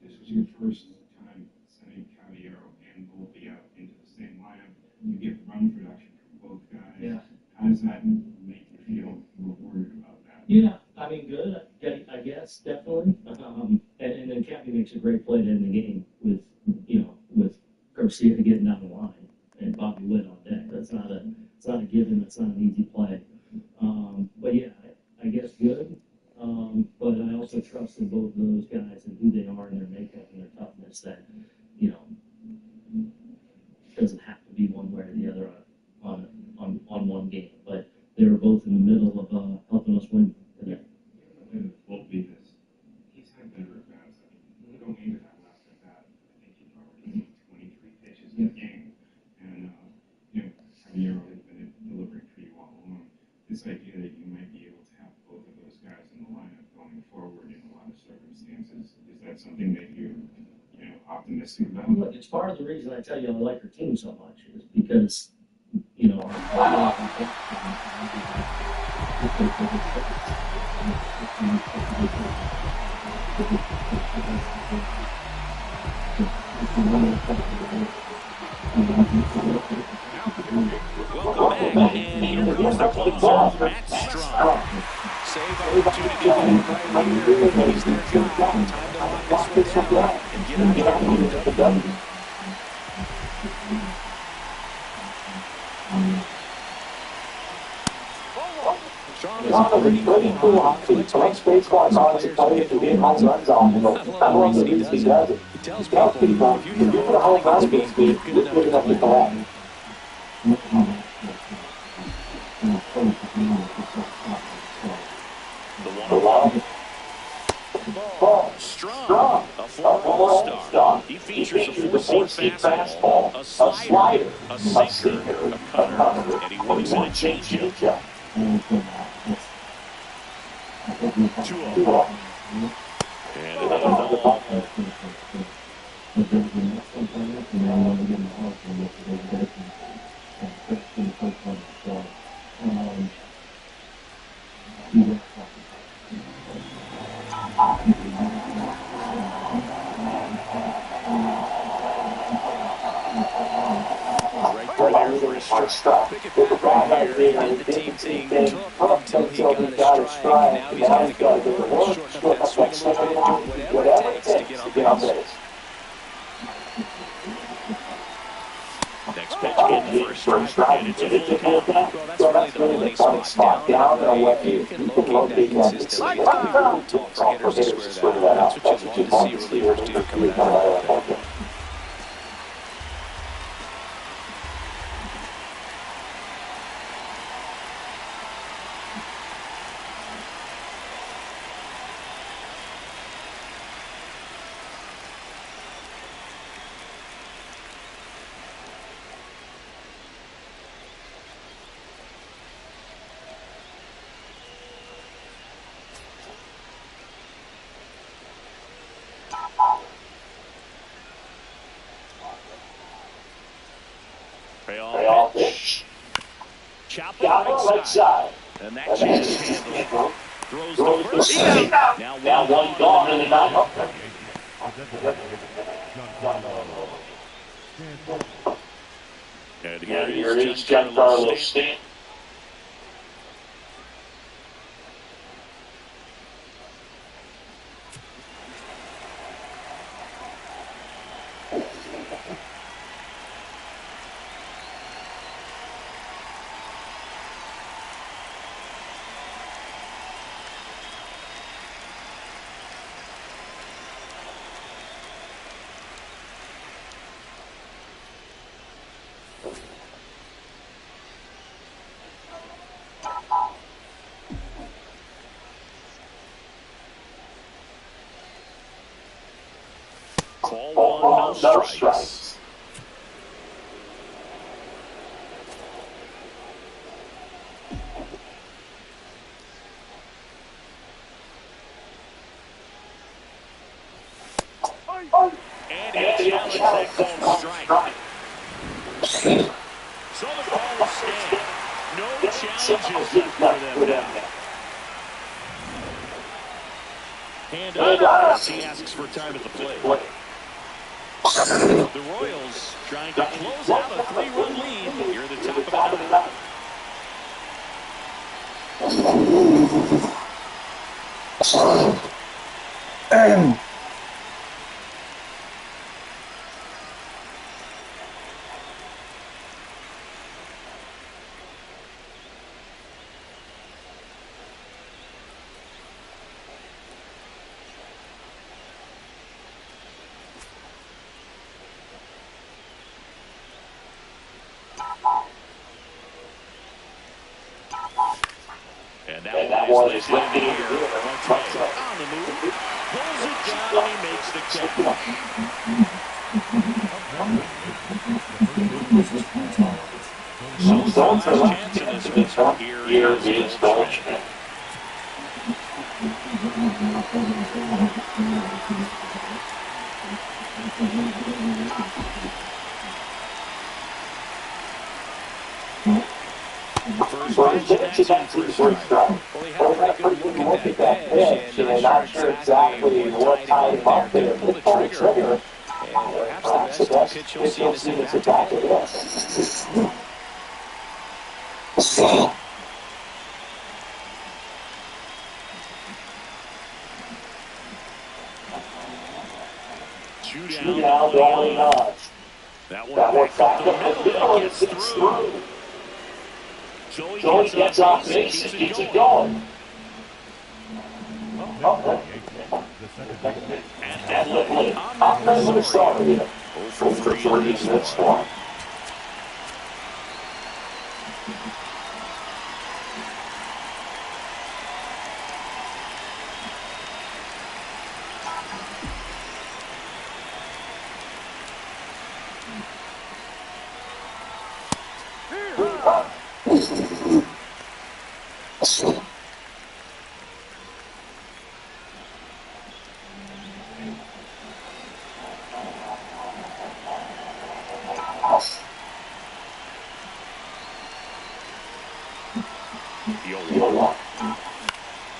this was your first time sending Caballero and Volpe out into the same lineup. You get run production from both guys. Yeah. How does that make you feel rewarded about that? Yeah, I mean, good. I guess definitely. And then Cappy makes a great play to end the game with Garcia getting down the line and Bobby Witt on deck. It's not a given. That's not an easy play. But yeah, I guess good. But I also trust in both of those guys and who they are and their makeup and their toughness. That doesn't have to be one way or the other on one game. But they were both in the middle of helping us win today. Volpe he's had better at bats. Going into that last at bat, I think he'd already seen 23 pitches in the game, and Caballero had been delivering pretty well along. This idea that you might be able to have both of those guys in the lineup going forward in a lot of circumstances, is that something that you're optimistic about? Look, it's part of the reason I tell you I like our team so much is because Welcome back, and here comes the closer, Matt Strong. Save opportunity right here. He's their guy. Time to lock this one down and get out of here with the W. pretty cool hockey. Collects baseball cards of players who hit home runs off him. I love the reason he does it. He tells people, if you hit a home run against me, you're good enough to collect. The one. Ball. Strong. A former All-Star. He features a four-seam fastball, a slider, a sinker, a cutter, and he works in a changeup. 2-0. And another ball. Pick it back right here. He did the team thing, took until he got a strike. Now he's got to go to work, shorten up that swing a little bit, do whatever it takes to get on base. Next pitch in the first strike, and it's a full count. Well, that's really the money spot down and away. If you can locate that consistently, it's going to be real tough for hitters to square that out. That's what you'd love to see relievers do coming out of that bullpen. Payoff pitch. Chopper right side. And that chance handled. Throws the first out. Now one gone in the ninth. And here is Giancarlo Stanton. Ball one, no strikes. And he challenged that called strike. So the ball will stand. No challenges left for them now. Hand up as he asks for time at the plate. The Royals trying to close out a 3-run lead here at the top of the ninth. And that one is lifted here. On the move. Pulls it down and he makes the catch. So the last chance in this one here is Goldschmidt. First pitch, and that's his first strike. Well, he had a pretty good look at that pitch, and I'm not sure exactly what tied him up there to pull the trigger. And perhaps the best pitch you'll see in this attack of this. 2 down, going on. That one back up the middle, it gets through. Joey gets off base and keeps it going. And luckily, I'm going to start here. 0 for 3 in this one.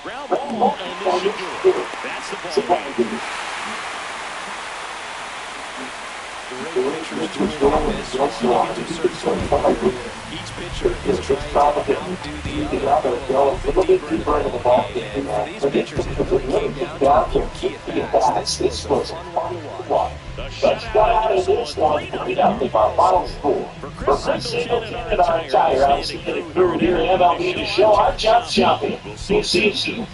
Ground ball, and this should do it. That's the ball game. Great pitchers doing like this. Once you get to a certain point in your career, each pitcher is trying to outdo the other, go a little bit deeper into the ball game. And for these pitchers, it really came down to key at bats. This was a fun one to watch. The shutout in this one, 3-0 our final score. For Chris Singleton and our entire outstanding crew here at MLB The Show, I'm John Champion. We'll see you soon.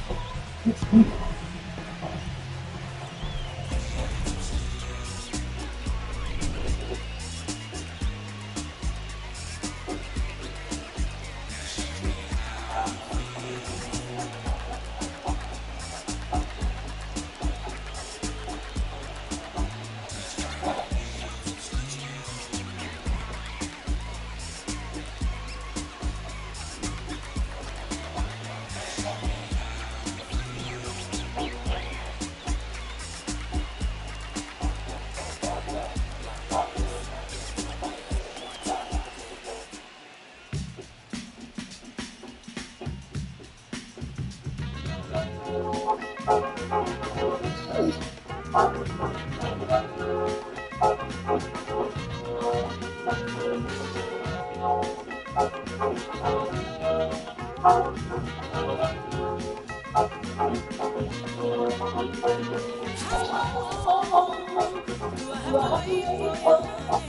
Do I have to wait for you?